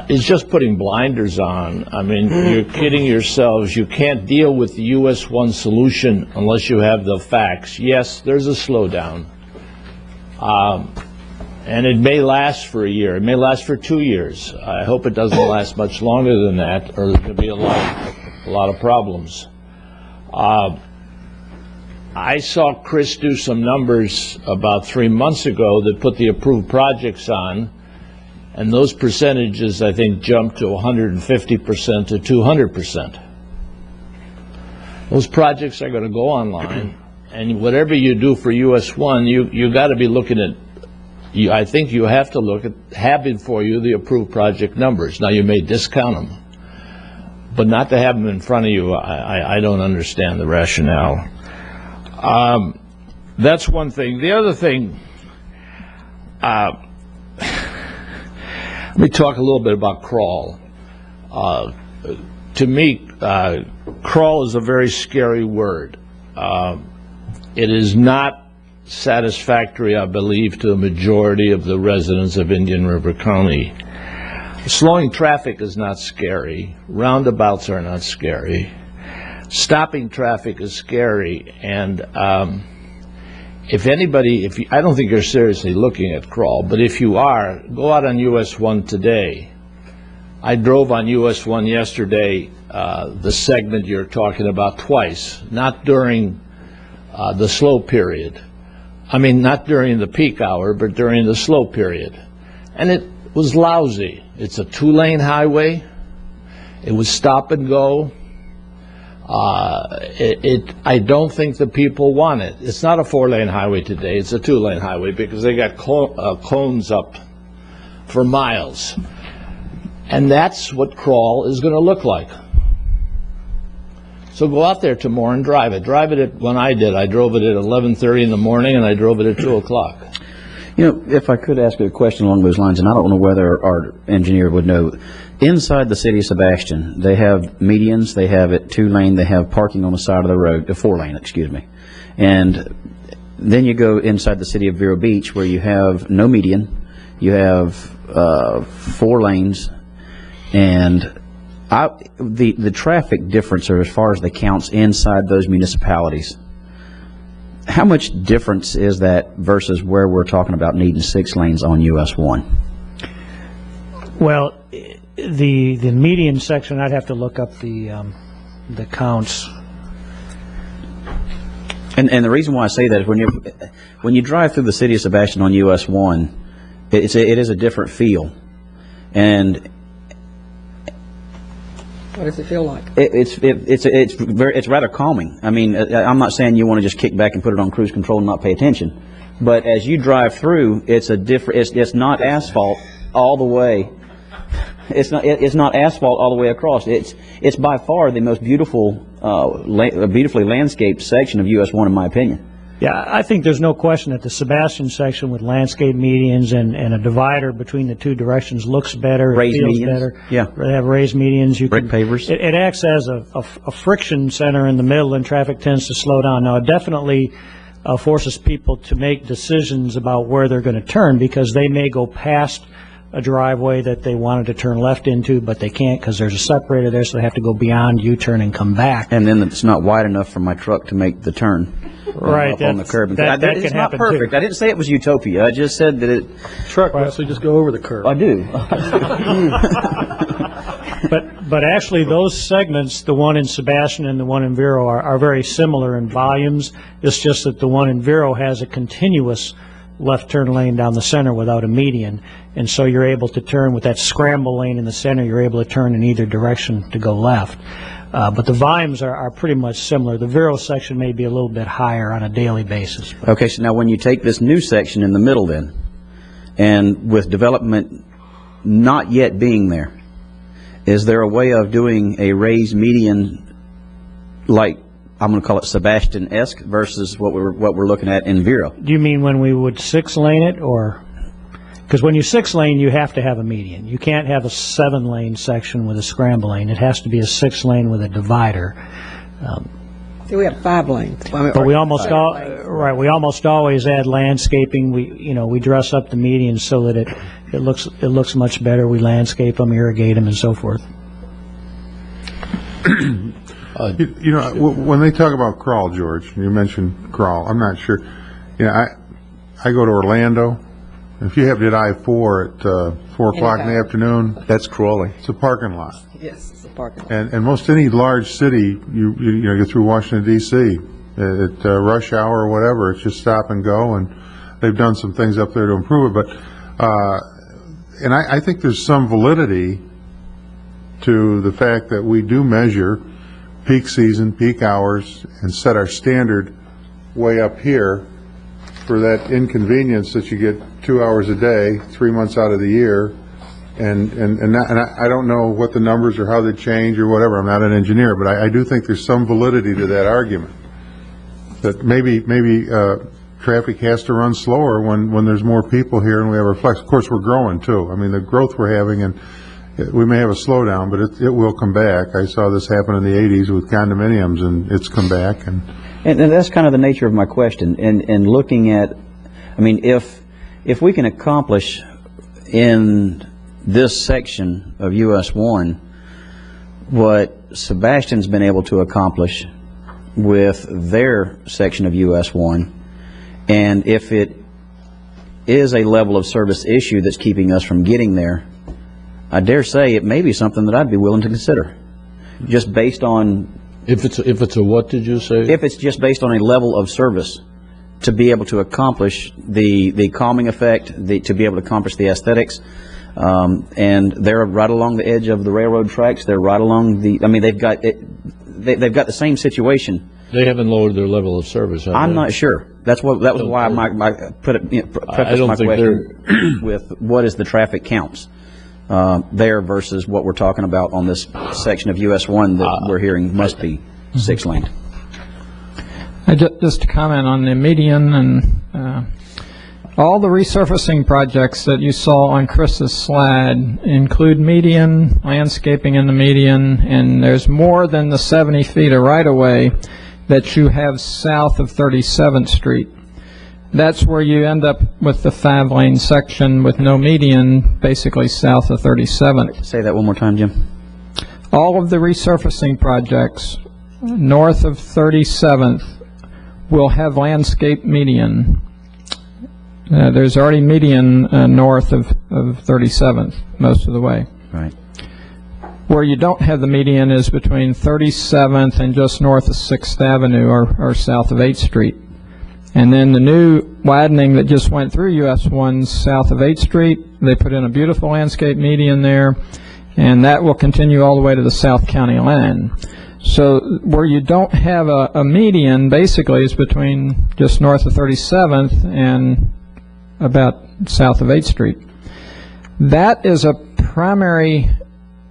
is just putting blinders on. I mean, you're kidding yourselves. You can't deal with the US 1 solution unless you have the facts. Yes, there's a slowdown. And it may last for a year. It may last for 2 years. I hope it doesn't last much longer than that, or there's going to be a lot of problems. I saw Chris do some numbers about 3 months ago that put the approved projects on, and those percentages, I think, jumped to 150% to 200%. Those projects are going to go online, and whatever you do for US 1, you got to be looking at. I think you have to look at having for you the approved project numbers. Now, you may discount them, but not to have them in front of you, I don't understand the rationale. That's one thing. The other thing, let me talk a little bit about crawl. To me, crawl is a very scary word. It is not satisfactory, I believe, to the majority of the residents of Indian River County. Slowing traffic is not scary. Roundabouts are not scary. Stopping traffic is scary. And if anybody, I don't think you're seriously looking at crawl, but if you are, go out on US 1 today. I drove on US 1 yesterday the segment you're talking about twice, not during the slow period. I mean, not during the peak hour, but during the slow period. And it was lousy. It's a 2-lane highway. It was stop and go. I don't think the people want it. It's not a 4-lane highway today. It's a 2-lane highway because they got cones up for miles. And that's what crawl is going to look like. So go out there tomorrow and drive it. Drive it when I did. I drove it at 11:30 in the morning, and I drove it at 2 o'clock. You know, if I could ask a question along those lines, and I don't know whether our engineer would know, inside the city of Sebastian, they have medians, they have it 2-lane, they have parking on the side of the road, 4-lane, excuse me. And then you go inside the city of Vero Beach where you have no median, you have 4 lanes, and the traffic difference as far as the counts inside those municipalities, how much difference is that versus where we're talking about needing 6 lanes on US 1? Well, the median section, I'd have to look up the counts. And the reason why I say that is when you drive through the city of Sebastian on US 1, it is a different feel. And what does it feel like? It's rather calming. I mean, I'm not saying you want to just kick back and put it on cruise control and not pay attention, but as you drive through, it's a different. It's not asphalt all the way. It's not asphalt all the way across. It's by far the most beautiful, beautifully landscaped section of US 1, in my opinion. Yeah, I think there's no question that the Sebastian section with landscape medians and a divider between the 2 directions looks better. Raised it feels medians. better. Yeah. They have raised medians. Brick pavers. It acts as a friction center in the middle, and traffic tends to slow down. Now, it definitely forces people to make decisions about where they're going to turn, because they may go past a driveway that they wanted to turn left into, but they can't because there's a separator there, so they have to go beyond U-turn and come back. And then it's not wide enough for my truck to make the turn. Right, up on the curb. that It's can not happen perfect. too. I didn't say it was utopia. I just said that it. Truck will actually just go over the curb. I do. But actually, those segments, the one in Sebastian and the one in Vero, are very similar in volumes. It's just that the one in Vero has a continuous left turn lane down the center without a median, and so you're able to turn with that scramble lane in the center. You're able to turn in either direction to go left. But the volumes are pretty much similar. The Vero section may be a little bit higher on a daily basis. Okay, so now when you take this new section in the middle then, and with development not yet being there, is there a way of doing a raised median, like I'm going to call it Sebastian-esque, versus what we're looking at in Vero? Do you mean when we would 6-lane it, or? Because when you 6-lane, you have to have a median. You can't have a 7-lane section with a scramble lane. It has to be a 6-lane with a divider. See, we have 5 lanes. But we almost we almost always add landscaping. We dress up the medians so that it looks much better. We landscape them, irrigate them, and so forth. When they talk about crawl, George, you mentioned crawl. I'm not sure. I go to Orlando. If you have to hit I-4 at 4 o'clock in the afternoon, That's crawling. it's a parking lot. Yes, it's a parking lot. And most any large city, you go through Washington D.C. at rush hour or whatever, it's just stop and go. And they've done some things up there to improve it. But I think there's some validity to the fact that we do measure peak season, peak hours, and set our standard way up here for that inconvenience that you get 2 hours a day, 3 months out of the year. And I don't know what the numbers or how they change or whatever. I'm not an engineer, but I do think there's some validity to that argument. That maybe traffic has to run slower when there's more people here and we have our flex. Of course, we're growing too. I mean, the growth we're having, and we may have a slowdown, but it will come back. I saw this happen in the 80s with condominiums, and it's come back. And that's kind of the nature of my question. And looking at, I mean, if we can accomplish in this section of US 1 what Sebastian's been able to accomplish with their section of US 1, and if it is a level of service issue that's keeping us from getting there, I dare say it may be something that I'd be willing to consider. just based on... If it's a what did you say? If it's just based on a level of service to be able to accomplish the calming effect, to be able to accomplish the aesthetics, and they're right along the edge of the railroad tracks. They're right along the... I mean, they've got the same situation. They haven't lowered their level of service, have they? I'm not sure. That was why I prefaced my question with what is the traffic counts there versus what we're talking about on this section of US 1 that we're hearing must be 6-lane. Just to comment on the median and all the resurfacing projects that you saw on Chris's slide include median, landscaping in the median, and there's more than the 70 feet of right-of-way that you have south of 37th Street. That's where you end up with the 5-lane section with no median, basically south of 37th. Say that one more time, Jim. All of the resurfacing projects north of 37th will have landscape median. There's already median north of 37th most of the way. Right. Where you don't have the median is between 37th and just north of 6th Avenue or south of 8th Street. And then the new widening that just went through US 1 south of 8th Street, they put in a beautiful landscape median there, and that will continue all the way to the South County line. So where you don't have a median basically is between just north of 37th and about south of 8th Street. That is a primary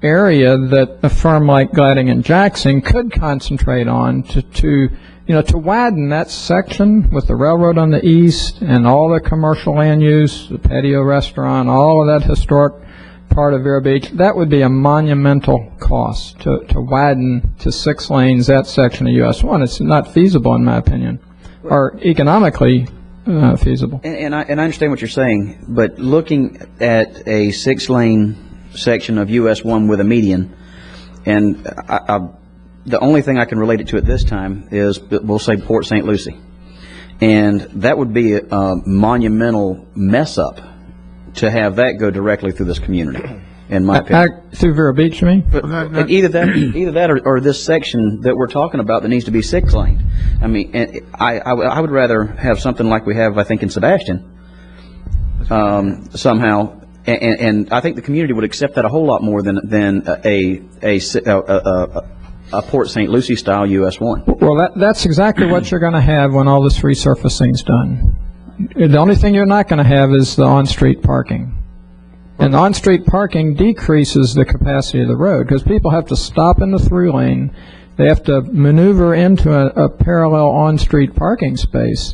area that a firm like Gladding and Jackson could concentrate on to widen that section with the railroad on the east and all the commercial land use, the patio restaurant, all of that historic part of Vero Beach. That would be a monumental cost to widen to 6 lanes that section of US 1. It's not feasible in my opinion, or economically feasible. And I understand what you're saying, but looking at a 6-lane section of US 1 with a median, and the only thing I can relate it to at this time is, we'll say, Port St. Lucie. And that would be a monumental mess-up to have that go directly through this community, in my opinion. Through Vero Beach, you mean? But either that or this section that we're talking about that needs to be 6-lane. I mean, and I would rather have something like we have, I think, in Sebastian, somehow. And I think the community would accept that a whole lot more than a Port St. Lucie style US 1. Well, that's exactly what you're going to have when all this resurfacing's done. The only thing you're not going to have is the on-street parking. And on-street parking decreases the capacity of the road because people have to stop in the through lane. They have to maneuver into a parallel on-street parking space.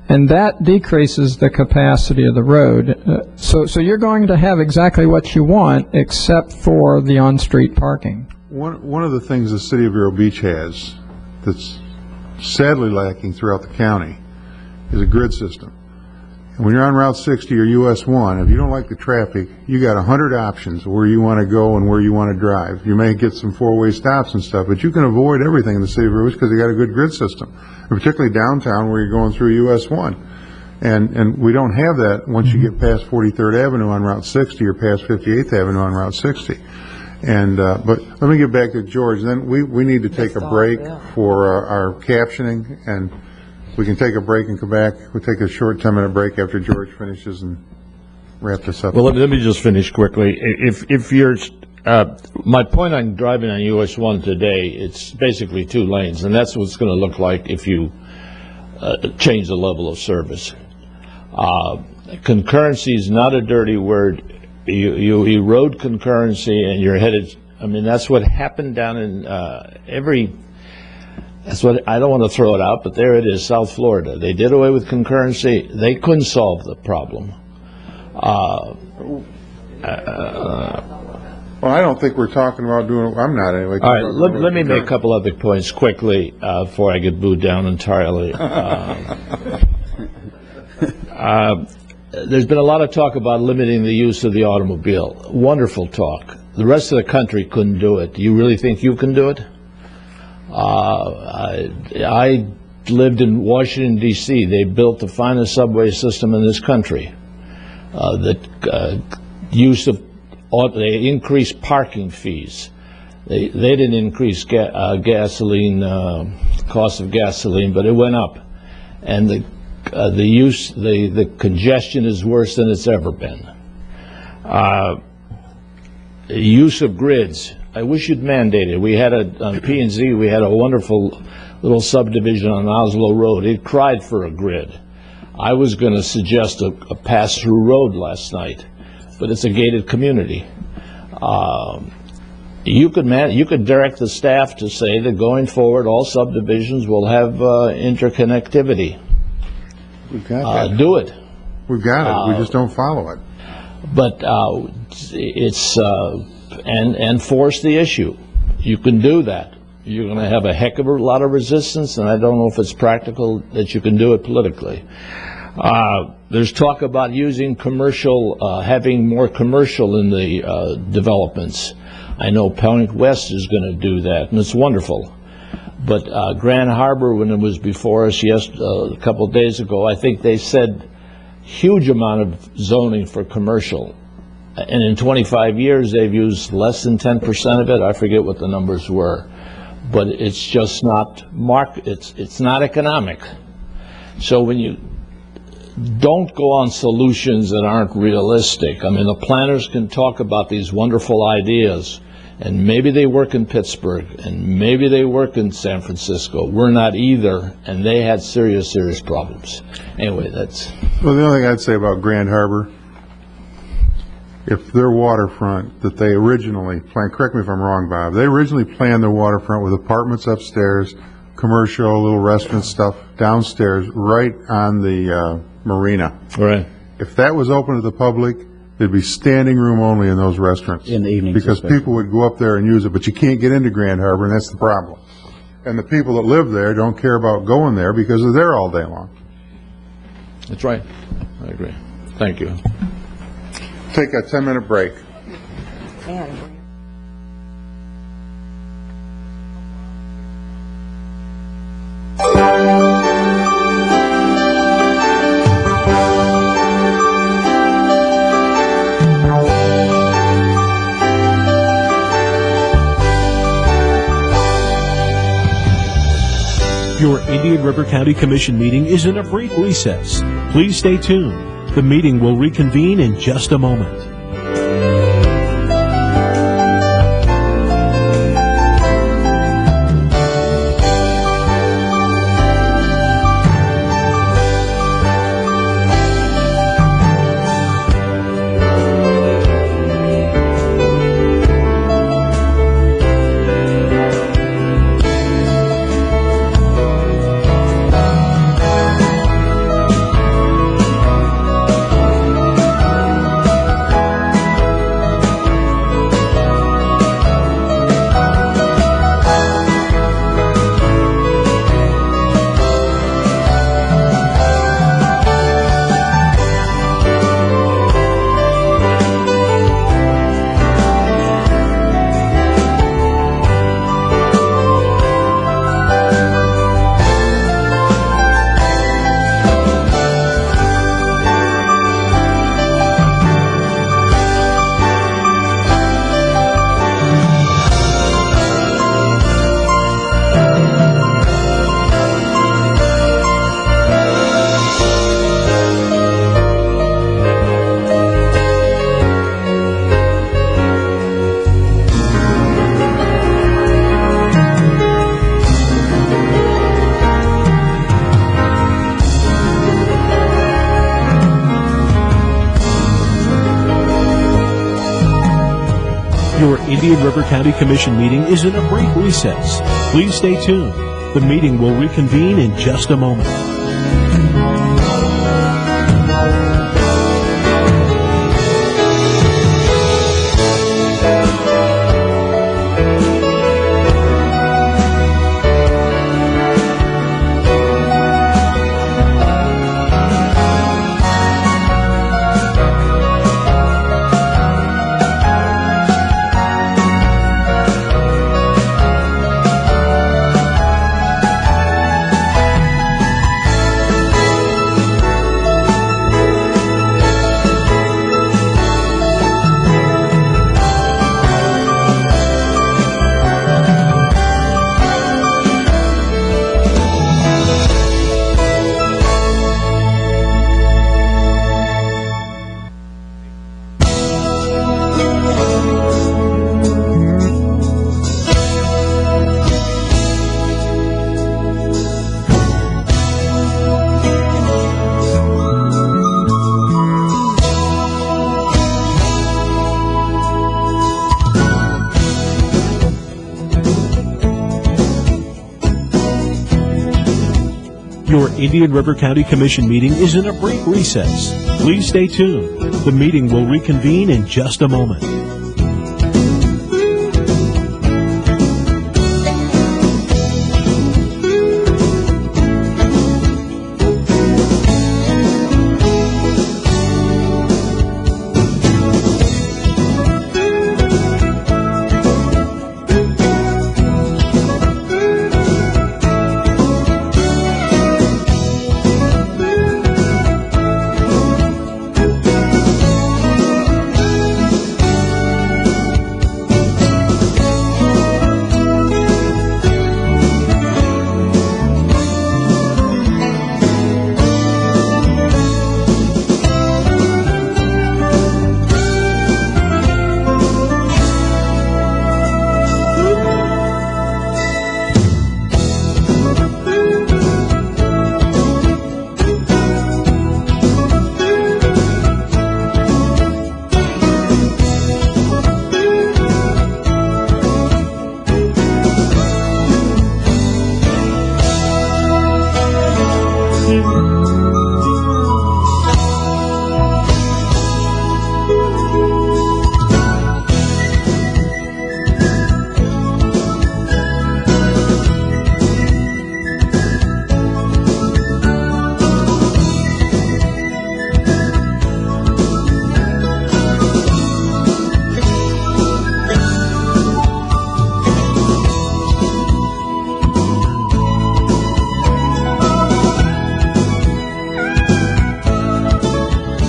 And that decreases the capacity of the road. So you're going to have exactly what you want except for the on-street parking. One of the things the city of Vero Beach has that's sadly lacking throughout the county is a grid system. And when you're on Route 60 or US 1, if you don't like the traffic, you got 100 options where you want to go and where you want to drive. You may get some 4-way stops and stuff, but you can avoid everything in the city of Vero Beach because they got a good grid system, and particularly downtown where you're going through US 1. And we don't have that once you get past 43rd Avenue on Route 60 or past 58th Avenue on Route 60. And but let me get back to George. Then we need to take a break for our captioning, and we can take a break and come back. We'll take a short 10-minute break after George finishes and wrap this up. Well, let me just finish quickly. If you're my point on driving on US 1 today, it's basically 2 lanes, and that's what it's going to look like if you change the level of service. Concurrency is not a dirty word. You erode concurrency and you're headed, I mean, that's what happened down in that's what, I don't want to throw it out, but there it is, South Florida. They did away with concurrency. They couldn't solve the problem. Well, I don't think we're talking about doing, I'm not anyway. All right, let me make a couple other points quickly before I get booed down entirely. There's been a lot of talk about limiting the use of the automobile. Wonderful talk. The rest of the country couldn't do it. Do you really think you can do it? I lived in Washington, D.C. They built the finest subway system in this country. They increased parking fees. They didn't increase gasoline, cost of gasoline, but it went up. And the congestion is worse than it's ever been. Use of grids. I wish you'd mandate it. We had on P&Z, we had a wonderful little subdivision on Oslo Road. It cried for a grid. I was going to suggest a pass-through road last night, but it's a gated community. You could direct the staff to say that going forward, all subdivisions will have interconnectivity. We've got that. Do it. We've got it. We just don't follow it. But it's and force the issue. You can do that. You're going to have a heck of a lot of resistance, and I don't know if it's practical that you can do it politically. There's talk about using commercial, having more commercial in the developments. I know Point West is going to do that, and it's wonderful. But Grand Harbor, when it was before us a couple of days ago, I think they said huge amount of zoning for commercial. And in 25 years, they've used less than 10% of it. I forget what the numbers were. But it's just not it's not economic. So when you don't go on solutions that aren't realistic, I mean, the planners can talk about these wonderful ideas, and maybe they work in Pittsburgh, and maybe they work in San Francisco. We're not either, and they had serious problems. Anyway, that's... Well, the only thing I'd say about Grand Harbor, if their waterfront that they originally planned, correct me if I'm wrong, Bob, they originally planned their waterfront with apartments upstairs, commercial, little restaurant stuff downstairs, right on the marina. Right. If that was open to the public, there'd be standing room only in those restaurants. In the evenings. Because especially. people would go up there and use it, but you can't get into Grand Harbor, and that's the problem. And the people that live there don't care about going there because they're there all day long. That's right. I agree. Thank you. Take a 10-minute break. Your Indian River County Commission meeting is in a brief recess. Please stay tuned. The meeting will reconvene in just a moment. Your Indian River County Commission meeting is in a brief recess. Please stay tuned. The meeting will reconvene in just a moment. Your Indian River County Commission meeting is in a brief recess. Please stay tuned. The meeting will reconvene in just a moment.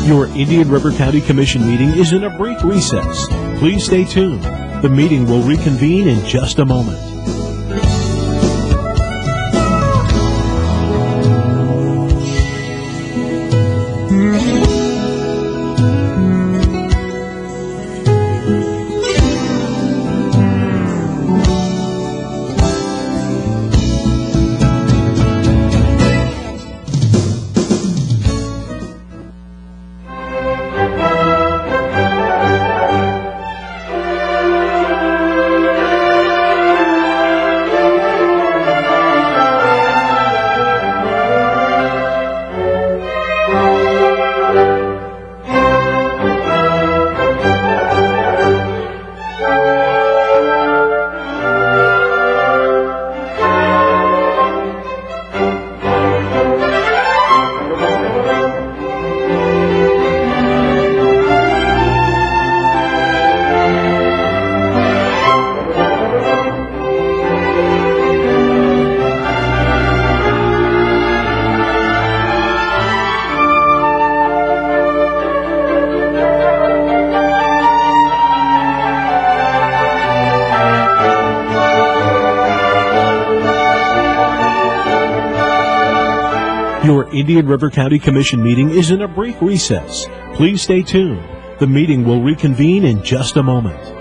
Your Indian River County Commission meeting is in a brief recess. Please stay tuned. The meeting will reconvene in just a moment. Your Indian River County Commission meeting is in a brief recess. Please stay tuned. The meeting will reconvene in just a moment.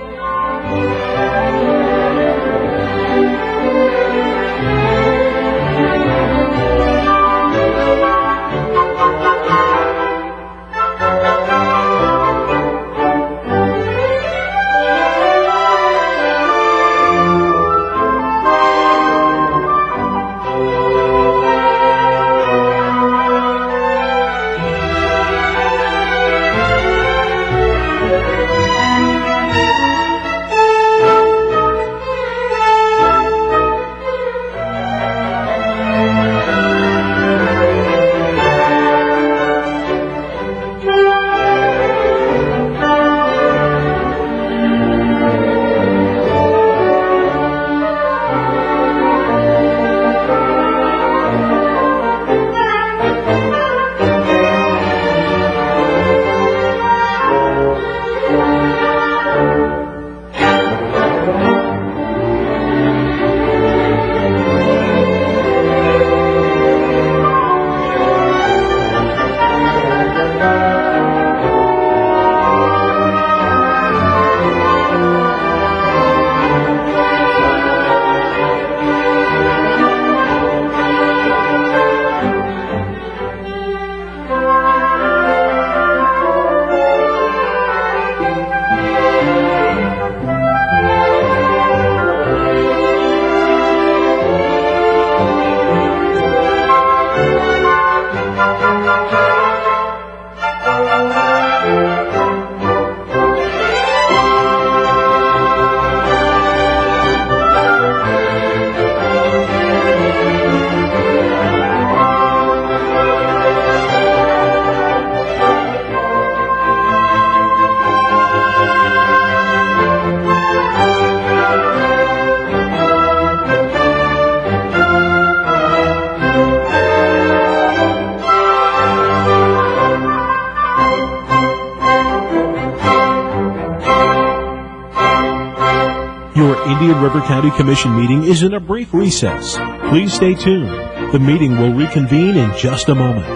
Indian River County Commission meeting is in a brief recess. Please stay tuned. The meeting will reconvene in just a moment.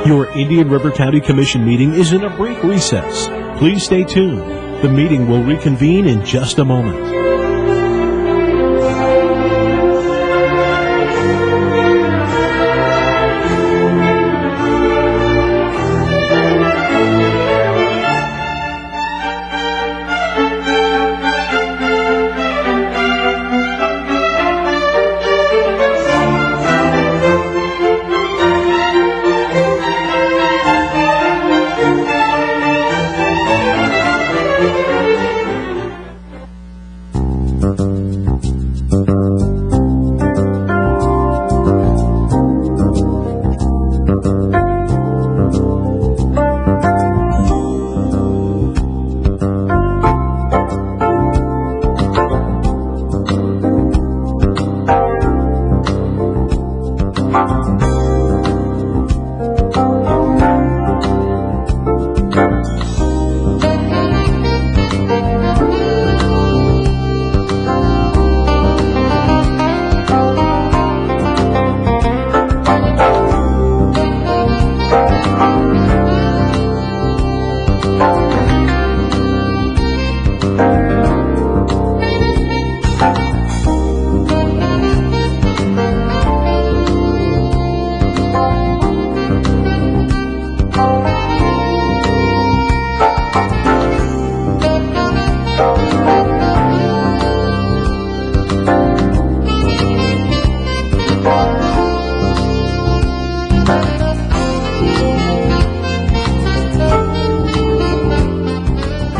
Your Indian River County Commission meeting is in a brief recess. Please stay tuned. The meeting will reconvene in just a moment.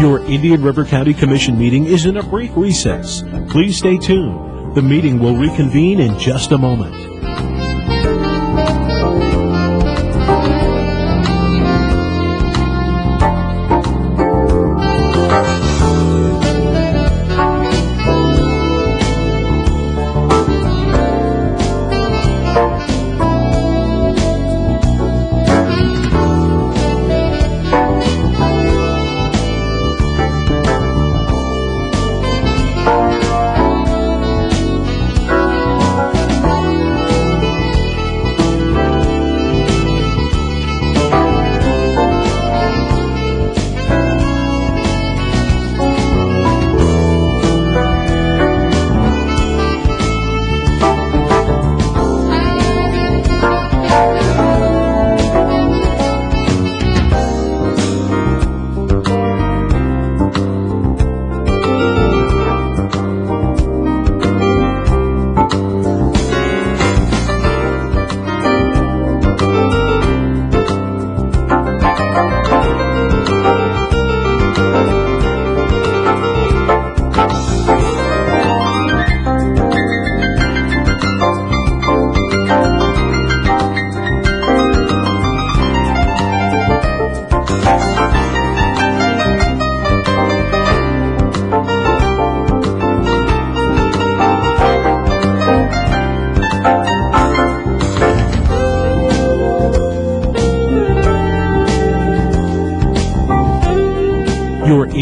Your Indian River County Commission meeting is in a brief recess. Please stay tuned. The meeting will reconvene in just a moment.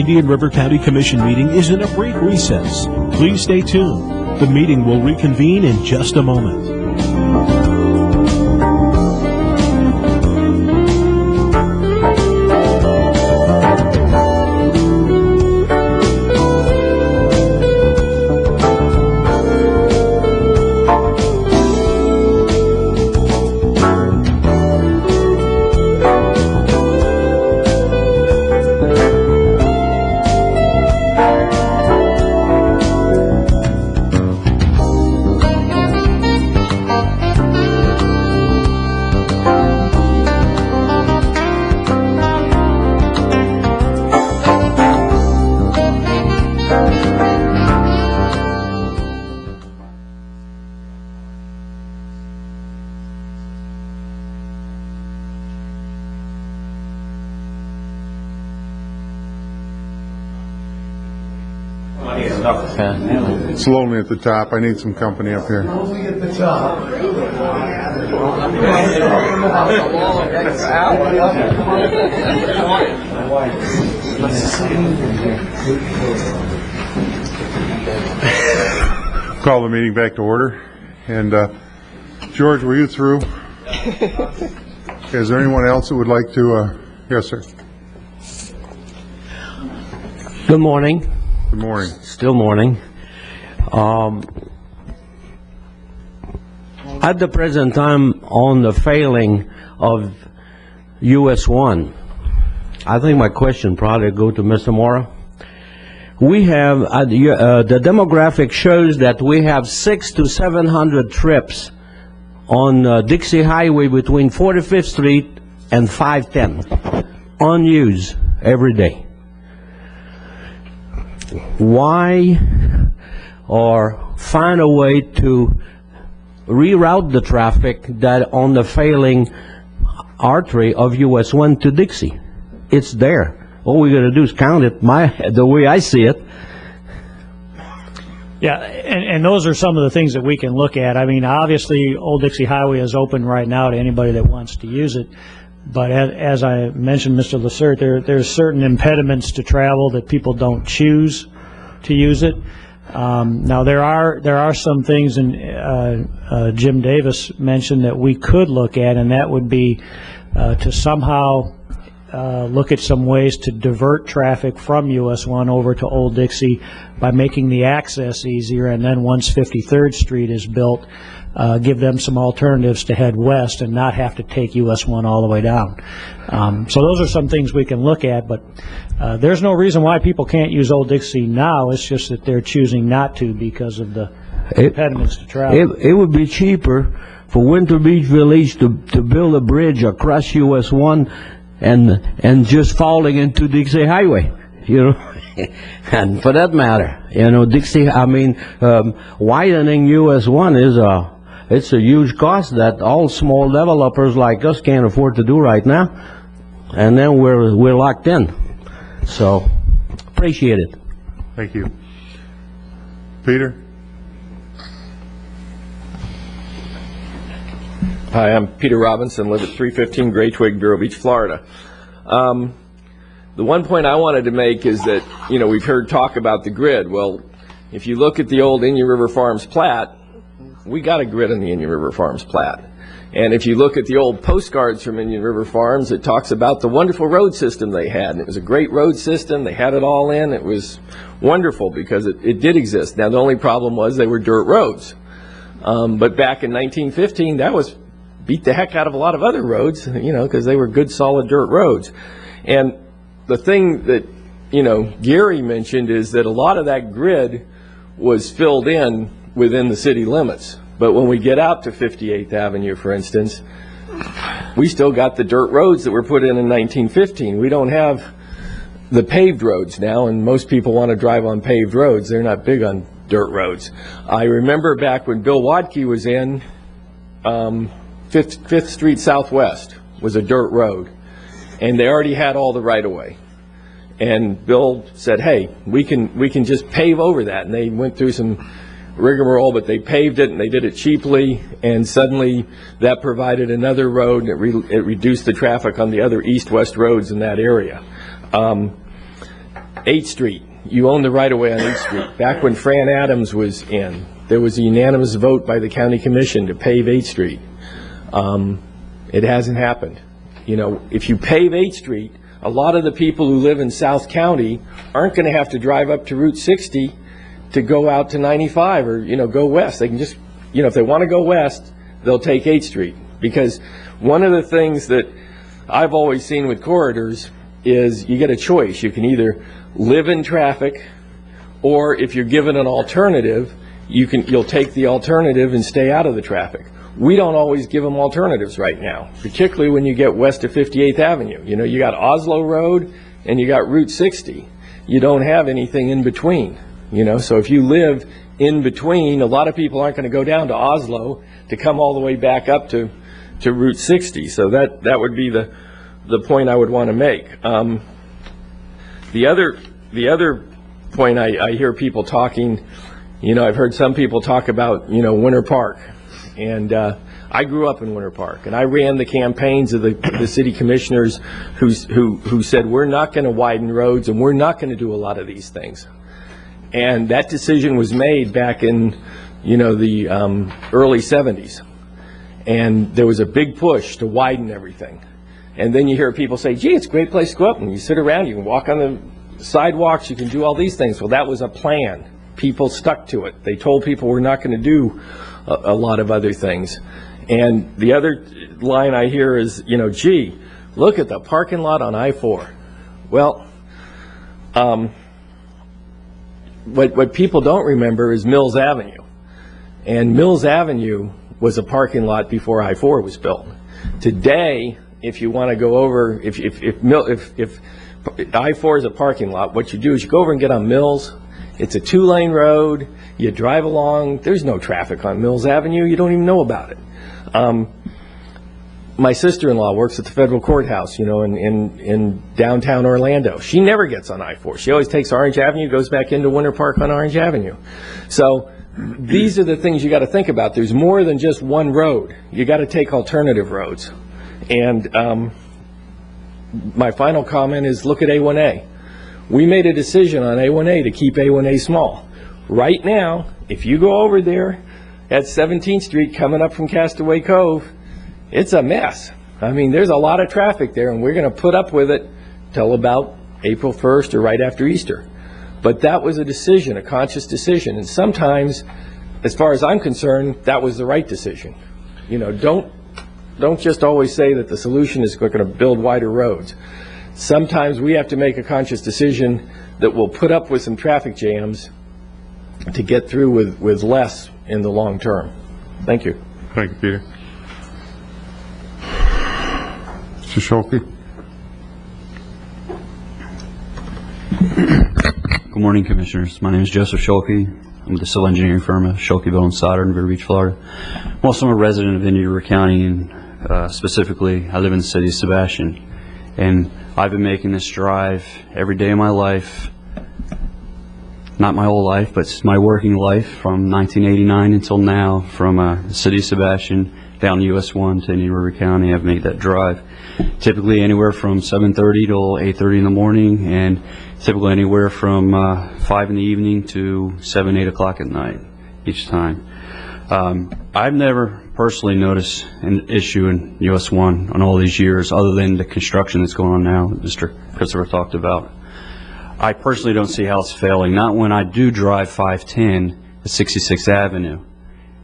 Indian River County Commission meeting is in a brief recess. Please stay tuned. The meeting will reconvene in just a moment. It's lonely at the top. I need some company up here. Call the meeting back to order. And George, were you through? Is there anyone else that would like to? Yes, sir. Good morning. Good morning. Still morning. At the present time, on the failing of US 1, I think my question probably go to Mr. Mora. We have, the demographic shows that we have 600 to 700 trips on Dixie Highway between 45th Street and 510, unused every day. Why, or find a way to reroute the traffic that on the failing artery of US 1 to Dixie? It's there. All we got to do is count it, the way I see it. Yeah, and those are some of the things that we can look at. I mean, obviously, Old Dixie Highway is open right now to anybody that wants to use it. But as I mentioned, Mr. Lacerte, there's certain impediments to travel that people don't choose to use it. Now there are some things, and Jim Davis mentioned that we could look at, and that would be to somehow look at some ways to divert traffic from US 1 over to Old Dixie by making the access easier, and then once 53rd Street is built, give them some alternatives to head west and not have to take US 1 all the way down. So those are some things we can look at, but there's no reason why people can't use Old Dixie now. It's just that they're choosing not to because of the impediments to travel. It would be cheaper for Winter Beach Village to build a bridge across US 1 and just falling into Dixie Highway, you know. And for that matter, you know, Dixie, I mean, widening US 1 it's a huge cost that all small developers like us can't afford to do right now, and then we're locked in. So, appreciate it. Thank you. Peter? Hi, I'm Peter Robinson, live at 315 Gray Twig, Vero Beach, Florida. The one point I wanted to make is that, you know, we've heard talk about the grid. Well, if you look at the old Indian River Farms plat, we got a grid on the Indian River Farms plat. And if you look at the old postcards from Indian River Farms, it talks about the wonderful road system they had. And it was a great road system. They had it all in. It was wonderful because it did exist. Now, the only problem was they were dirt roads. But back in 1915, that was beat the heck out of a lot of other roads, you know, because they were good, solid dirt roads. And the thing that, you know, Gary mentioned is that a lot of that grid was filled in within the city limits. But when we get out to 58th Avenue, for instance, we still got the dirt roads that were put in 1915. We don't have the paved roads now, and most people want to drive on paved roads. They're not big on dirt roads. I remember back when Bill Wadke was in, 5th Street Southwest was a dirt road, and they already had all the right-of-way. And Bill said, hey, we can just pave over that. And they went through some rigmarole, but they paved it, and they did it cheaply, and suddenly that provided another road, and it reduced the traffic on the other east-west roads in that area. 8th Street. You own the right-of-way on 8th Street. Back when Fran Adams was in, there was a unanimous vote by the county commission to pave 8th Street. It hasn't happened. You know, if you pave 8th Street, a lot of the people who live in South County aren't going to have to drive up to Route 60 to go out to 95 or, you know, go west. They can just, you know, if they want to go west, they'll take 8th Street. Because one of the things that I've always seen with corridors is you get a choice. You can either live in traffic, or if you're given an alternative, you'll take the alternative and stay out of the traffic. We don't always give them alternatives right now, particularly when you get west of 58th Avenue. You know, you got Oslo Road and you got Route 60. You don't have anything in between, you know, so if you live in between, a lot of people aren't going to go down to Oslo to come all the way back up to Route 60. So that would be the point I would want to make. The other point I hear people talking, you know, I've heard some people talk about, you know, Winter Park. And I grew up in Winter Park, and I ran the campaigns of the city commissioners who said we're not going to widen roads and we're not going to do a lot of these things. And that decision was made back in, you know, the early 70s. And there was a big push to widen everything. And then you hear people say, gee, it's a great place to go up, and you sit around, you can walk on the sidewalks, you can do all these things. Well, that was a plan. People stuck to it. They told people we're not going to do a lot of other things. And the other line I hear is, you know, gee, look at the parking lot on I-4. Well, what people don't remember is Mills Avenue. And Mills Avenue was a parking lot before I-4 was built. Today, if you want to go over, if I-4 is a parking lot, what you do is you go over and get on Mills. It's a 2-lane road. You drive along. There's no traffic on Mills Avenue. You don't even know about it. My sister-in-law works at the federal courthouse, you know, in downtown Orlando. She never gets on I-4. She always takes Orange Avenue, goes back into Winter Park on Orange Avenue. So these are the things you got to think about. There's more than just one road. You got to take alternative roads. And my final comment is look at A1A. We made a decision on A1A to keep A1A small. Right now, if you go over there at 17th Street coming up from Castaway Cove, it's a mess. I mean, there's a lot of traffic there, and we're going to put up with it till about April 1st or right after Easter. But that was a decision, a conscious decision. And sometimes, as far as I'm concerned, that was the right decision. You know, don't just always say that the solution is we're going to build wider roads. Sometimes we have to make a conscious decision that we'll put up with some traffic jams to get through with less in the long term. Thank you. Thank you, Peter. Mr. Scholke. Good morning, Commissioners. My name is Joseph Scholke. I'm with the civil engineering firm of Scholke, Bill & Solder in Vero Beach, Florida. I'm also a resident of Indian River County, and specifically, I live in the city of Sebastian. And I've been making this drive every day of my life, not my whole life, but my working life from 1989 until now, from the city of Sebastian down US 1 to Indian River County. I've made that drive typically anywhere from 7:30 till 8:30 in the morning, and typically anywhere from 5 in the evening to 7, 8 o'clock at night each time. I've never personally noticed an issue in US 1 on all these years other than the construction that's going on now that Mr. Christopher talked about. I personally don't see how it's failing, not when I do drive 510 at 66th Avenue.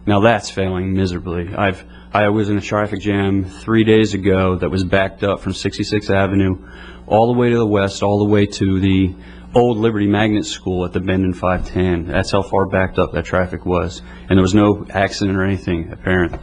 Now that's failing miserably. I was in a traffic jam 3 days ago that was backed up from 66th Avenue all the way to the west, all the way to the old Liberty Magnet School at the bend in 510. That's how far backed up that traffic was. And there was no accident or anything apparent.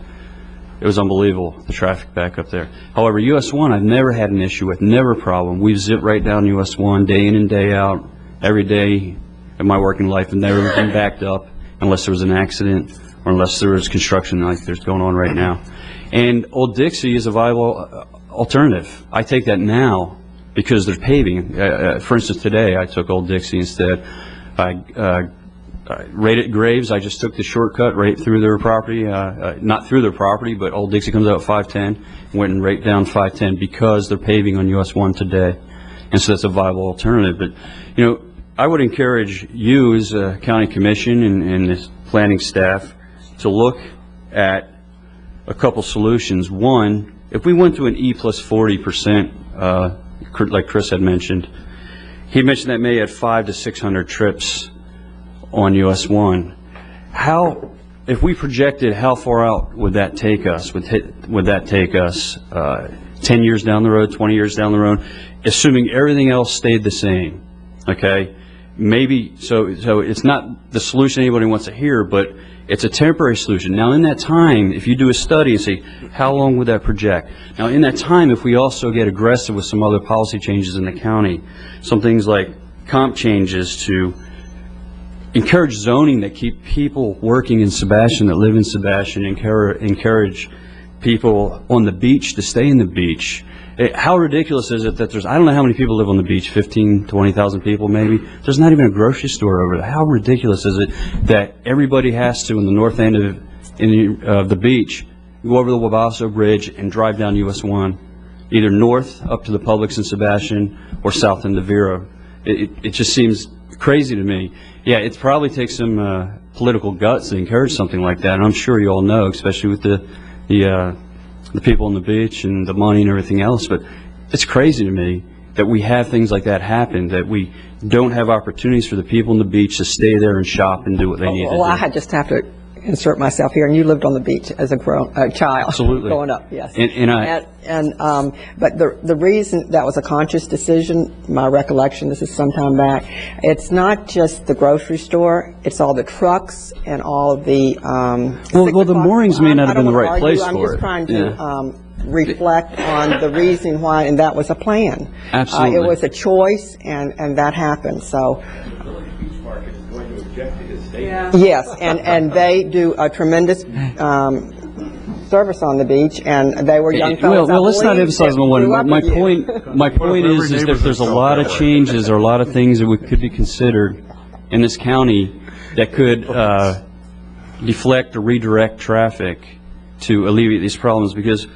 It was unbelievable, the traffic back up there. However, US 1 I've never had an issue with, never a problem. We've zipped right down US 1 day in and day out, every day of my working life, and never been backed up unless there was an accident or unless there was construction like there's going on right now. And Old Dixie is a viable alternative. I take that now because they're paving. For instance, today I took Old Dixie instead. Right at Graves, I just took the shortcut right through their property, not through their property, but Old Dixie comes out at 510, went right down 510 because they're paving on US 1 today. and so that's a viable alternative. But, you know, I would encourage you as a county commission and the planning staff to look at a couple solutions. One, if we went to an E plus 40%, like Chris had mentioned, he mentioned that may add 500 to 600 trips on US 1. If we projected how far out would that take us? Would that take us 10 years down the road, 20 years down the road, assuming everything else stayed the same? Okay, maybe so it's not the solution anybody wants to hear, but it's a temporary solution. Now, in that time, if you do a study and say, how long would that project? Now, in that time, if we also get aggressive with some other policy changes in the county, some things like comp changes to encourage zoning that keep people working in Sebastian, that live in Sebastian, encourage people on the beach to stay in the beach. How ridiculous is it that there's, I don't know how many people live on the beach, 15, 20,000 people maybe. There's not even a grocery store over there. How ridiculous is it that everybody has to, in the north end of the beach, go over the Wabasso Bridge and drive down US 1, either north up to the Publix in Sebastian or south into Vero. It just seems crazy to me. Yeah, it probably takes some political guts to encourage something like that, and I'm sure you all know, especially with the people on the beach and the money and everything else. But it's crazy to me that we have things like that happen, that we don't have opportunities for the people on the beach to stay there and shop and do what they need to do. Well, I just have to insert myself here, and you lived on the beach as a child. Absolutely. Growing up, yes. But the reason that was a conscious decision, my recollection, this is some time back, it's not just the grocery store, it's all the trucks and all the... well, the moorings may not have been the right place for it. I'm just trying to reflect on the reason why, and that was a plan. Absolutely. It was a choice, and that happened, so... Yes, and they do a tremendous service on the beach, and they were young fellows. Well, let's not emphasize on one. My point is that there's a lot of changes or a lot of things that could be considered in this county that could deflect or redirect traffic to alleviate these problems. Because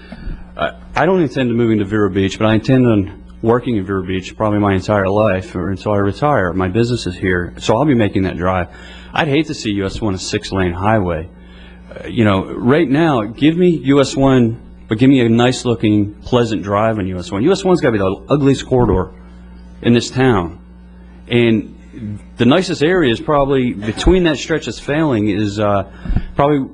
I don't intend to move to Vero Beach, but I intend on working in Vero Beach probably my entire life or until I retire. My business is here, so I'll be making that drive. I'd hate to see US 1 a 6-lane highway. You know, right now, give me US 1, but give me a nice-looking, pleasant drive on US 1. US 1's got to be the ugliest corridor in this town. And the nicest area is probably, between that stretch that's failing, is probably,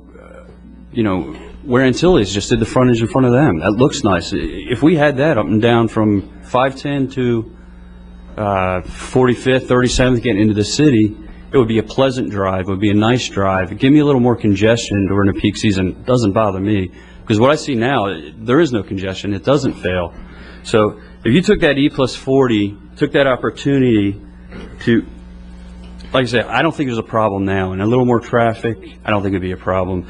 you know, where Antilles just did the frontage in front of them. That looks nice. If we had that up and down from 510 to 45th, 37th, getting into the city, it would be a pleasant drive. It would be a nice drive. Give me a little more congestion during the peak season. It doesn't bother me. Because what I see now, there is no congestion. It doesn't fail. So if you took that E plus 40, took that opportunity to, like I say, I don't think there's a problem now. And a little more traffic, I don't think it would be a problem.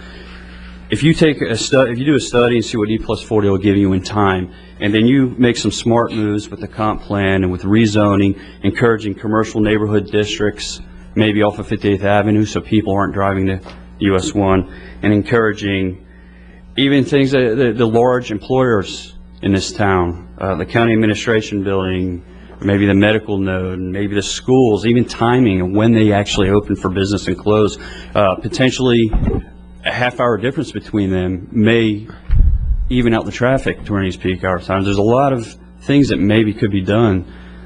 If you take if you do a study and see what E plus 40 will give you in time, and then you make some smart moves with the comp plan and with rezoning, encouraging commercial neighborhood districts, maybe off of 58th Avenue so people aren't driving to US 1, and encouraging even things that the large employers in this town, the county administration building, maybe the medical node, and maybe the schools, even timing of when they actually open for business and close, potentially a half-hour difference between them may even out the traffic during these peak hour times. There's a lot of things that maybe could be done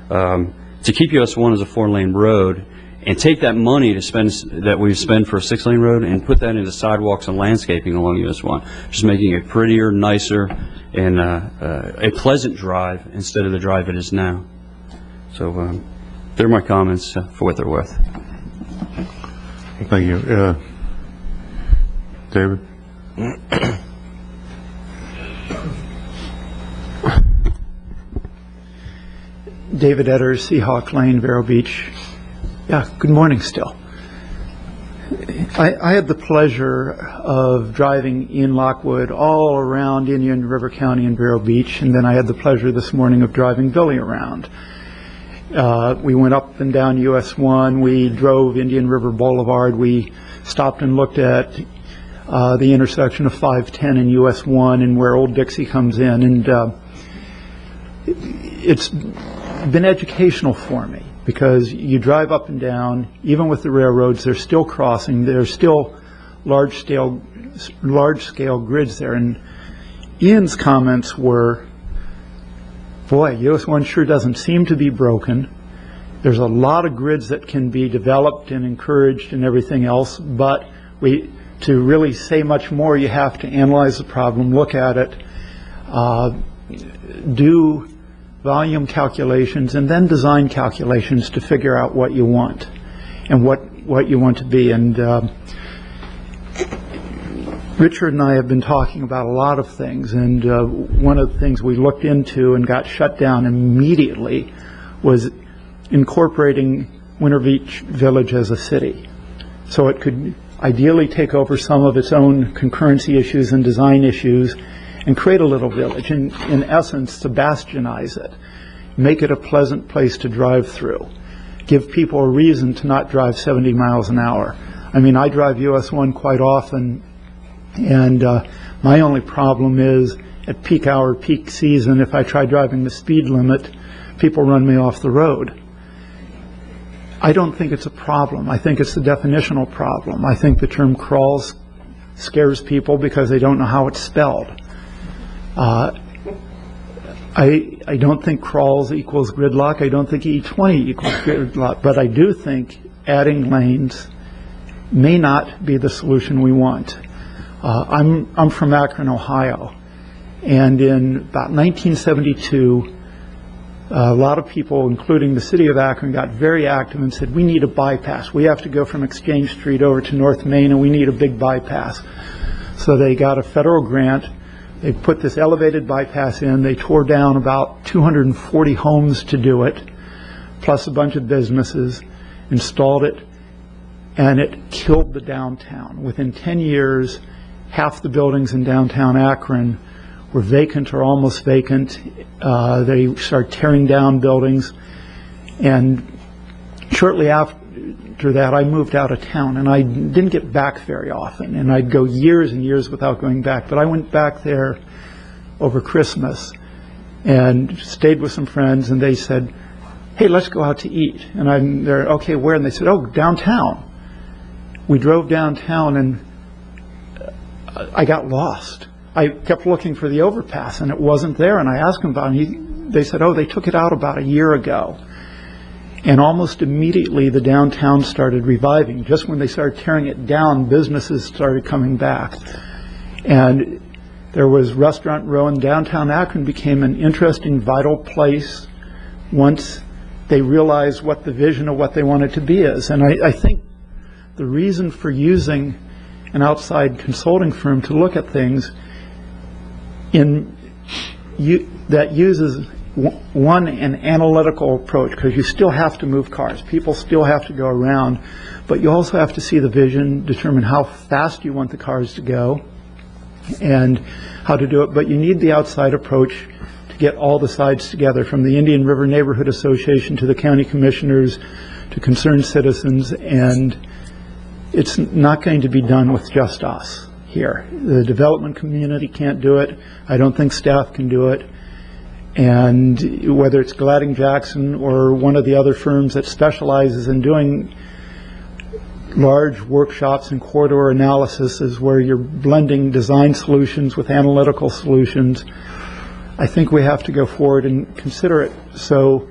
to keep US 1 as a 4-lane road, and take that money to spend that we spend for a 6-lane road and put that into sidewalks and landscaping along US 1, just making it prettier, nicer, and a pleasant drive instead of the drive it is now. So they're my comments for what they're worth. Thank you. David? David Edders, Seahawk Lane, Vero Beach. Yeah, good morning still. I had the pleasure of driving in Lockwood all around Indian River County and Vero Beach, and then I had the pleasure this morning of driving Billy around. We went up and down US 1, we drove Indian River Boulevard, we stopped and looked at the intersection of 510 and US 1 and where Old Dixie comes in, and it's been educational for me, because you drive up and down, even with the railroads, they're still crossing, there's still large-scale grids there. And Ian's comments were, boy, US 1 sure doesn't seem to be broken. There's a lot of grids that can be developed and encouraged and everything else, but to really say much more, you have to analyze the problem, look at it, do volume calculations, and then design calculations to figure out what you want and what you want to be. And Richard and I have been talking about a lot of things, and one of the things we looked into and got shut down immediately was incorporating Winter Beach Village as a city, so it could ideally take over some of its own concurrency issues and design issues and create a little village, and in essence Sebastianize it, make it a pleasant place to drive through, give people a reason to not drive 70 miles an hour. I mean, I drive US 1 quite often, and my only problem is at peak hour, peak season, if I try driving the speed limit, people run me off the road. I don't think it's a problem. I think it's the definitional problem. I think the term crawls scares people because they don't know how it's spelled. I don't think crawls equals gridlock. I don't think E20 equals gridlock. But I do think adding lanes may not be the solution we want. I'm from Akron, Ohio, and in about 1972, a lot of people, including the city of Akron, got very active and said, we need a bypass. We have to go from Exchange Street over to North Main, and we need a big bypass. So they got a federal grant. They put this elevated bypass in. They tore down about 240 homes to do it, plus a bunch of businesses, installed it, and it killed the downtown. Within 10 years, half the buildings in downtown Akron were vacant or almost vacant. They started tearing down buildings, and shortly after that I moved out of town, and I didn't get back very often, and I'd go years and years without going back. But I went back there over Christmas and stayed with some friends, and they said, hey, let's go out to eat. And I'm there, okay, where? And they said, oh, downtown. We drove downtown, and I got lost. I kept looking for the overpass, and it wasn't there, and I asked them about it. They said, oh, they took it out about a year ago. And almost immediately, the downtown started reviving. Just when they started tearing it down, businesses started coming back. And there was Restaurant Row, and downtown Akron became an interesting, vital place once they realized what the vision of what they wanted to be is. And I think the reason for using an outside consulting firm to look at things that uses an analytical approach, because you still have to move cars, people still have to go around, but you also have to see the vision, determine how fast you want the cars to go and how to do it. But you need the outside approach to get all the sides together, from the Indian River Neighborhood Association to the county commissioners to concerned citizens, and it's not going to be done with just us here. The development community can't do it. I don't think staff can do it. And whether it's Gladding Jackson or one of the other firms that specializes in doing large workshops and corridor analysis, is where you're blending design solutions with analytical solutions, I think we have to go forward and consider it. So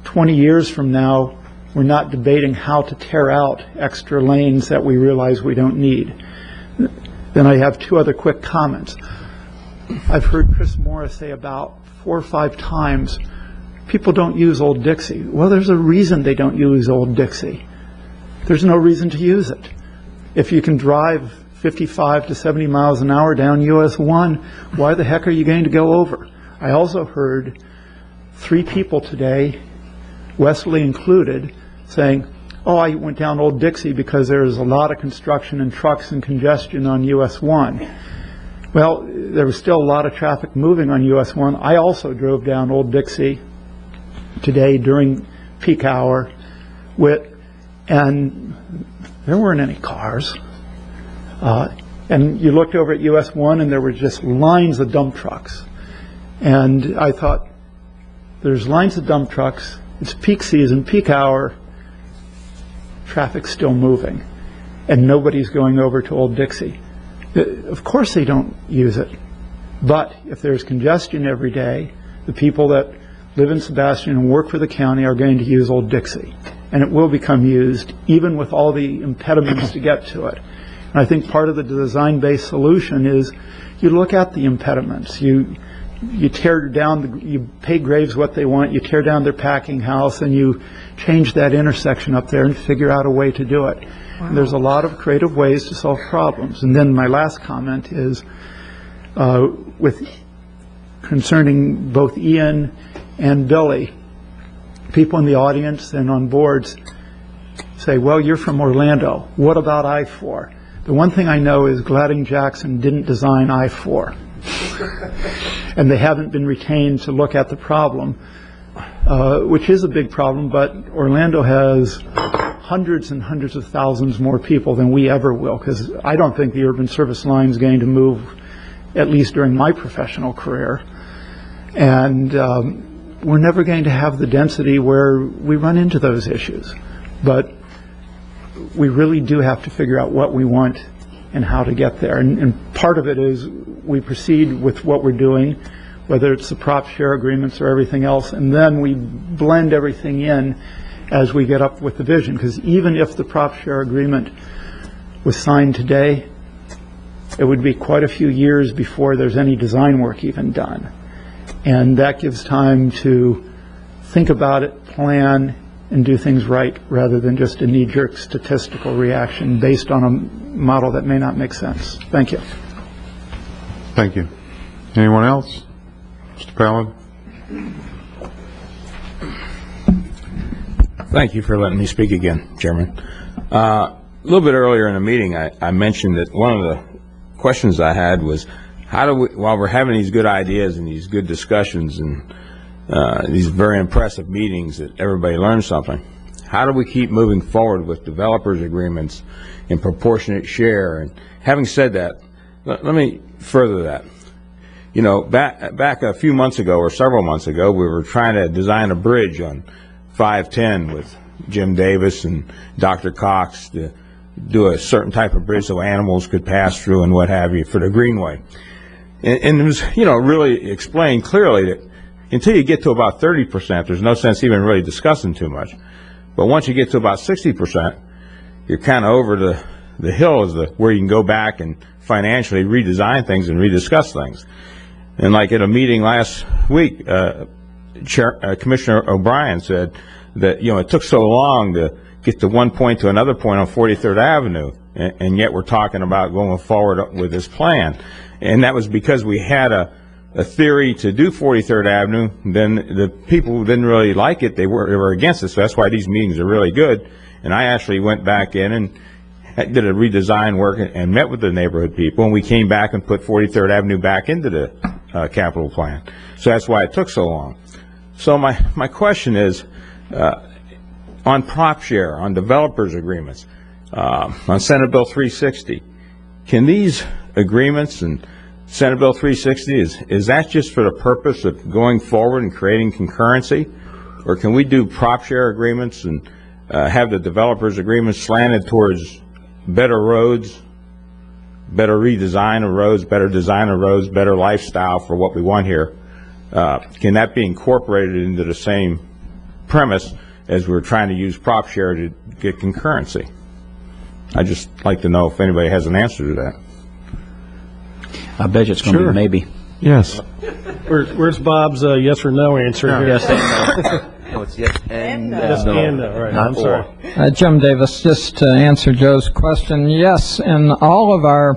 20 years from now, we're not debating how to tear out extra lanes that we realize we don't need. Then I have two other quick comments. I've heard Chris Morris say about 4 or 5 times, people don't use Old Dixie. Well, there's a reason they don't use Old Dixie. There's no reason to use it. If you can drive 55 to 70 miles an hour down US 1, why the heck are you going to go over? I also heard 3 people today, Wesley included, saying, oh, I went down Old Dixie because there's a lot of construction and trucks and congestion on US 1. Well, there was still a lot of traffic moving on US 1. I also drove down Old Dixie today during peak hour, and there weren't any cars. And you looked over at US 1 and there were just lines of dump trucks. And I thought, there's lines of dump trucks, it's peak season, peak hour, traffic's still moving, and nobody's going over to Old Dixie. Of course they don't use it, but if there's congestion every day, the people that live in Sebastian and work for the county are going to use Old Dixie, and it will become used even with all the impediments to get to it. And I think part of the design-based solution is you look at the impediments. You tear down, you pay Graves what they want, you tear down their packing house, and you change that intersection up there and figure out a way to do it. Wow. And there's a lot of creative ways to solve problems. And then my last comment is concerning both Ian and Billy. People in the audience and on boards say, well, you're from Orlando. What about I-4? The one thing I know is Gladding Jackson didn't design I-4. And they haven't been retained to look at the problem, which is a big problem, but Orlando has hundreds and hundreds of thousands more people than we ever will, because I don't think the urban service line is going to move, at least during my professional career. And we're never going to have the density where we run into those issues. But we really do have to figure out what we want and how to get there. And part of it is we proceed with what we're doing, whether it's the prop share agreements or everything else, and then we blend everything in as we get up with the vision. Because even if the prop share agreement was signed today, it would be quite a few years before there's any design work even done. And that gives time to think about it, plan, and do things right, rather than just a knee-jerk statistical reaction based on a model that may not make sense. Thank you. Thank you. Anyone else? Mr. Pallad? Thank you for letting me speak again, Chairman. A little bit earlier in the meeting, I mentioned that one of the questions I had was, how do we, while we're having these good ideas and these good discussions and these very impressive meetings that everybody learns something, how do we keep moving forward with developers agreements and proportionate share? And having said that, let me further that. You know, back a few months ago or several months ago, we were trying to design a bridge on 510 with Jim Davis and Dr. Cox to do a certain type of bridge so animals could pass through and what have you for the Greenway. And it was, you know, really explained clearly that until you get to about 30%, there's no sense even really discussing too much. But once you get to about 60%, you're kind of over the hill as where you can go back and financially redesign things and rediscuss things. And like at a meeting last week, Commissioner O'Brien said that, you know, it took so long to get to one point to another point on 43rd Avenue, and yet we're talking about going forward with this plan. And that was because we had a theory to do 43rd Avenue, then the people who didn't really like it, they were against it, so that's why these meetings are really good. And I actually went back in and did a redesign work and met with the neighborhood people, and we came back and put 43rd Avenue back into the capital plan. So that's why it took so long. So my question is, on prop share, on developers agreements, on Senate Bill 360, can these agreements and Senate Bill 360, is that just for the purpose of going forward and creating concurrency? Or can we do prop share agreements and have the developers agreements slanted towards better roads, better redesign of roads, better design of roads, better lifestyle for what we want here? Can that be incorporated into the same premise as we're trying to use prop share to get concurrency? I'd just like to know if anybody has an answer to that. I bet it's going to be maybe. Yes. Where's Bob's yes or no answer here? Yes. No, it's yes and no. Yes and no, right. I'm sorry. Jim Davis, just to answer Joe's question, yes, in all of our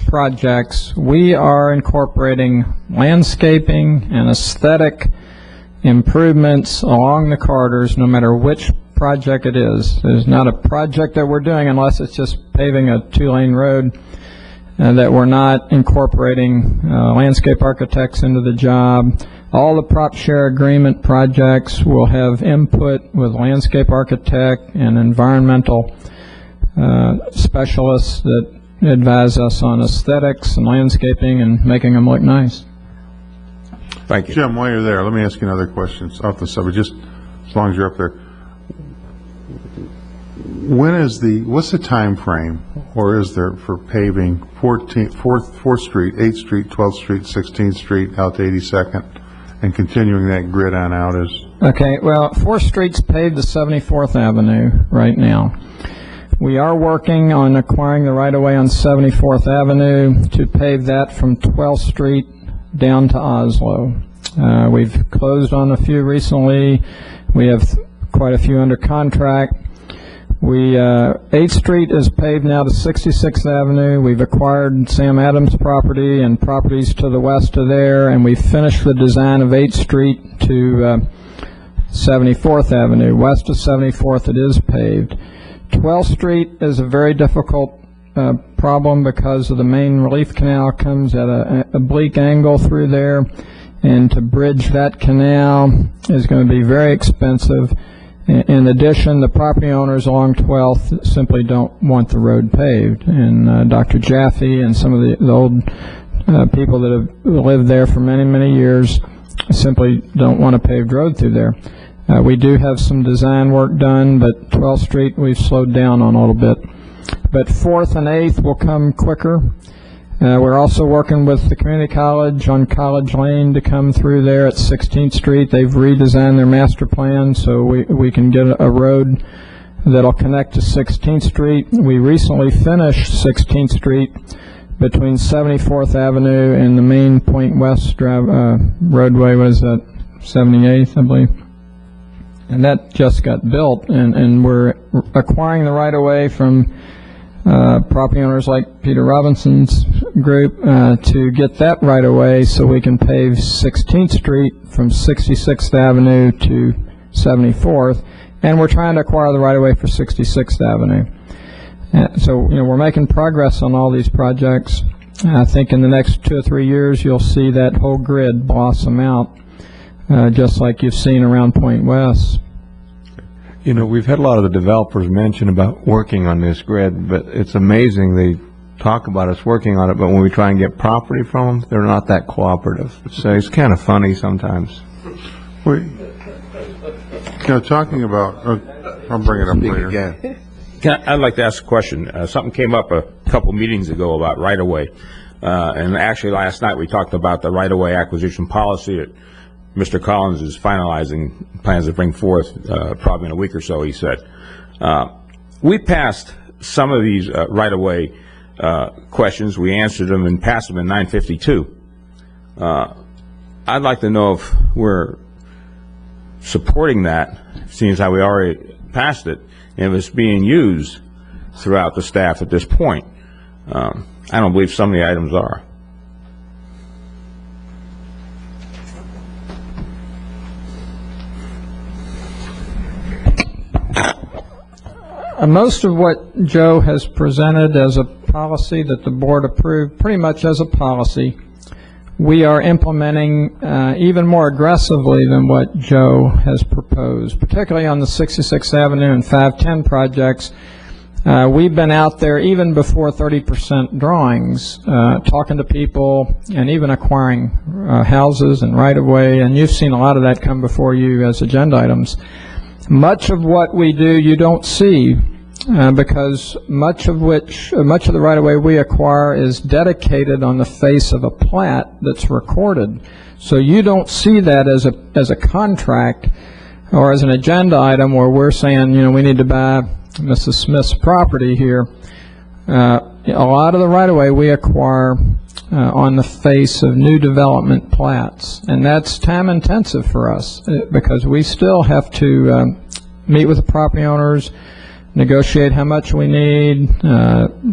projects, we are incorporating landscaping and aesthetic improvements along the corridors, no matter which project it is. There's not a project that we're doing, unless it's just paving a 2-lane road, that we're not incorporating landscape architects into the job. All the prop share agreement projects will have input with landscape architect and environmental specialists that advise us on aesthetics and landscaping and making them look nice. Thank you. Jim, while you're there, let me ask you another question off the subject, just as long as you're up there. What's the time frame, or is there, for paving 4th Street, 8th Street, 12th Street, 16th Street, out to 82nd, and continuing that grid on out as? Okay, well, 4th Street's paved to 74th Avenue right now. We are working on acquiring the right-of-way on 74th Avenue to pave that from 12th Street down to Oslo. We've closed on a few recently. We have quite a few under contract. 8th Street is paved now to 66th Avenue. We've acquired Sam Adams' property and properties to the west of there, and we've finished the design of 8th Street to 74th Avenue. West of 74th, it is paved. 12th Street is a very difficult problem because of the main relief canal comes at a oblique angle through there, and to bridge that canal is going to be very expensive. In addition, the property owners along 12th simply don't want the road paved, and Dr. Jaffe and some of the old people that have lived there for many, many years simply don't want a paved road through there. We do have some design work done, but 12th Street we've slowed down on a little bit. But 4th and 8th will come quicker. We're also working with the community college on College Lane to come through there at 16th Street. They've redesigned their master plan so we can get a road that'll connect to 16th Street. We recently finished 16th Street between 74th Avenue and the main Point West roadway. What is that? 78th, I believe. And that just got built, and we're acquiring the right-of-way from property owners like Peter Robinson's group to get that right-of-way so we can pave 16th Street from 66th Avenue to 74th, and we're trying to acquire the right-of-way for 66th Avenue. So, we're making progress on all these projects. I think in the next 2 or 3 years you'll see that whole grid blossom out, just like you've seen around Point West. We've had a lot of the developers mention about working on this grid, but it's amazing they talk about us working on it, but when we try and get property from them, they're not that cooperative. So it's kind of funny sometimes. Talking about, I'll bring it up later. I'd like to ask a question. Something came up a couple meetings ago about right-of-way. And actually last night we talked about the right-of-way acquisition policy that Mr. Collins is finalizing, plans to bring forth probably in a week or so, he said. We passed some of these right-of-way questions. We answered them and passed them in 952. I'd like to know if we're supporting that, seeing as how we already passed it, and if it's being used throughout the staff at this point. I don't believe some of the items are. Most of what Joe has presented as a policy that the board approved, pretty much as a policy, we are implementing even more aggressively than what Joe has proposed, particularly on the 66th Avenue and 510 projects. We've been out there even before 30% drawings, talking to people and even acquiring houses and right-of-way, and you've seen a lot of that come before you as agenda items. Much of what we do you don't see because much of the right-of-way we acquire is dedicated on the face of a plat that's recorded. So you don't see that as a contract or as an agenda item where we're saying, we need to buy Mrs. Smith's property here. A lot of the right-of-way we acquire on the face of new development plats, and that's time intensive for us because we still have to meet with the property owners, negotiate how much we need.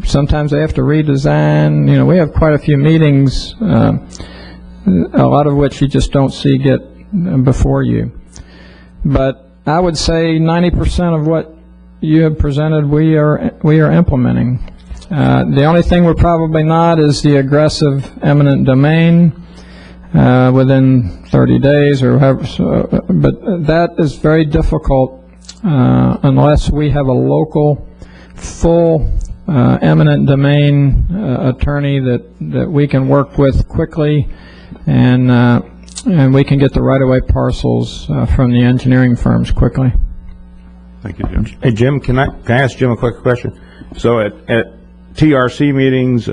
Sometimes they have to redesign. We have quite a few meetings, a lot of which you just don't see get before you. But I would say 90% of what you have presented we are implementing. The only thing we're probably not is the aggressive eminent domain within 30 days or however, but that is very difficult unless we have a local full eminent domain attorney that we can work with quickly, and and we can get the right-of-way parcels from the engineering firms quickly. Thank you, Jim. Hey, Jim, can I ask Jim a quick question? So at TRC meetings,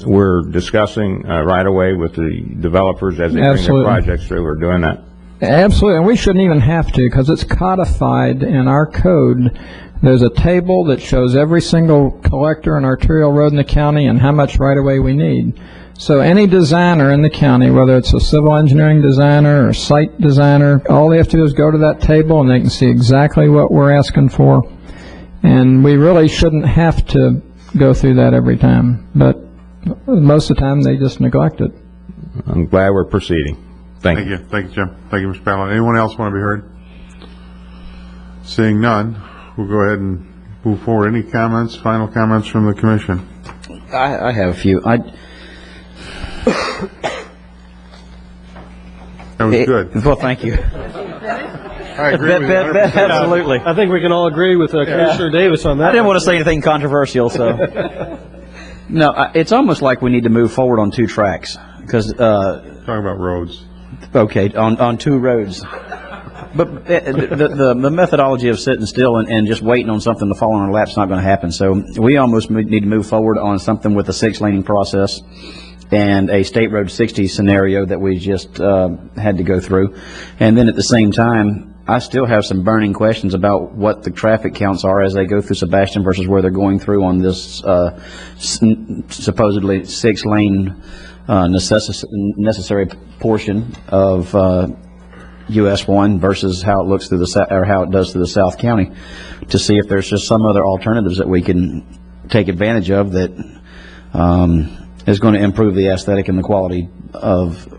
we're discussing right away with the developers as they bring their projects through. We're doing that. Absolutely, and we shouldn't even have to, because it's codified in our code. There's a table that shows every single collector and arterial road in the county and how much right-of-way we need. So any designer in the county, whether it's a civil engineering designer or site designer, all they have to do is go to that table and they can see exactly what we're asking for. And we really shouldn't have to go through that every time, but most of the time they just neglect it. I'm glad we're proceeding. Thank you. Thank you, Jim. Thank you, Mr. Paladin. Anyone else want to be heard? Seeing none, we'll go ahead and move forward. Any comments, final comments from the commission? I have a few. That was good. Well, thank you. I agree with you 100%. Absolutely. I think we can all agree with Commissioner Davis on that. I didn't want to say anything controversial, so. No, it's almost like we need to move forward on two tracks, because talking about roads. Okay, on two roads. But the methodology of sitting still and just waiting on something to fall on our lap is not going to happen. So we almost need to move forward on something with a 6-laning process and a State Road 60 scenario that we just had to go through. And then at the same time, I still have some burning questions about what the traffic counts are as they go through Sebastian versus where they're going through on this supposedly 6-lane necessary portion of US 1 versus how it looks through how it does through the South County, to see if there's just some other alternatives that we can take advantage of that is going to improve the aesthetic and the quality of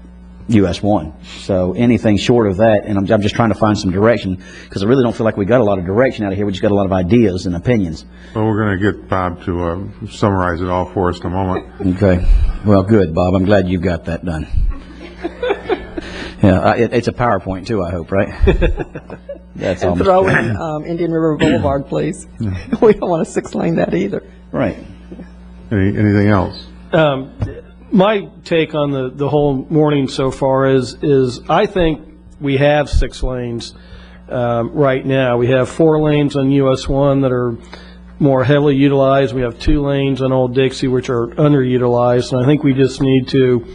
US 1. So anything short of that, and I'm just trying to find some direction, because I really don't feel like we got a lot of direction out of here. We just got a lot of ideas and opinions. Well, we're going to get Bob to summarize it all for us in a moment. Okay. Well, good, Bob. I'm glad you've got that done. Yeah, it's a PowerPoint too, I hope, right? That's and throw in Indian River Boulevard, please. We don't want to 6-lane that either. Right. Anything else? My take on the whole morning so far is I think we have 6 lanes right now. We have 4 lanes on US 1 that are more heavily utilized. We have 2 lanes on Old Dixie which are underutilized, and I think we just need to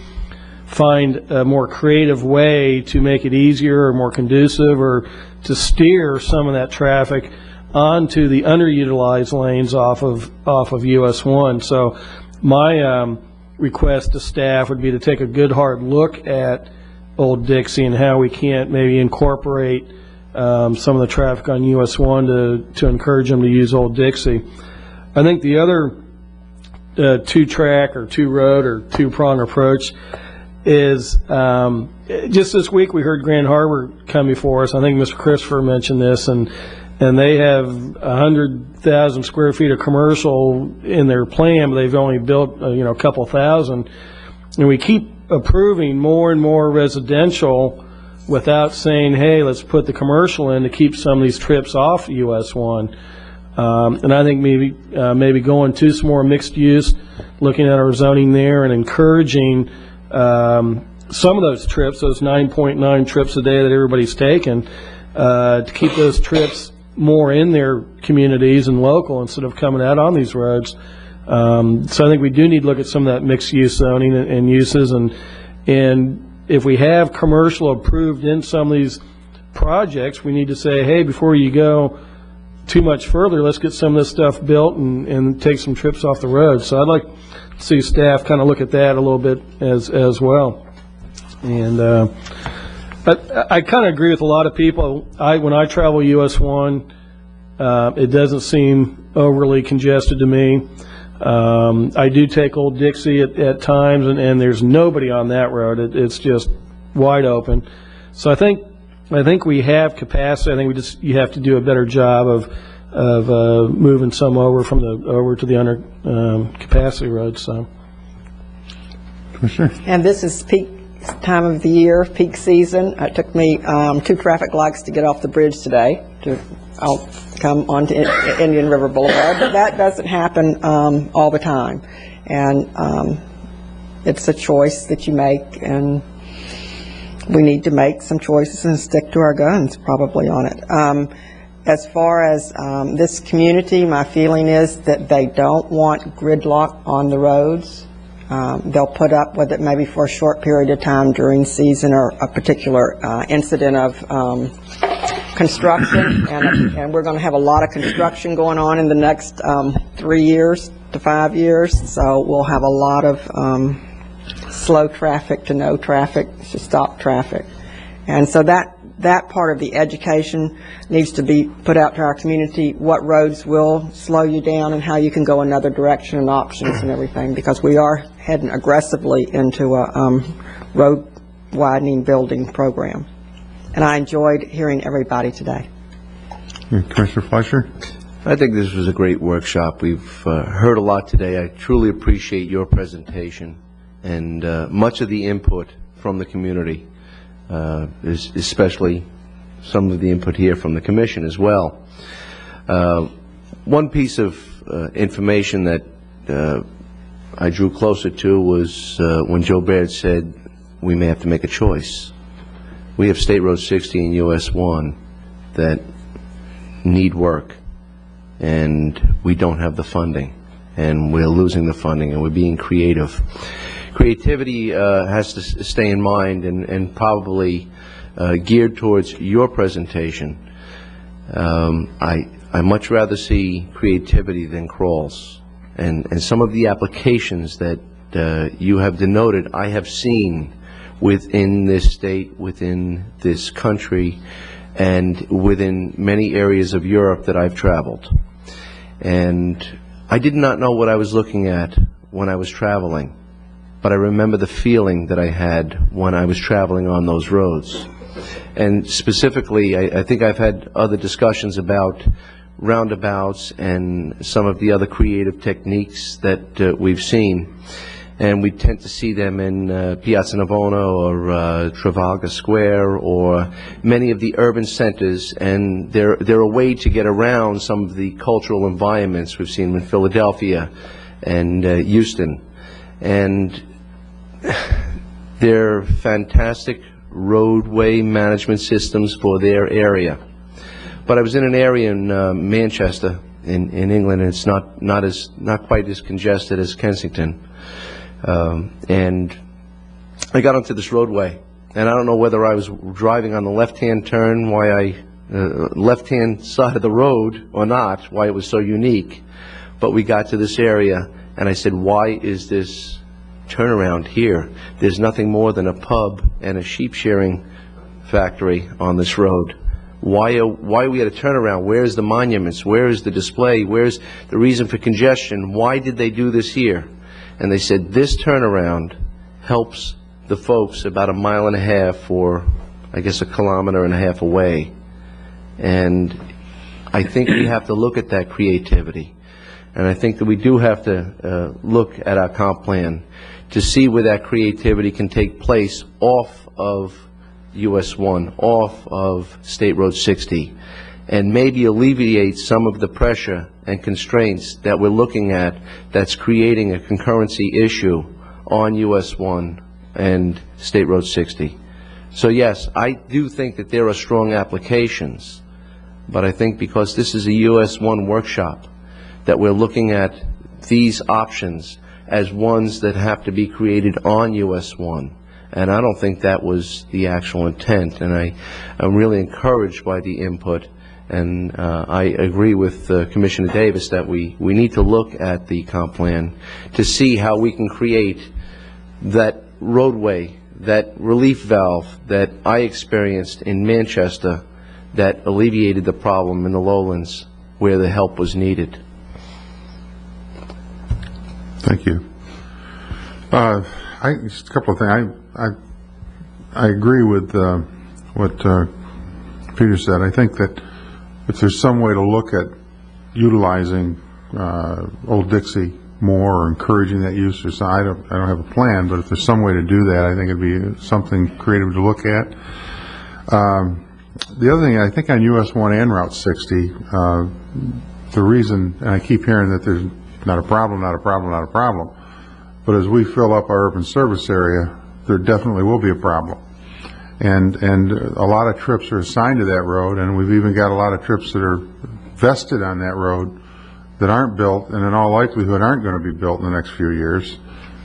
find a more creative way to make it easier or more conducive, or to steer some of that traffic onto the underutilized lanes off of US 1. So my request to staff would be to take a good hard look at Old Dixie and how we can't maybe incorporate some of the traffic on US 1 to encourage them to use Old Dixie. I think the other 2-track or 2-road or 2-prong approach is just this week we heard Grand Harbor come before us. I think Mr. Christopher mentioned this, and they have 100,000 square feet of commercial in their plan, but they've only built a couple thousand, and we keep approving more and more residential without saying, hey, let's put the commercial in to keep some of these trips off US 1. And I think maybe going to some more mixed use, looking at our zoning there and encouraging some of those trips, those 9.9 trips a day that everybody's taken, to keep those trips more in their communities and local instead of coming out on these roads. So I think we do need to look at some of that mixed use zoning and uses, and if we have commercial approved in some of these projects, we need to say, hey, before you go too much further, let's get some of this stuff built and take some trips off the road. So I'd like to see staff kind of look at that a little bit as well. And but I kind of agree with a lot of people. When I travel US 1, it doesn't seem overly congested to me. I do take Old Dixie at times, and there's nobody on that road. It's just wide open. So I think we have capacity. I think you have to do a better job of moving some over to the under capacity roads. So. Sure. And this is peak time of the year, peak season. It took me 2 traffic lights to get off the bridge today. I'll come onto Indian River Boulevard, but that doesn't happen all the time. And it's a choice that you make, and we need to make some choices and stick to our guns probably on it. As far as this community, my feeling is that they don't want gridlock on the roads. They'll put up with it maybe for a short period of time during season or a particular incident of construction, and we're going to have a lot of construction going on in the next 3 years to 5 years, so we'll have a lot of slow traffic to no traffic to stop traffic. And so that part of the education needs to be put out to our community, what roads will slow you down and how you can go another direction and options and everything, because we are heading aggressively into a road widening building program. And I enjoyed hearing everybody today. Commissioner Fleischer? I think this was a great workshop. We've heard a lot today. I truly appreciate your presentation and much of the input from the community, especially some of the input here from the Commission as well. One piece of information that I drew closer to was when Joe Baird said we may have to make a choice. We have State Road 60 and US 1 that need work, and we don't have the funding, and we're losing the funding, and we're being creative. Creativity has to stay in mind and probably geared towards your presentation. I much rather see creativity than crawls, and some of the applications that you have denoted I have seen within this state, within this country, and within many areas of Europe that I've traveled. And I did not know what I was looking at when I was traveling, but I remember the feeling that I had when I was traveling on those roads. And specifically, I think I've had other discussions about roundabouts and some of the other creative techniques that we've seen. And we tend to see them in Piazza Navona or Trafalgar Square or many of the urban centers, and they're a way to get around some of the cultural environments we've seen in Philadelphia and Houston. And they're fantastic roadway management systems for their area. But I was in an area in Manchester in England, and it's not quite as congested as Kensington. And I got onto this roadway, and I don't know whether I was driving on the left-hand turn, left-hand side of the road or not, why it was so unique. But we got to this area, and I said, why is this turnaround here? There's nothing more than a pub and a sheep shearing factory on this road. Why are we at a turnaround? Where's the monuments? Where is the display? Where's the reason for congestion? Why did they do this here? And they said this turnaround helps the folks about 1.5 miles or I guess 1.5 kilometers away. And I think we have to look at that creativity. And I think that we do have to look at our comp plan to see where that creativity can take place off of US 1, off of State Road 60, and maybe alleviate some of the pressure and constraints that we're looking at that's creating a concurrency issue on US 1 and State Road 60. So yes, I do think that there are strong applications, but I think because this is a US 1 workshop, that we're looking at these options as ones that have to be created on US 1. And I don't think that was the actual intent, and I'm really encouraged by the input. And I agree with Commissioner Davis that we need to look at the comp plan to see how we can create that roadway, that relief valve that I experienced in Manchester that alleviated the problem in the lowlands where the help was needed. Thank you. Just a couple of things. I agree with what Peter said. I think that if there's some way to look at utilizing Old Dixie more or encouraging that use, or I don't have a plan, but if there's some way to do that, I think it'd be something creative to look at. The other thing, I think on US 1 and Route 60, the reason, and I keep hearing that there's not a problem, not a problem, not a problem, but as we fill up our urban service area, there definitely will be a problem. and a lot of trips are assigned to that road, and we've even got a lot of trips that are vested on that road that aren't built, and in all likelihood aren't going to be built in the next few years.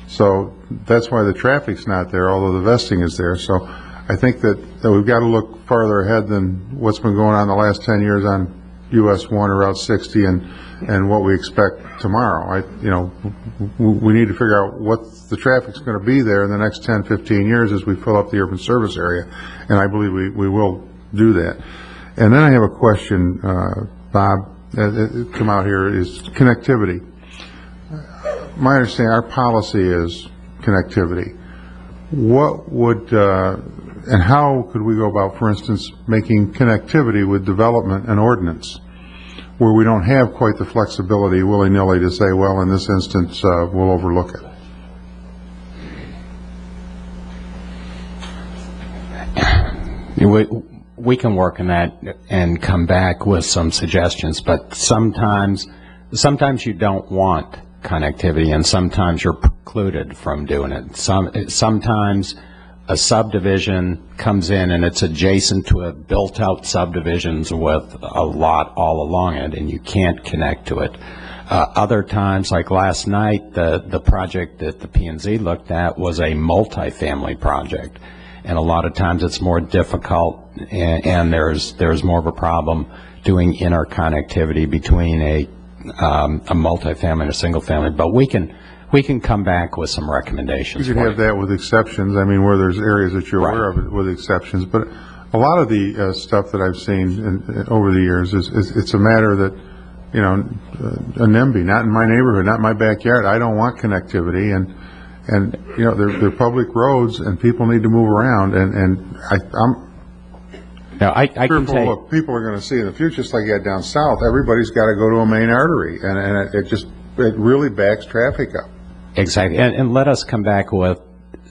So that's why the traffic's not there, although the vesting is there. So I think that we've got to look farther ahead than what's been going on the last 10 years on US 1 or Route 60 and what we expect tomorrow. We need to figure out what the traffic's going to be there in the next 10, 15 years as we fill up the urban service area, and I believe we will do that. And then I have a question, Bob, that come out here, is connectivity. My understanding, our policy is connectivity. What would, and how could we go about, for instance, making connectivity with development and ordinance, where we don't have quite the flexibility willy-nilly to say, well, in this instance, we'll overlook it? We can work on that and come back with some suggestions, but sometimes you don't want connectivity, and sometimes you're precluded from doing it. Sometimes a subdivision comes in and it's adjacent to a built-out subdivisions with a lot all along it, and you can't connect to it. Other times, like last night, the project that the P&Z looked at was a multifamily project, and a lot of times it's more difficult, and there's more of a problem doing interconnectivity between a multifamily and a single family. But we can come back with some recommendations. You could have that with exceptions. I mean, where there's areas that you're aware of with exceptions. But a lot of the stuff that I've seen over the years it's a matter that, a NIMBY, not in my neighborhood, not in my backyard. I don't want connectivity, and they're public roads, and people need to move around, and I'm fearful of what people are going to see in the future, just like you had down south. Everybody's got to go to a main artery, and it really backs traffic up. Exactly, and let us come back with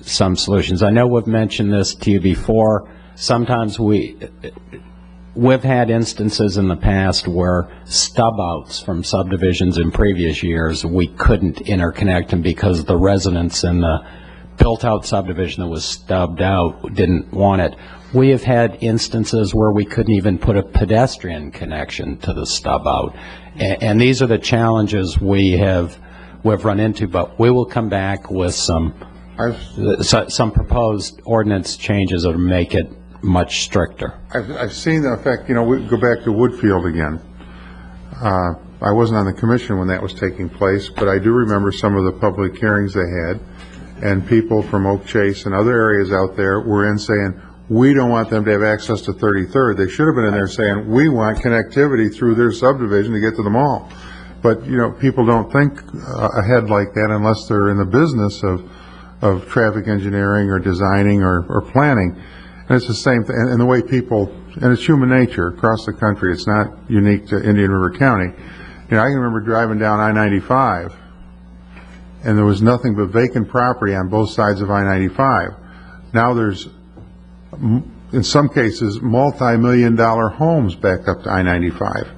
some solutions. I know we've mentioned this to you before. Sometimes we've had instances in the past where stub outs from subdivisions in previous years, we couldn't interconnect them because the residents in the built-out subdivision that was stubbed out didn't want it. We have had instances where we couldn't even put a pedestrian connection to the stub out. And these are the challenges we've run into, but we will come back with some proposed ordinance changes that will make it much stricter. I've seen the effect, we go back to Woodfield again. I wasn't on the commission when that was taking place, but I do remember some of the public hearings they had, and people from Oak Chase and other areas out there were in saying, we don't want them to have access to 33rd. They should have been in there saying, we want connectivity through their subdivision to get to the mall. But, people don't think ahead like that unless they're in the business of traffic engineering or designing or planning. And it's the same thing, and the way people, and it's human nature across the country. It's not unique to Indian River County. I can remember driving down I-95, and there was nothing but vacant property on both sides of I-95. Now there's, in some cases, multi-million-dollar homes backed up to I-95.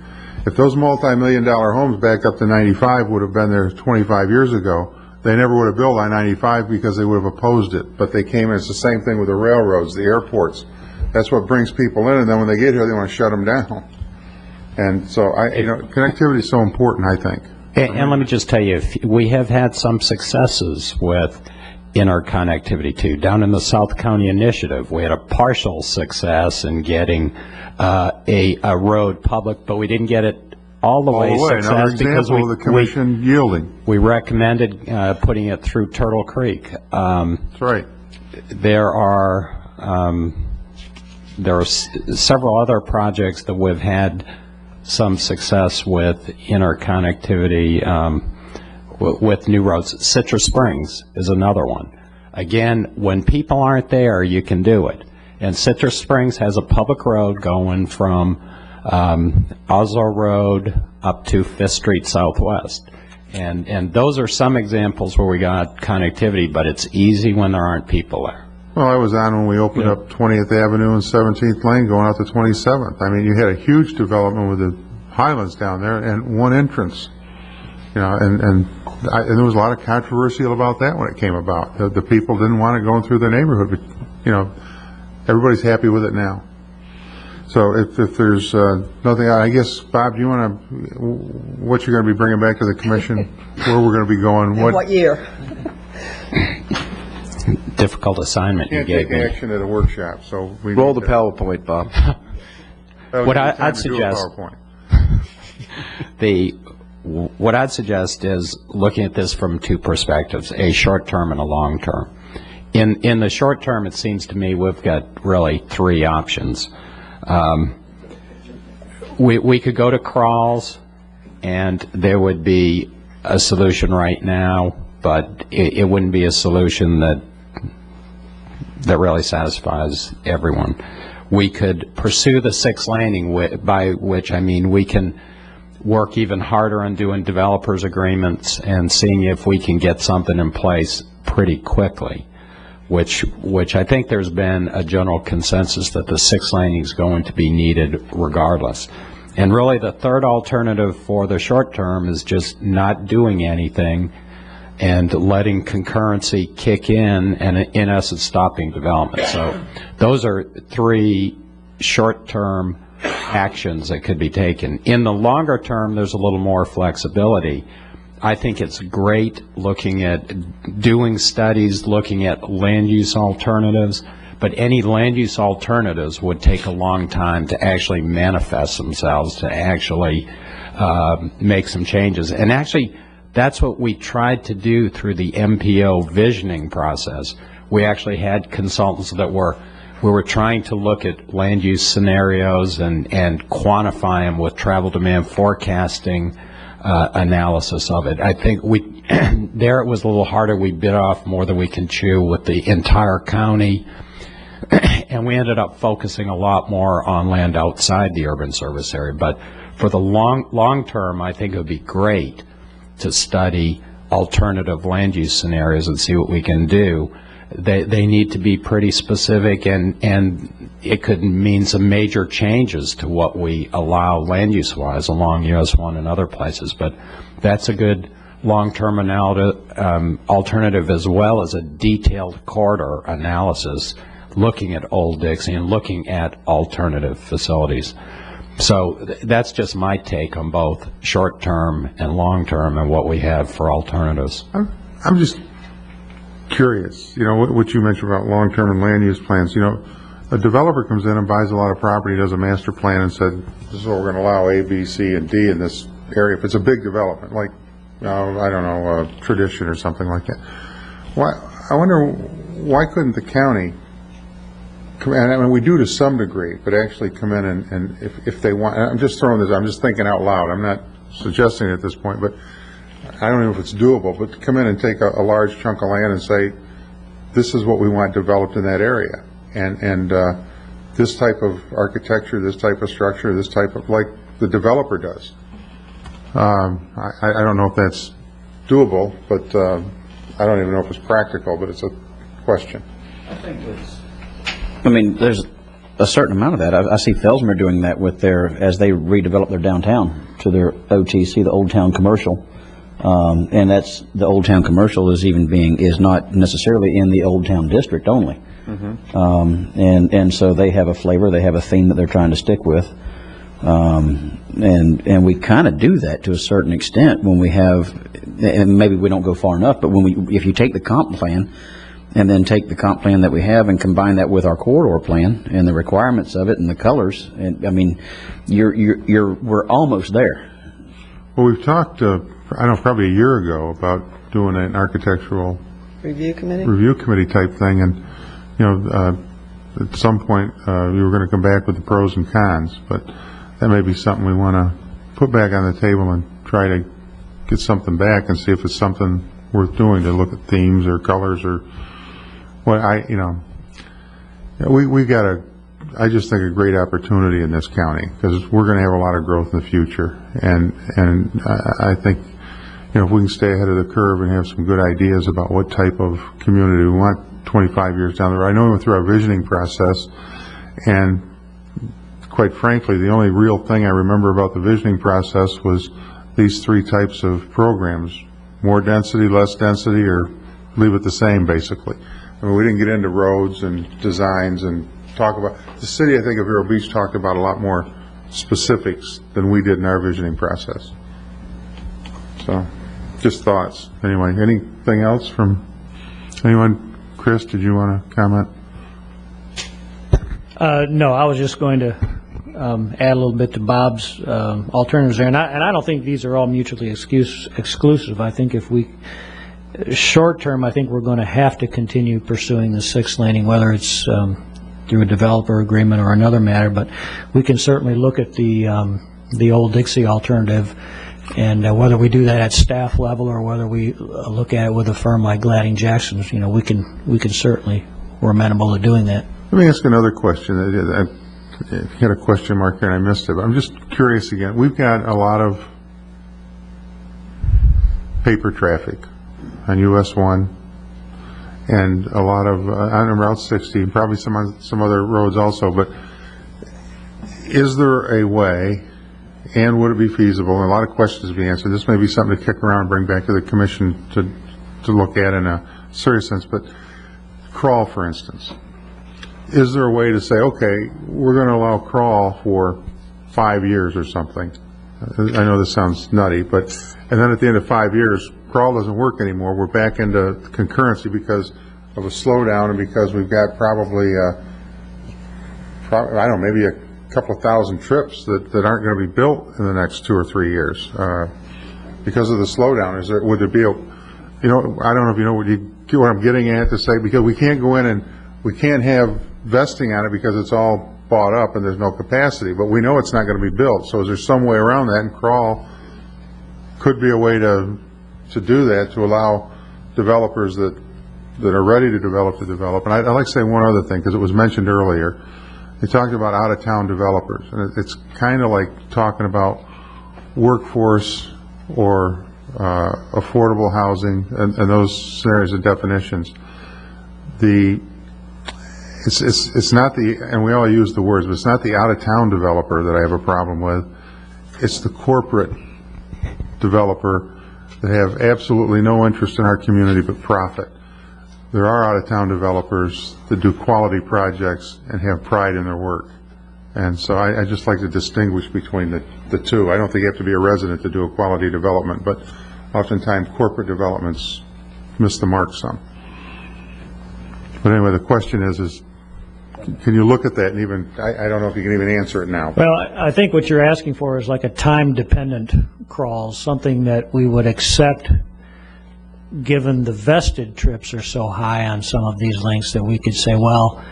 If those multi-million-dollar homes backed up to 95 would have been there 25 years ago, they never would have built I-95 because they would have opposed it. But they came in. It's the same thing with the railroads, the airports. That's what brings people in, and then when they get here, they want to shut them down. And so, connectivity is so important, I think. And let me just tell you, we have had some successes with interconnectivity too. Down in the South County Initiative, we had a partial success in getting a road public, but we didn't get it all the way success because of the commission yielding. We recommended putting it through Turtle Creek. That's right. There are several other projects that we've had some success with interconnectivity with new roads. Citrus Springs is another one. Again, when people aren't there, you can do it. And Citrus Springs has a public road going from Oslo Road up to 5th Street Southwest. And those are some examples where we got connectivity, but it's easy when there aren't people there. Well, I was on when we opened up 20th Avenue and 17th Lane going out to 27th. I mean, you had a huge development with the Highlands down there and one entrance. And there was a lot of controversy about that when it came about. The people didn't want it going through their neighborhood, but, everybody's happy with it now. So if there's nothing, I guess, Bob, do you want to, what you're going to be bringing back to the commission, where we're going to be going? In what year? Difficult assignment you Can't gave take me. action at a workshop, so we Roll need the to- PowerPoint, Bob. that'll What give you time I'd to do a suggest- PowerPoint. What I'd suggest is looking at this from two perspectives, a short term and a long term. In the short term, it seems to me we've got really three options. We could go to crawls, and there would be a solution right now, but it wouldn't be a solution that really satisfies everyone. We could pursue the sixth landing, by which I mean we can work even harder on doing developers agreements and seeing if we can get something in place pretty quickly, which I think there's been a general consensus that the sixth landing is going to be needed regardless. And really the third alternative for the short term is just not doing anything and letting concurrency kick in and in essence stopping development. So those are three short-term actions that could be taken. In the longer term, there's a little more flexibility. I think it's great looking at doing studies, looking at land use alternatives, but any land use alternatives would take a long time to actually manifest themselves, to actually make some changes. And actually, that's what we tried to do through the MPO visioning process. We actually had consultants that we were trying to look at land use scenarios and quantify them with travel demand forecasting analysis of it. I think there it was a little harder. We bit off more than we can chew with the entire county, and we ended up focusing a lot more on land outside the urban service area. But for the long term, I think it would be great to study alternative land use scenarios and see what we can do. They need to be pretty specific, and it could mean some major changes to what we allow land use-wise along US 1 and other places. But that's a good long-term alternative, as well as a detailed corridor analysis looking at Old Dixie and looking at alternative facilities. So that's just my take on both short-term and long-term and what we have for alternatives. I'm just curious, what you mentioned about long-term and land use plans. A developer comes in and buys a lot of property, does a master plan, and said, this is what we're going to allow A, B, C, and D in this area. If it's a big development, like, I don't know, Tradition or something like that. I wonder, why couldn't the county, and I mean, we do to some degree, but actually come in and if they want, I'm just throwing this, I'm just thinking out loud. I'm not suggesting it at this point, but I don't know if it's doable, but to come in and take a large chunk of land and say, this is what we want developed in that area. And this type of architecture, this type of structure, this type of, like the developer does. I don't know if that's doable, but I don't even know if it's practical, but it's a question. I mean, there's a certain amount of that. I see Felsmer doing that with as they redevelop their downtown to their OTC, the Old Town Commercial. And that's, the Old Town Commercial is not necessarily in the Old Town District only. Mm-hmm. And so they have a flavor, they have a theme that they're trying to stick with. And we kind of do that to a certain extent when we have, and maybe we don't go far enough, but if you take the comp plan and then take the comp plan that we have and combine that with our corridor plan and the requirements of it and the colors, and I mean, we're almost there. Well, we've talked, I don't know, probably a year ago about doing an architectural review committee type thing, and at some point we were going to come back with the pros and cons, but that may be something we want to put back on the table and try to get something back and see if it's something worth doing, to look at themes or colors or what. We got I just think a great opportunity in this county, because we're going to have a lot of growth in the future, and I think if we can stay ahead of the curve and have some good ideas about what type of community we want 25 years down the road. I know we went through our visioning process, and quite frankly, the only real thing I remember about the visioning process was these three types of programs: more density, less density, or leave it the same, basically. I mean, we didn't get into roads and designs and talk about, the city, I think, of Vero Beach talked about a lot more specifics than we did in our visioning process. So, just thoughts. Anyway, anything else from anyone? Chris, did you want to comment? No, I was just going to add a little bit to Bob's alternatives there, and I don't think these are all mutually exclusive. I think if we, short term, I think we're going to have to continue pursuing the 6 laning, whether it's through a developer agreement or another matter, but we can certainly look at the old Dixie alternative, and whether we do that at staff level or whether we look at it with a firm like Gladding Jackson's, you know, we can certainly, we're amenable to doing that. Let me ask another question. I had a question mark here and I missed it, but I'm just curious again. We've got a lot of paper traffic on US 1 and a lot of on Route 60, and probably some other roads also, but is there a way, and would it be feasible, and a lot of questions to be answered, this may be something to kick around and bring back to the commission to look at in a serious sense, but crawl, for instance. Is there a way to say, okay, we're going to allow crawl for 5 years or something? I know this sounds nutty, but, and then at the end of 5 years, crawl doesn't work anymore. We're back into concurrency because of a slowdown and because we've got probably, I don't know, maybe a couple of thousand trips that aren't going to be built in the next 2 or 3 years because of the slowdown. Would there be a, you know, I don't know if you know what I'm getting at to say, because we can't go in and we can't have vesting on it because it's all bought up and there's no capacity, but we know it's not going to be built. So is there some way around that? And crawl could be a way to do that, to allow developers that are ready to develop. And I'd like to say one other thing, because it was mentioned earlier. They talked about out-of-town developers, and it's kind of like talking about workforce or affordable housing and those scenarios and definitions. It's not and we all use the words, but it's not the out-of-town developer that I have a problem with. It's the corporate developer that have absolutely no interest in our community but profit. There are out-of-town developers that do quality projects and have pride in their work. And so I just like to distinguish between the two. I don't think you have to be a resident to do a quality development, but oftentimes corporate developments miss the mark some. But anyway, the question is can you look at that and even, I don't know if you can even answer it now. Well, I think what you're asking for is like a time-dependent crawl, something that we would accept given the vested trips are so high on some of these links that we could say, well,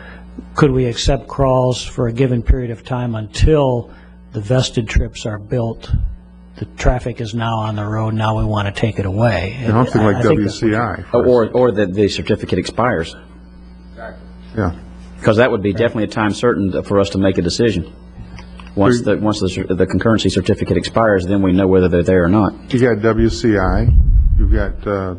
could we accept crawls for a given period of time until the vested trips are built? The traffic is now on the road, now we want to take it away. Something like WCI. Or that the certificate expires. Yeah. Because that would be definitely a time certain for us to make a decision. Once the concurrency certificate expires, then we know whether they're there or not. You got WCI, you've got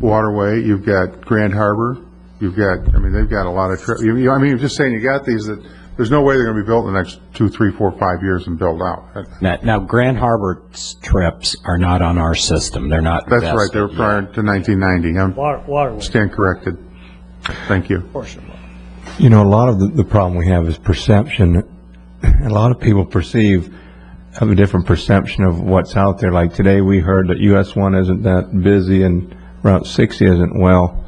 Waterway, you've got Grand Harbor, you've got, I mean, they've got a lot of trips. I mean, you're just saying you got these that there's no way they're going to be built in the next 2, 3, 4, 5 years and build out. Now Grand Harbor trips are not on our system. They're not. That's right. They were prior to 1990. Waterway. Stand corrected. Thank you. You know, a lot of the problem we have is perception. A lot of people have a different perception of what's out there. Like today we heard that US 1 isn't that busy and Route 60 isn't. Well,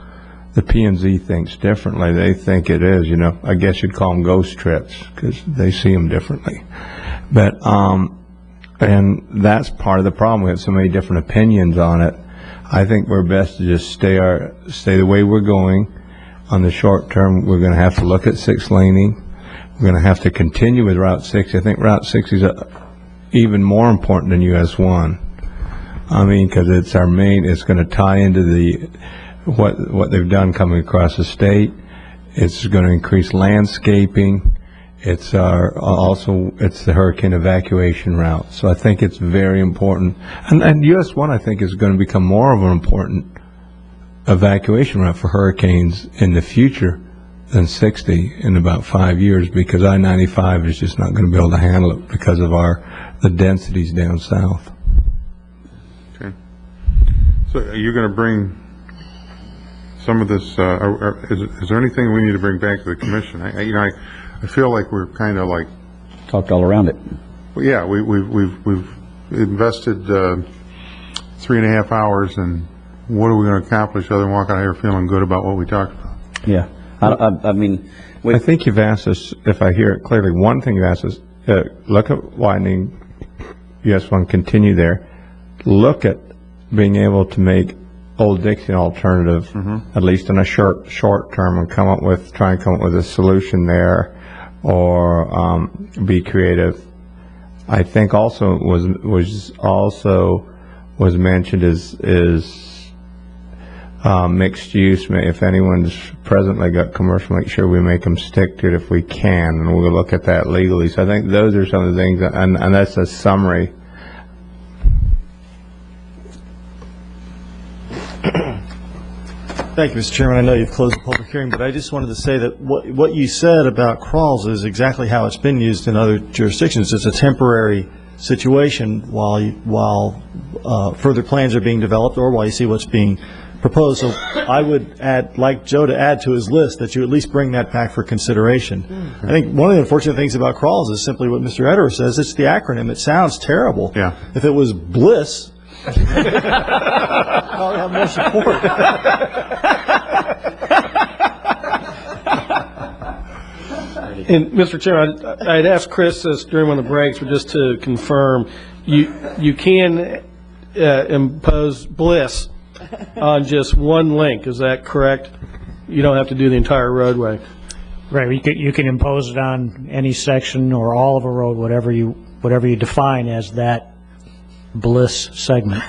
the P&Z thinks differently. They think it is, you know. I guess you'd call them ghost trips because they see them differently. But, and that's part of the problem. We have so many different opinions on it. I think we're best to just stay the way we're going. On the short term, we're going to have to look at 6 laning. We're going to have to continue with Route 60. I think Route 60 is even more important than US 1. I mean, because it's our main, it's going to tie into what they've done coming across the state. It's going to increase landscaping. It's it's the hurricane evacuation route. So I think it's very important. And US 1, I think, is going to become more of an important evacuation route for hurricanes in the future than 60 in about 5 years, because I-95 is just not going to be able to handle it because of the densities down south. Okay. So are you going to bring some of this, is there anything we need to bring back to the commission? I feel like we're kind of like Talked all around it. well, yeah, we've invested 3.5 hours, and what are we going to accomplish other than walking out here feeling good about what we talked about? Yeah. I mean, I think you've asked us, if I hear it clearly, one thing you've asked us, look at widening US 1, continue there. Look at being able to make Old Dixie an alternative, at least in a short term, and try and come up with a solution there, or be creative. I think also was mentioned is mixed use. If anyone's presently got commercial, make sure we make them stick to it if we can, and we'll look at that legally. So I think those are some of the things, and that's a summary. Thank you, Mr. Chairman. I know you've closed the public hearing, but I just wanted to say that what you said about crawls is exactly how it's been used in other jurisdictions. It's a temporary situation while further plans are being developed or while you see what's being proposed. So I would like Joe to add to his list that you at least bring that back for consideration. I think one of the unfortunate things about crawls is simply what Mr. Ederer says. It's the acronym. It sounds terrible. Yeah. If it was BLISS, probably have more support. And Mr. Chairman, I'd asked Chris this during one of the breaks, but just to confirm, you can impose BLISS on just one link. Is that correct? You don't have to do the entire roadway. Right. You can impose it on any section or all of a road, whatever you define as that BLISS segment.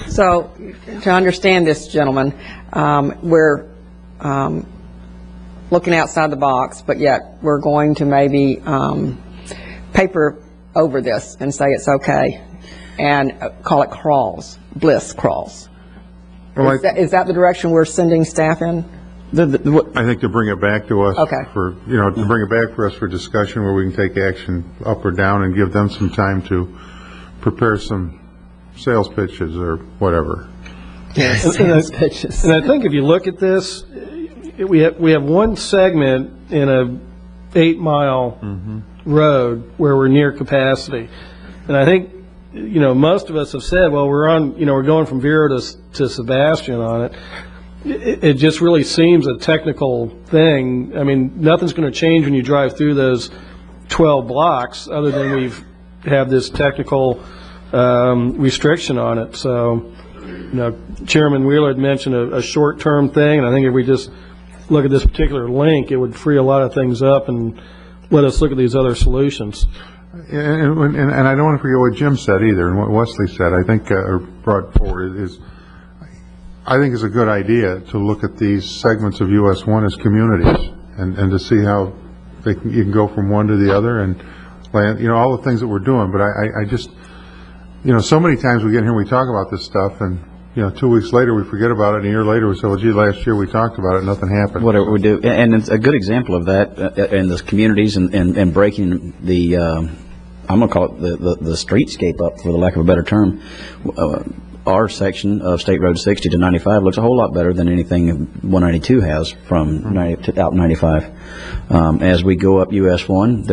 So, to understand this, gentlemen, we're looking outside the box, but yet we're going to maybe paper over this and say it's okay, and call it crawls, BLISS crawls. Well, Is that the direction we're sending staff in? I think to bring it back to us Okay. to bring it back for us for discussion where we can take action up or down and give them some time to prepare some sales pitches or whatever. Sales pitches. And I think if you look at this, we have one segment in a 8-mile road where we're near capacity, and I think most of us have said, well, we're going from Vero to Sebastian on it. It just really seems a technical thing. I mean, nothing's going to change when you drive through those 12 blocks, other than we've have this technical restriction on it. So, Chairman Wheeler had mentioned a short-term thing, and I think if we just look at this particular link, it would free a lot of things up and let us look at these other solutions. And I don't want to forget what Jim said either, and what Wesley said, I think, brought forward is, I think it's a good idea to look at these segments of US 1 as communities, and to see how you can go from one to the other, and land, all the things that we're doing. But I just, so many times we get in here and we talk about this stuff, and 2 weeks later we forget about it, and a year later we say, well, gee, last year we talked about it, nothing happened. Whatever we do, and it's a good example of that in the communities and breaking the, I'm going to call it the streetscape up, for the lack of a better term. Our section of State Road 60 to 95 looks a whole lot better than anything 192 has from 90 to out 95. As we go up US 1,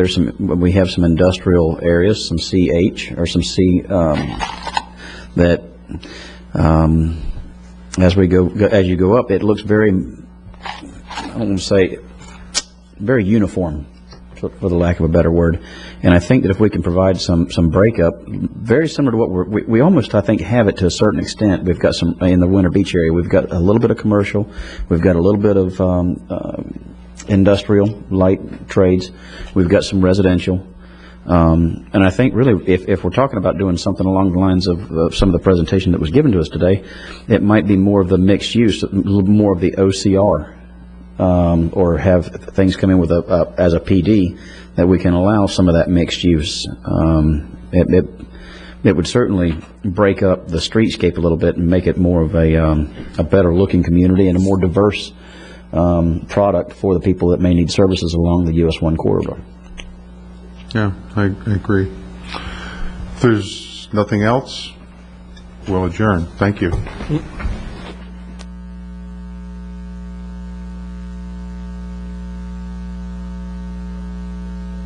we have some industrial areas, some CH or some C that as you go up, it looks very, I don't want to say, very uniform, for the lack of a better word. And I think that if we can provide some breakup, very similar to what we almost, I think, have it to a certain extent. We've got some, in the Winter Beach area, we've got a little bit of commercial, we've got a little bit of industrial, light trades, we've got some residential. And I think really, if we're talking about doing something along the lines of some of the presentation that was given to us today, it might be more of the mixed use, more of the OCR. Or have things come in with as a PD, that we can allow some of that mixed use. It would certainly break up the streetscape a little bit and make it more of a better looking community and a more diverse product for the people that may need services along the US 1 corridor. Yeah, I agree. If there's nothing else, we'll adjourn. Thank you.